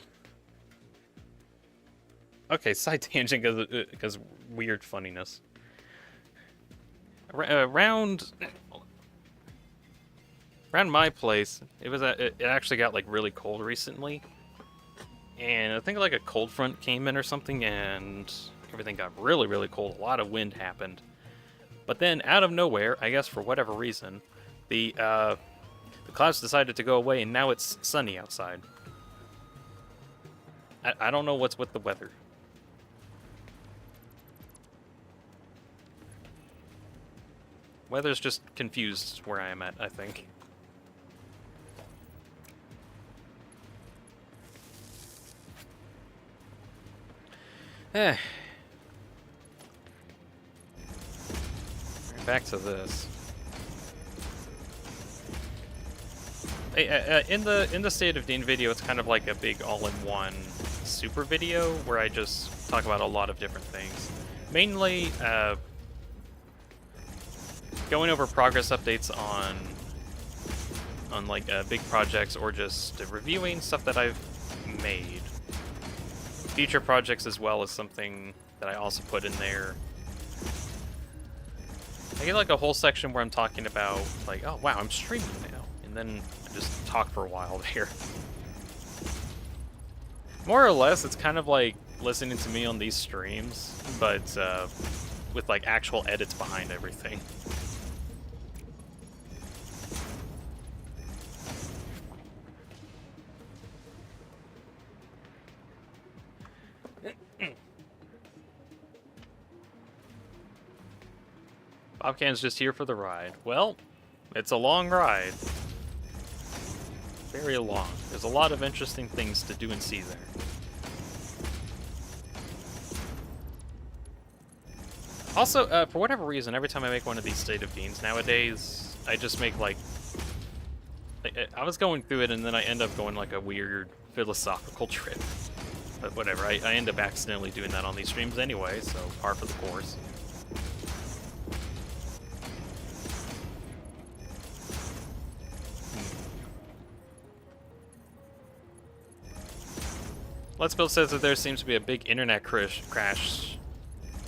Speaker 1: Okay, side tangent because weird funniness. Around my place, it actually got like really cold recently, and I think like a cold front came in or something, and everything got really, really cold. A lot of wind happened. But then, out of nowhere, I guess for whatever reason, the clouds decided to go away, and now it's sunny outside. I don't know what's with the weather. Weather's just confused where I am at, I think. Eh. Back to this. Hey, in the State of Dean video, it's kind of like a big all-in-one super video where I just talk about a lot of different things. Mainly, going over progress updates on like big projects, or just reviewing stuff that I've made. Future projects as well is something that I also put in there. I get like a whole section where I'm talking about like, oh wow, I'm streaming now, and then I just talk for a while there. More or less, it's kind of like listening to me on these streams, but with like actual edits behind everything. Bobcan's just here for the ride. Well, it's a long ride. Very long. There's a lot of interesting things to do and see there. Also, for whatever reason, every time I make one of these State of Deans nowadays, I just make like... I was going through it and then I end up going like a weird philosophical trip. But whatever, I end up accidentally doing that on these streams anyway, so par for the course. Let's Build says that there seems to be a big internet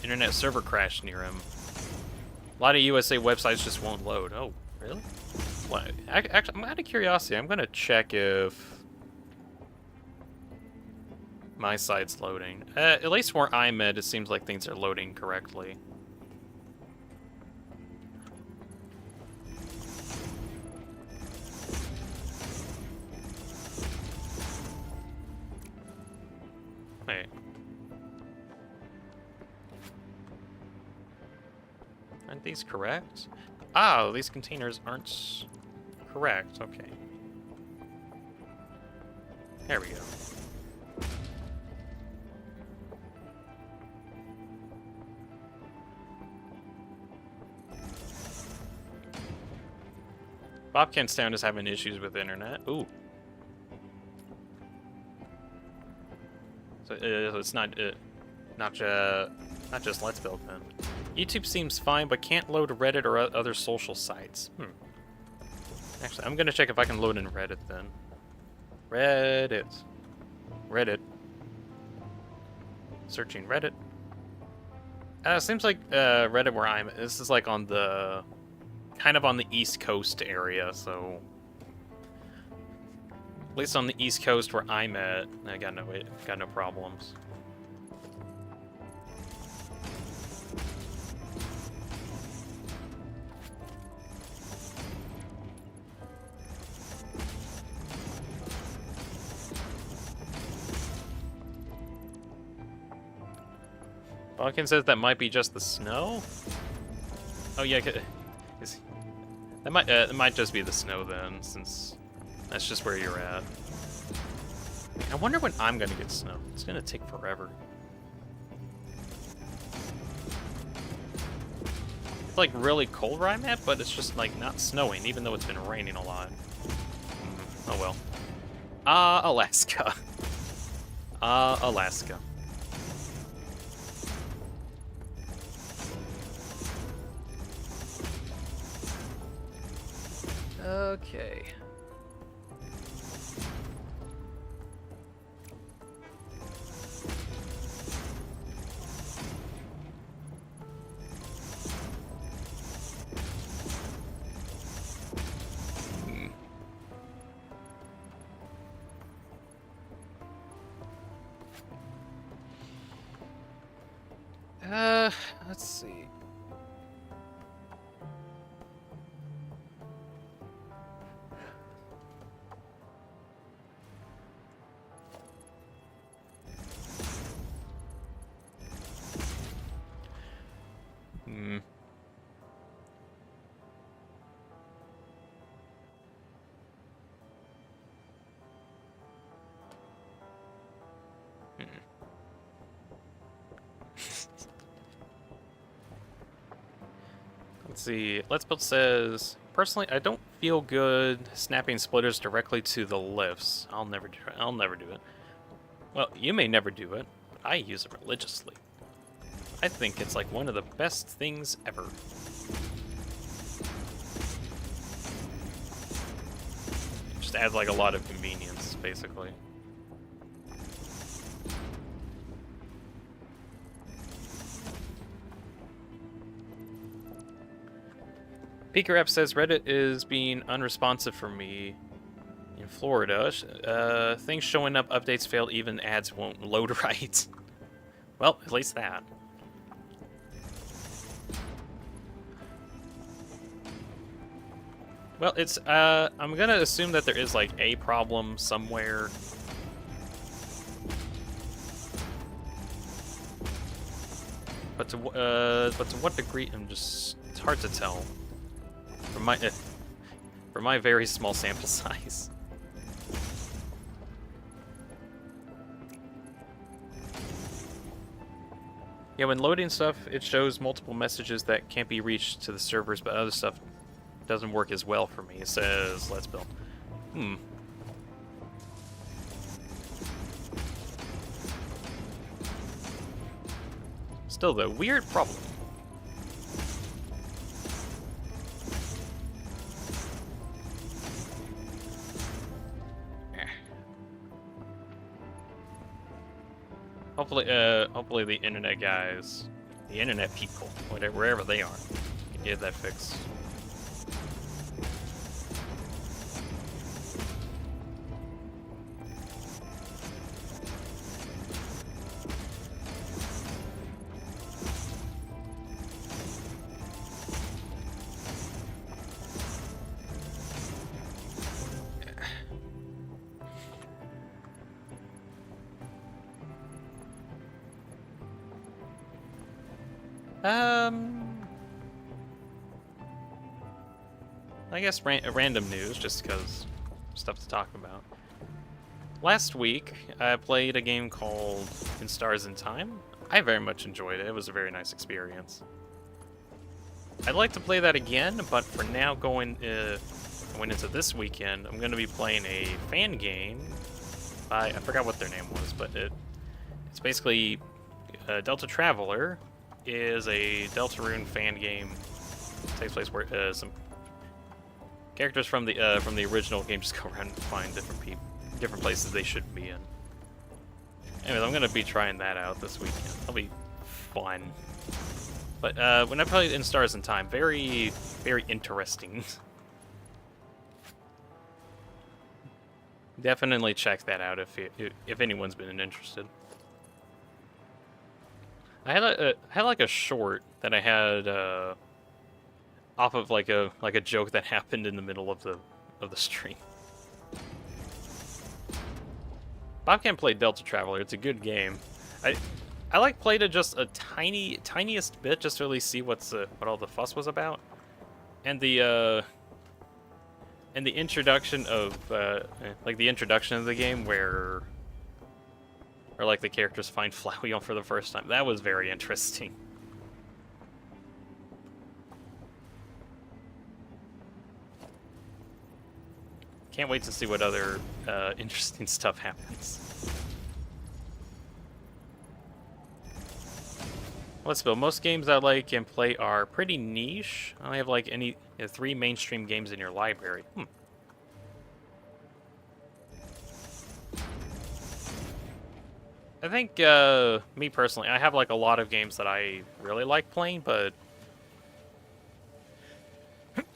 Speaker 1: internet server crash near him. A lot of USA websites just won't load. Oh, really? What? Actually, I'm out of curiosity. I'm gonna check if my site's loading. At least where I'm at, it seems like things are loading correctly. Wait. Aren't these correct? Ah, these containers aren't correct. Okay. There we go. Bobcanstown is having issues with internet. Ooh. So it's not just Let's Build then. YouTube seems fine, but can't load Reddit or other social sites. Actually, I'm gonna check if I can load in Reddit then. Reddit. Searching Reddit. Seems like Reddit where I'm at. This is like on the kind of on the East Coast area, so at least on the East Coast where I'm at, I got no problems. Balkan says that might be just the snow? Oh yeah, it might just be the snow then, since that's just where you're at. I wonder when I'm gonna get snow. It's gonna take forever. It's like really cold where I'm at, but it's just like not snowing, even though it's been raining a lot. Oh well. Alaska. Alaska. Okay. Let's see. see. Let's Build says, personally, I don't feel good snapping splitters directly to the lifts. I'll never do it. Well, you may never do it, but I use it religiously. I think it's like one of the best things ever. Just adds like a lot of convenience, basically. Peeker App says Reddit is being unresponsive for me in Florida. Things showing up, updates failed, even ads won't load right. Well, at least that. Well, it's, I'm gonna assume that there is, like, a problem somewhere. But to what degree, it's hard to tell. For my very small sample size. Yeah, when loading stuff, it shows multiple messages that can't be reached to the servers, but other stuff doesn't work as well for me. It says, let's build. Still, though, weird problem. Hopefully the internet guys, the internet people, wherever they are, can get that fixed. I guess random news, just because stuff to talk about. Last week, I played a game called In Stars in Time. I very much enjoyed it. It was a very nice experience. I'd like to play that again, but for now, going into this weekend, I'm going to be playing a fan game by, I forgot what their name was, but it's basically Delta Traveler is a Deltarune fan game. It takes place where some characters from the original game just go around and find different places they shouldn't be in. Anyways, I'm gonna be trying that out this weekend. That'll be fun. But when I played In Stars in Time, very, very interesting. Definitely check that out if anyone's been interested. I had like a short that I had off of like a joke that happened in the middle of the stream. Bobcat played Delta Traveler. It's a good game. I like played it just a tiniest bit just to really see what all the fuss was about, and the introduction of like the introduction of the game where like the characters find Flowey for the first time. That was very interesting. Can't wait to see what other interesting stuff happens. Let's build. Most games I like and play are pretty niche. I only have like 3 mainstream games in your library. I think, me personally, I have like a lot of games that I really like playing, but...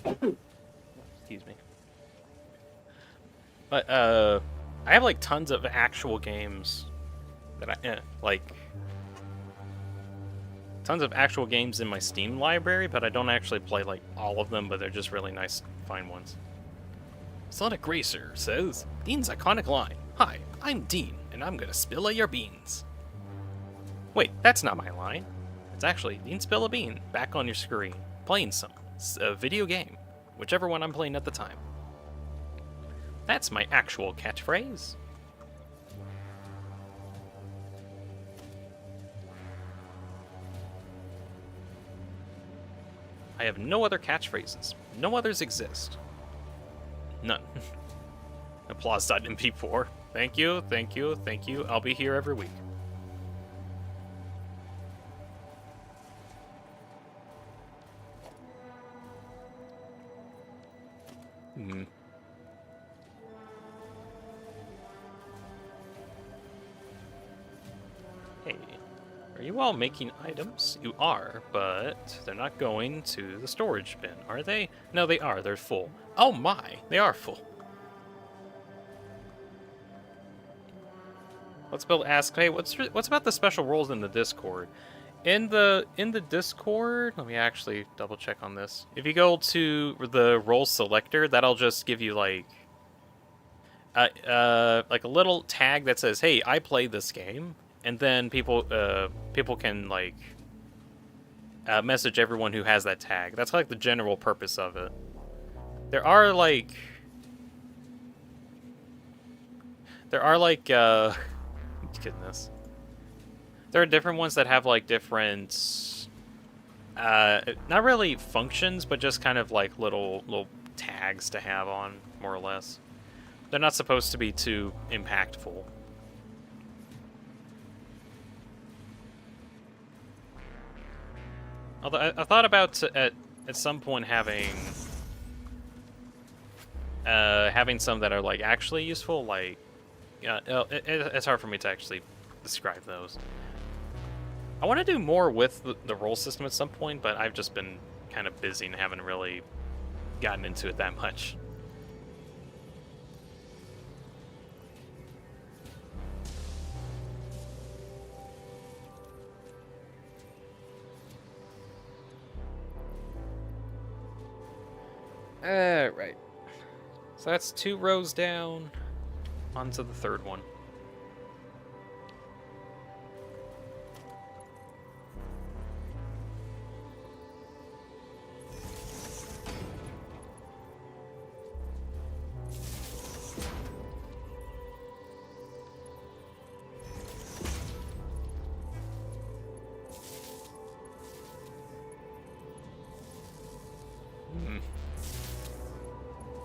Speaker 1: Excuse me. But, I have like tons of actual games that tons of actual games in my Steam library, but I don't actually play like all of them, but they're just really nice, fine ones. Sonic Racer says, Dean's iconic line. Hi, I'm Dean, and I'm gonna spill your beans. Wait, that's not my line. It's actually DeanSpillaBean back on your screen, playing a video game, whichever one I'm playing at the time. That's my actual catchphrase. I have no other catchphrases. No others exist. None. Applause.mp4. Thank you, thank you, thank you. I'll be here every week. Hmm. Hey, are you all making items? You are, but they're not going to the storage bin, are they? No, they are. They're full. Oh my, they are full. Let's ask, hey, what's about the special roles in the Discord? In the Discord, let me actually double check on this. If you go to the role selector, that'll just give you like a little tag that says, "Hey, I play this game," and then people can like message everyone who has that tag. That's like the general purpose of it. There are like goodness. There are different ones that have like different, not really functions, but just kind of like little tags to have on, more or less. They're not supposed to be too impactful. Although I thought about at some point having some that are like actually useful, like. It's hard for me to actually describe those. I want to do more with the role system at some point, but I've just been kind of busy and haven't really gotten into it that much. Right. So that's 2 rows down. On to the third one.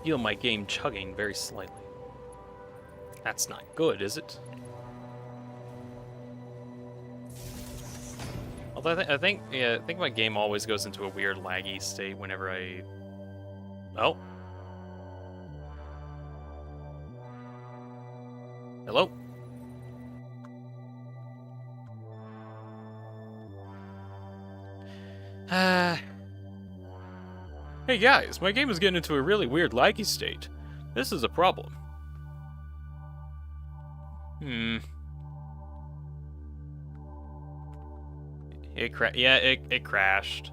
Speaker 1: Feel my game chugging very slightly. That's not good, is it? Although I think my game always goes into a weird laggy state whenever I... Oh. Hello? Hey guys, my game is getting into a really weird laggy state. This is a problem. It crashed.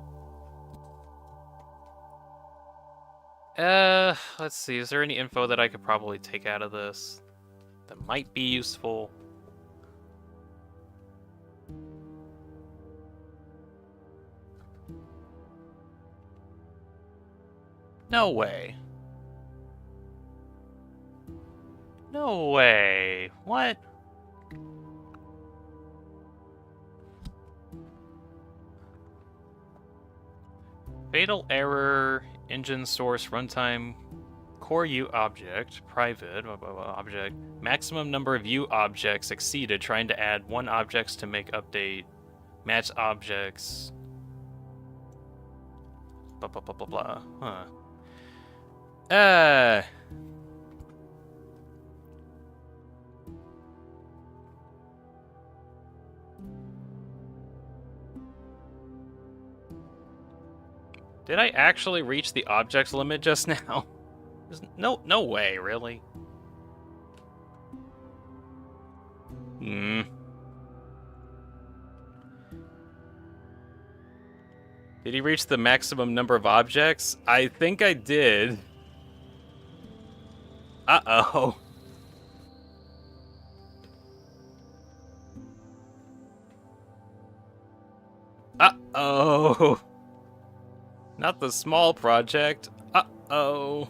Speaker 1: Let's see. Is there any info that I could probably take out of this that might be useful? No way. No way. What? Fatal error, engine source, runtime, core U object, private, blah, blah, blah, object, maximum number of U objects exceeded, trying to add 1 objects to make update, match objects, blah, blah, blah, blah, blah, huh. Did I actually reach the objects limit just now? There's no way, really. Did he reach the maximum number of objects? I think I did. Uh-oh. Uh-oh. Not the small project. Uh-oh.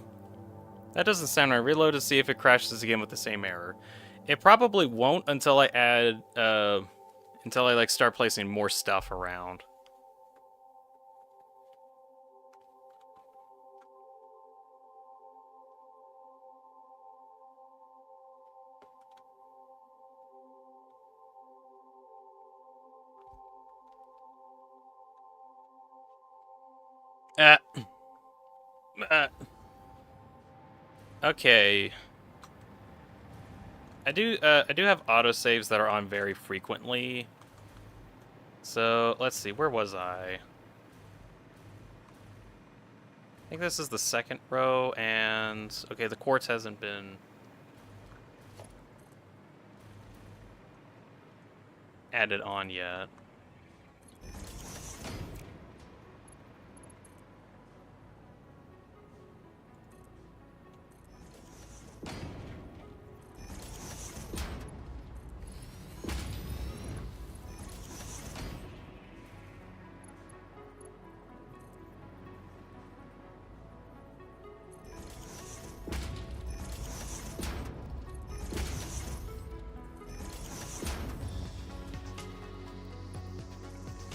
Speaker 1: That doesn't sound right. Reload to see if it crashes again with the same error. It probably won't until I add, until I, like, start placing more stuff around. Uh, uh, okay. I do have autosaves that are on very frequently. So, let's see, where was I? I think this is the second row, and... Okay, the quartz hasn't been... added on yet.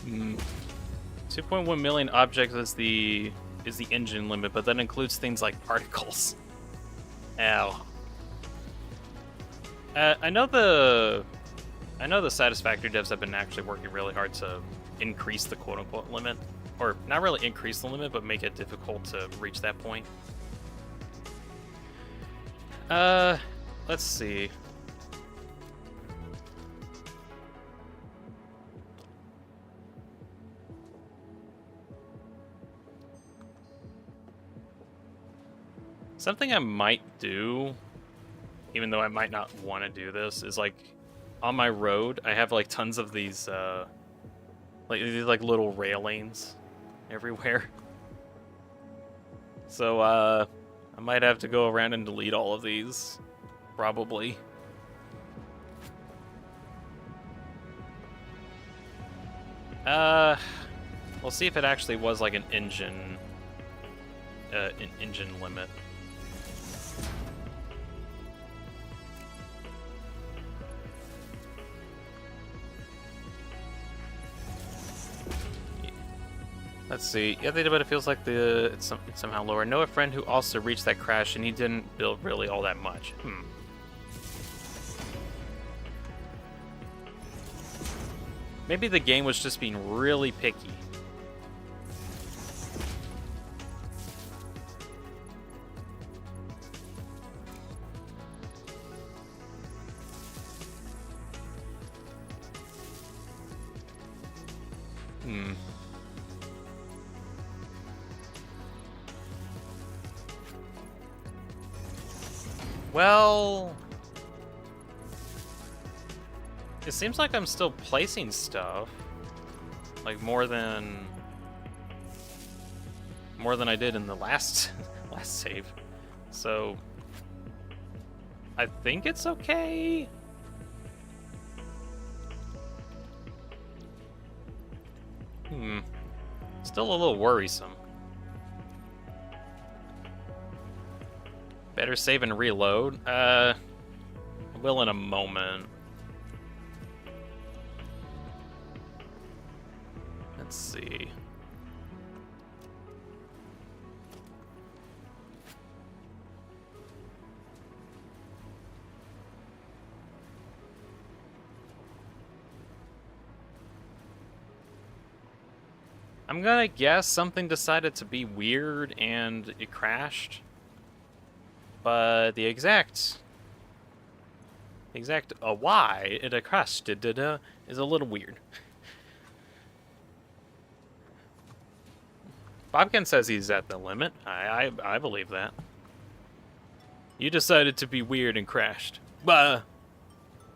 Speaker 1: Hmm. 2.1 million objects is the engine limit, but that includes things like particles. Ow. I know the Satisfactory devs have been actually working really hard to increase the quote-unquote limit, or not really increase the limit, but make it difficult to reach that point. Let's see. Something I might do, even though I might not want to do this, is like on my road, I have like tons of these like little railings everywhere. So I might have to go around and delete all of these, probably. We'll see if it actually was like an engine limit. Let's see. Yeah, but it feels like it's somehow lower. I know a friend who also reached that crash, and he didn't build really all that much. Maybe the game was just being really picky. Well, it seems like I'm still placing stuff, like more than I did in the last save. So I think it's okay. Still a little worrisome. Better save and reload. I will in a moment. Let's see. I'm gonna guess something decided to be weird and it crashed. But the exact why it crashed is a little weird. Bobkin says he's at the limit. I believe that. You decided to be weird and crashed.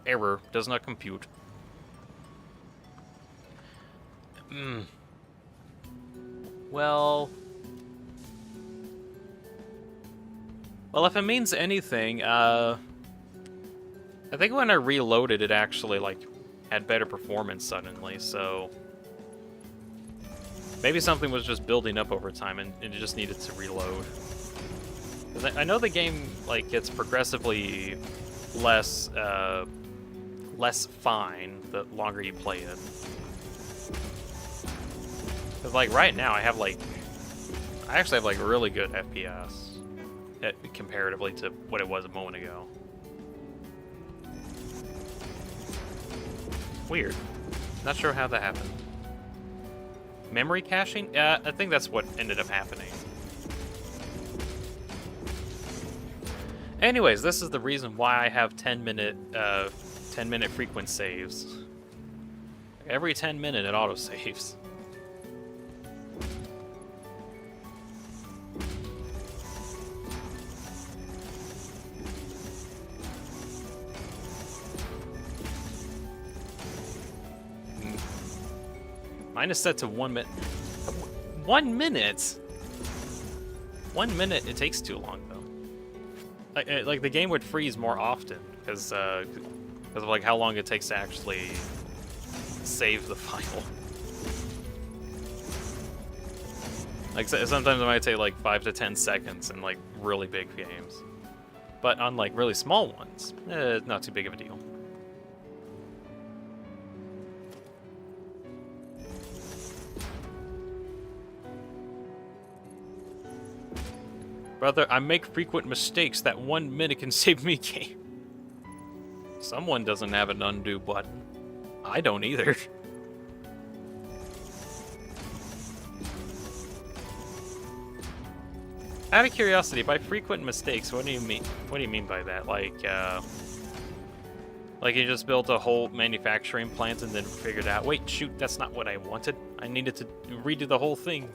Speaker 1: Error does not compute. Well, if it means anything, I think when I reloaded, it actually, like, had better performance suddenly, so... Maybe something was just building up over time and it just needed to reload. 'Cause I know the game, like, gets progressively less fine the longer you play it. 'Cause, like, right now I actually have, like, really good FPS. Comparatively to what it was a moment ago. Weird. Not sure how that happened. Memory caching? I think that's what ended up happening. Anyways, this is the reason why I have 10-minute frequent saves. Every 10 minutes it autosaves. Mine is set to 1 minute. 1 minute? 1 minute? It takes too long though. Like the game would freeze more often because of like how long it takes to actually save the file. Like sometimes it might take like 5 to 10 seconds in like really big games, but on like really small ones, not too big of a deal. Brother, I make frequent mistakes. That 1 minute can save me a game. Someone doesn't have an undo button. I don't either. Out of curiosity, by frequent mistakes, what do you mean? What do you mean by that? Like you just built a whole manufacturing plant and then figured out, wait, shoot, that's not what I wanted. I needed to redo the whole thing.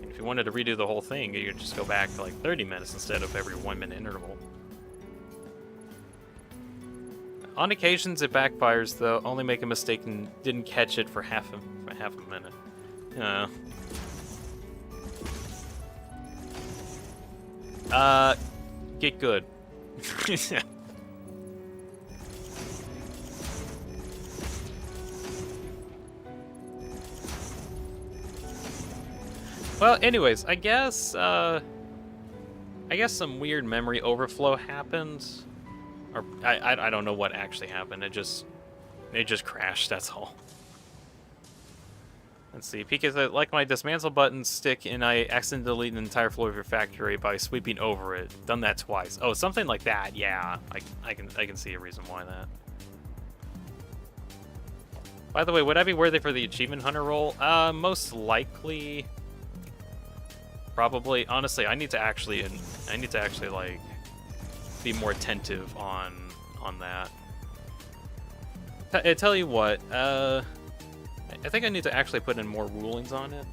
Speaker 1: If you wanted to redo the whole thing, you could just go back to like 30 minutes instead of every 1 minute interval. On occasions, it backfires, though. Only make a mistake and didn't catch it for half a minute. Get good. Well, anyways, I guess some weird memory overflow happened, or I don't know what actually happened. It just crashed. That's all. Let's see. PK said, like my dismantle button stick, and I accidentally delete an entire floor of your factory by sweeping over it. Done that twice. Oh, something like that. Yeah, I can see a reason why that. By the way, would I be worthy for the achievement hunter role? Most likely. Probably. Honestly, I need to actually like be more attentive on that. I tell you what, I think I need to actually put in more rulings on it.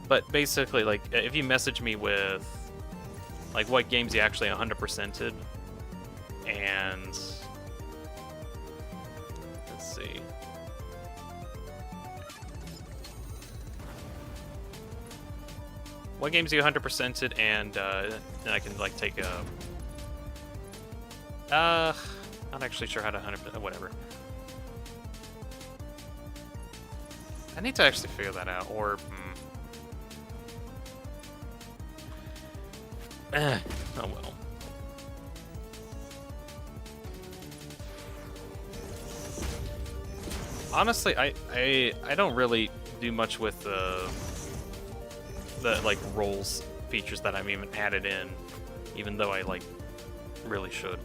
Speaker 1: But basically, like, if you message me with like what games you actually 100%ed, and let's see. What games you 100%ed, and then I can like take a not actually sure how to 100%, whatever. I need to actually figure that out, or oh well. Honestly, I don't really do much with the like roles features that I'm even added in, even though I like really should.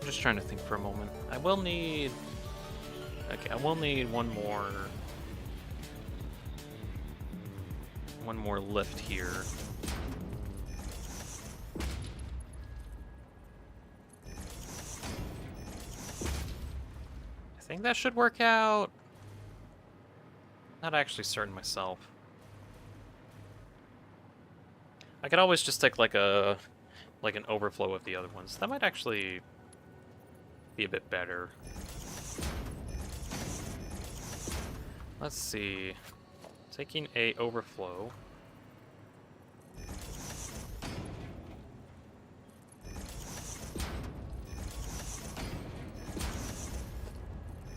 Speaker 1: I'm just trying to think for a moment. I will need one more lift here. I think that should work out. Not actually certain myself. I could always just take like an overflow of the other ones. That might actually be a bit better. Let's see. Taking a overflow.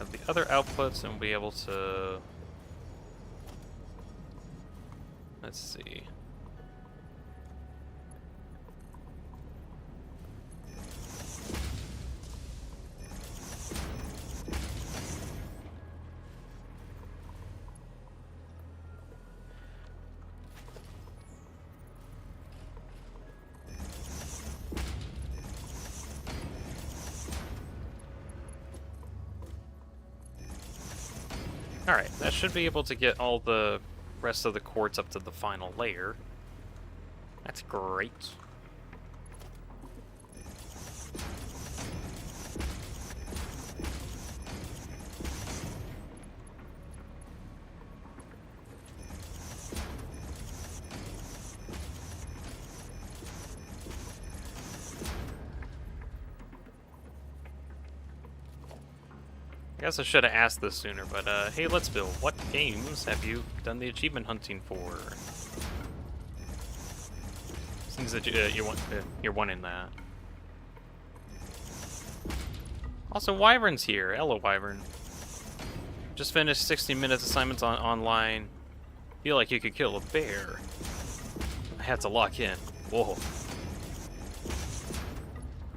Speaker 1: Of the other outputs and we'll be able to... Let's see. Alright, that should be able to get all the rest of the quartz up to the final layer. That's great. I guess I should have asked this sooner, but hey, let's build. What games have you done the achievement hunting for? Seems that you're wanting that. Also, Wyvern's here. Hello, Wyvern. Just finished 60 minutes assignments online. Feel like you could kill a bear. I had to lock in. Whoa.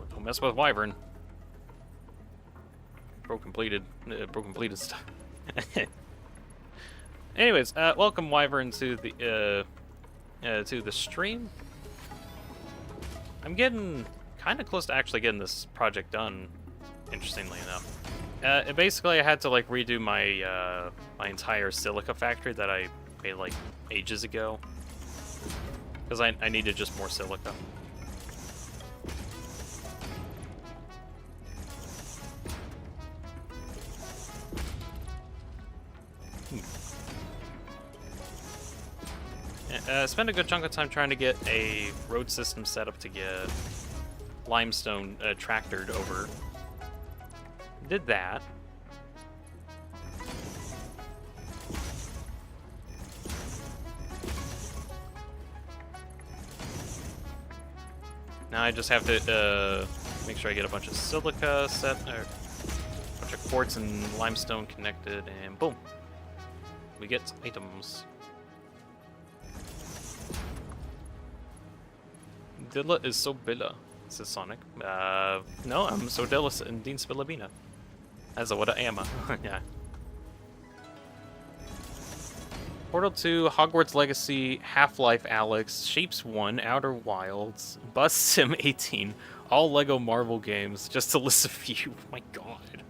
Speaker 1: Don't mess with Wyvern. Completed stuff. Anyways, welcome Wyvern to the stream. I'm getting kind of close to actually getting this project done. Interestingly enough, basically I had to like redo my my entire silica factory that I made like ages ago because I needed just more silica. Spent a good chunk of time trying to get a road system set up to get limestone tractored over. Did that. Now I just have to make sure I get a bunch of silica set, or a bunch of quartz and limestone connected, and boom, we get items. Dilla is so Billa, says Sonic. No, I'm so Dillis and DeanSpillaBean. As a what I am. Yeah. Portal 2, Hogwarts Legacy, Half-Life Alyx, Shapes 1, Outer Wilds, Bus Sim 18, all LEGO Marvel games, just to list a few. Oh my god.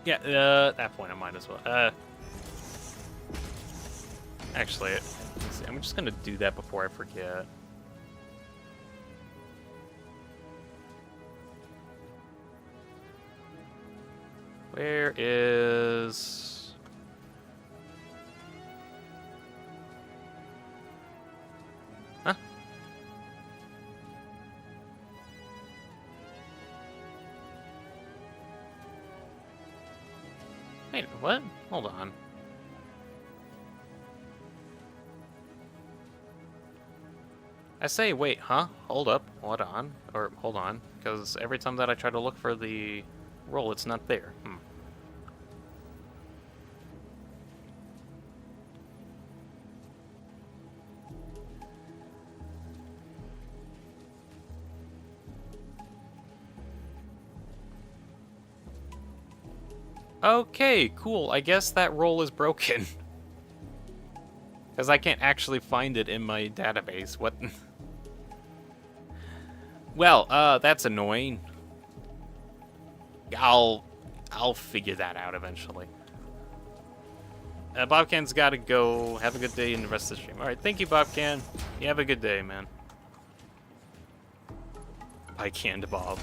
Speaker 1: Yeah, at that point I might as well. Actually, let's see, I'm just gonna do that before I forget. Where is... Huh? Wait, what? Hold on. I say, wait, huh? Hold up, hold on, or hold on, because every time that I try to look for the roll, it's not there. Okay, cool. I guess that roll is broken. Because I can't actually find it in my database. What? Well, that's annoying. I'll figure that out eventually. Bobcan's gotta go. Have a good day in the rest of the stream. Alright, thank you, Bobcan. You have a good day, man. Bye, Canned Bob.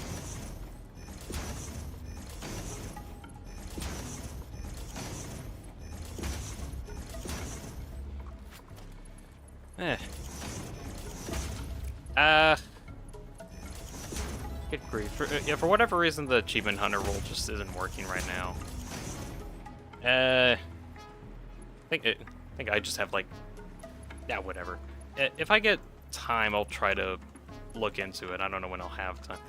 Speaker 1: Good grief. For whatever reason, the achievement hunter roll just isn't working right now. I think I just have like, yeah, whatever. If I get time, I'll try to look into it. I don't know when I'll have time.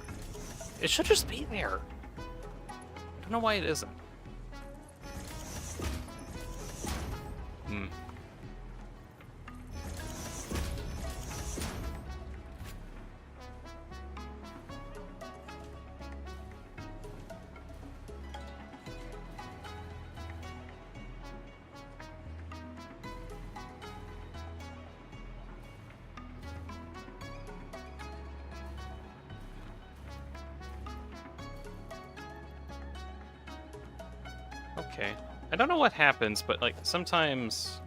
Speaker 1: It should just be there. don't know why it isn't. Hmm. Okay. I don't know what happens, but like sometimes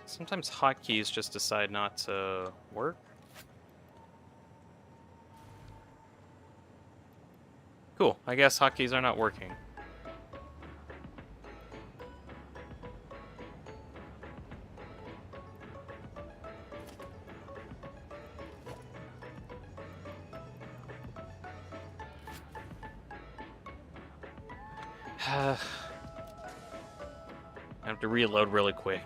Speaker 1: hotkeys just decide not to work. Cool. I guess hotkeys are not working. I have to reload really quick.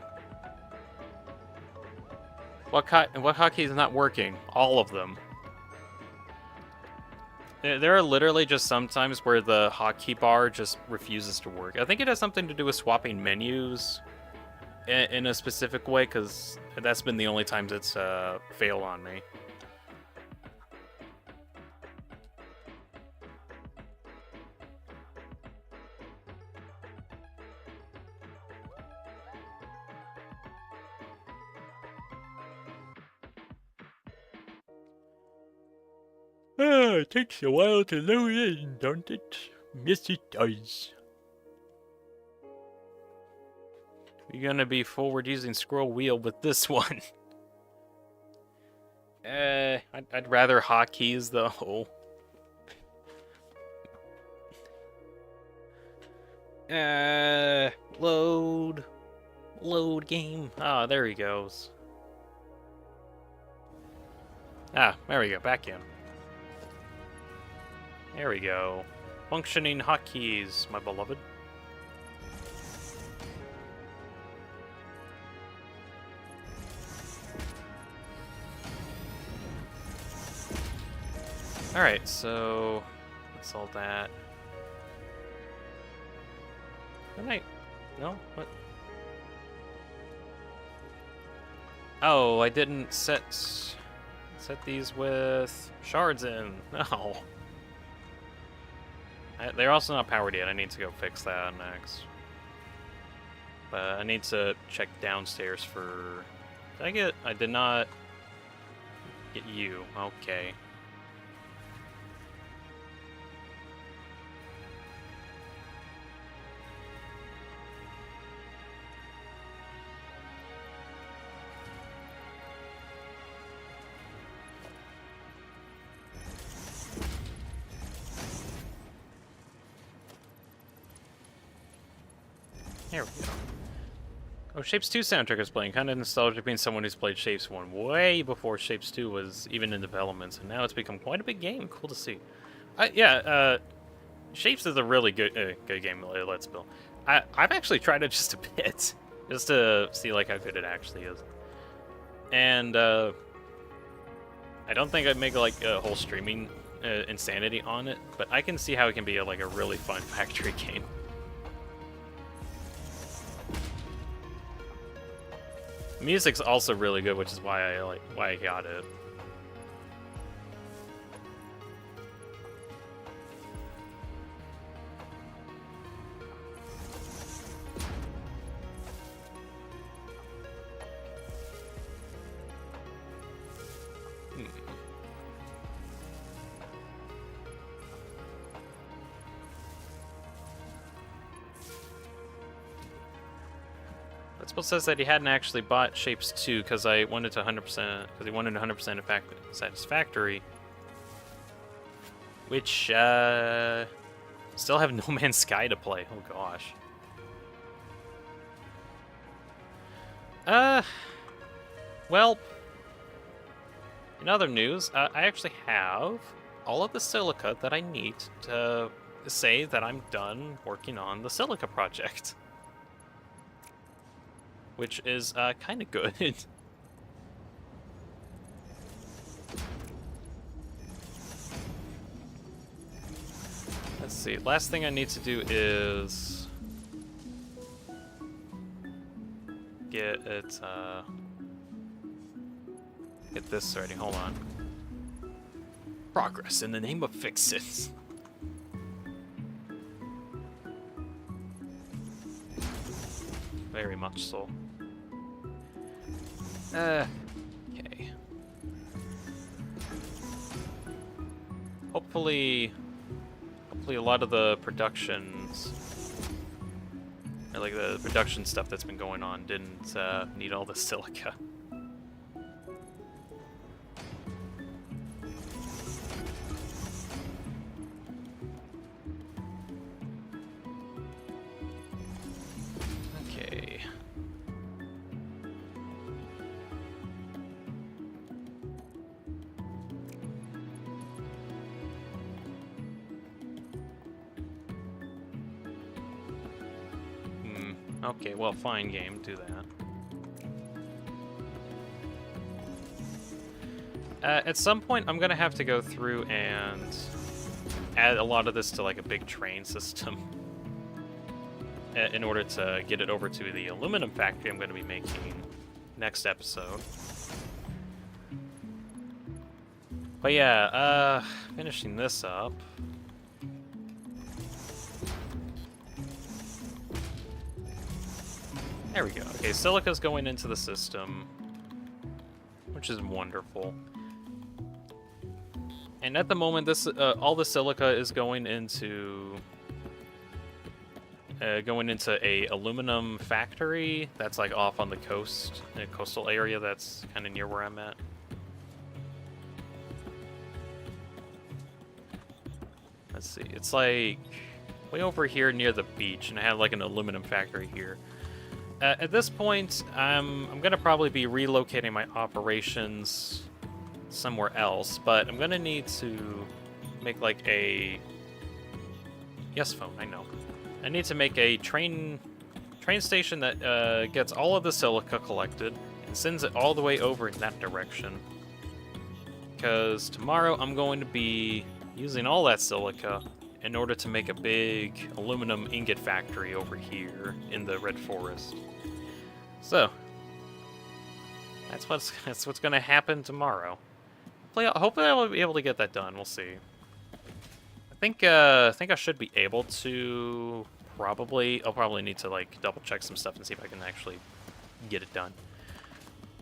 Speaker 1: What hotkey is not working? All of them. There are literally just sometimes where the hotkey bar just refuses to work. I think it has something to do with swapping menus in a specific way, because that's been the only times it's failed on me. It takes a while to load in, don't it? Yes, it does. You're gonna be forward using scroll wheel with this one. I'd rather hotkeys though. Load game. Ah, there he goes. Ah, there we go, back in. There we go. Functioning hotkeys, my beloved. Alright, so that's all that. Wait, no? What? Oh, I didn't set these with shards in. No. They're also not powered yet. I need to go fix that next. But I need to check downstairs for... I did not get you. Okay. There we go. Oh, Shapes 2 soundtrack is playing. Kind of nostalgic being someone who's played Shapes 1 way before Shapes 2 was even in development, so now it's become quite a big game. Cool to see. Shapes is a really good game, Let's Build. I've actually tried it just a bit, just to see like how good it actually is. And I don't think I'd make like a whole streaming insanity on it, but I can see how it can be like a really fun factory game. Music's also really good, which is why I got it. Let's says that he hadn't actually bought Shapes 2 because I wanted to 100%, because he wanted 100% satisfactory. Which, still have No Man's Sky to play. Oh gosh. Well, in other news, I actually have all of the silica that I need to say that I'm done working on the Silica project. Which is kind of good. Let's see. Last thing I need to do is get it. Get this ready. Hold on. Progress in the name of fix-it. Very much so. Okay. Hopefully a lot of the productions, or like the production stuff that's been going on, didn't need all the silica. Okay. Okay, well, fine game, do that. At some point, I'm gonna have to go through and add a lot of this to like a big train system in order to get it over to the aluminum factory I'm gonna be making next episode. But yeah, finishing this up. There we go. Okay, silica's going into the system, which is wonderful. And at the moment, this all the silica is going into a aluminum factory that's like off on the coast, in a coastal area that's kind of near where I'm at. Let's see. It's like way over here near the beach, and I have like an aluminum factory here. At this point, I'm gonna probably be relocating my operations somewhere else, but I'm gonna need to make like a yes phone. I know. I need to make a train station that gets all of the silica collected and sends it all the way over in that direction. Because tomorrow I'm going to be using all that silica in order to make a big aluminum ingot factory over here in the Red Forest. So that's what's going to happen tomorrow. Hopefully I'll be able to get that done. We'll see. I think I should be able to. I'll probably need to like double check some stuff and see if I can actually get it done.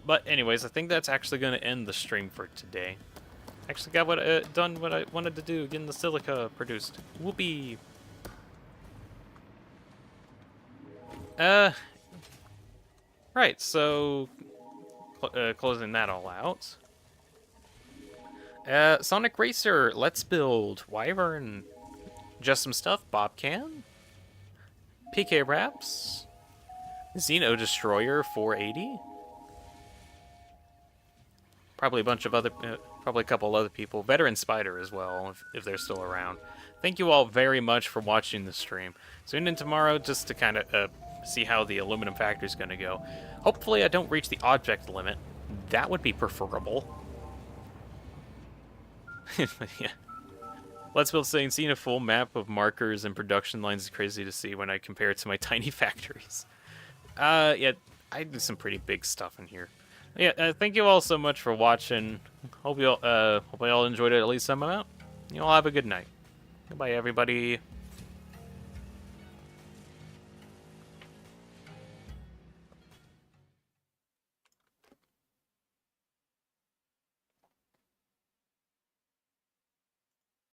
Speaker 1: But anyways, I think that's actually going to end the stream for today. Actually got done what I wanted to do, getting the silica produced. Whoopee! Right, so closing that all out. Sonic Racer, Let's Build, Wyvern, Just Some Stuff, Bob Can, PK Raps, Xeno Destroyer 480. Probably a bunch of other, probably a couple other people. Veteran Spider as well, if they're still around. Thank you all very much for watching the stream. Tune in tomorrow just to kind of see how the aluminum factory is going to go. Hopefully I don't reach the object limit. That would be preferable. Yeah. Let's Build saying seeing a full map of markers and production lines is crazy to see when I compare it to my tiny factories. Yeah, I do some pretty big stuff in here. Yeah, thank you all so much for watching. Hope you all enjoyed it at least some amount. You all have a good night. Goodbye, everybody.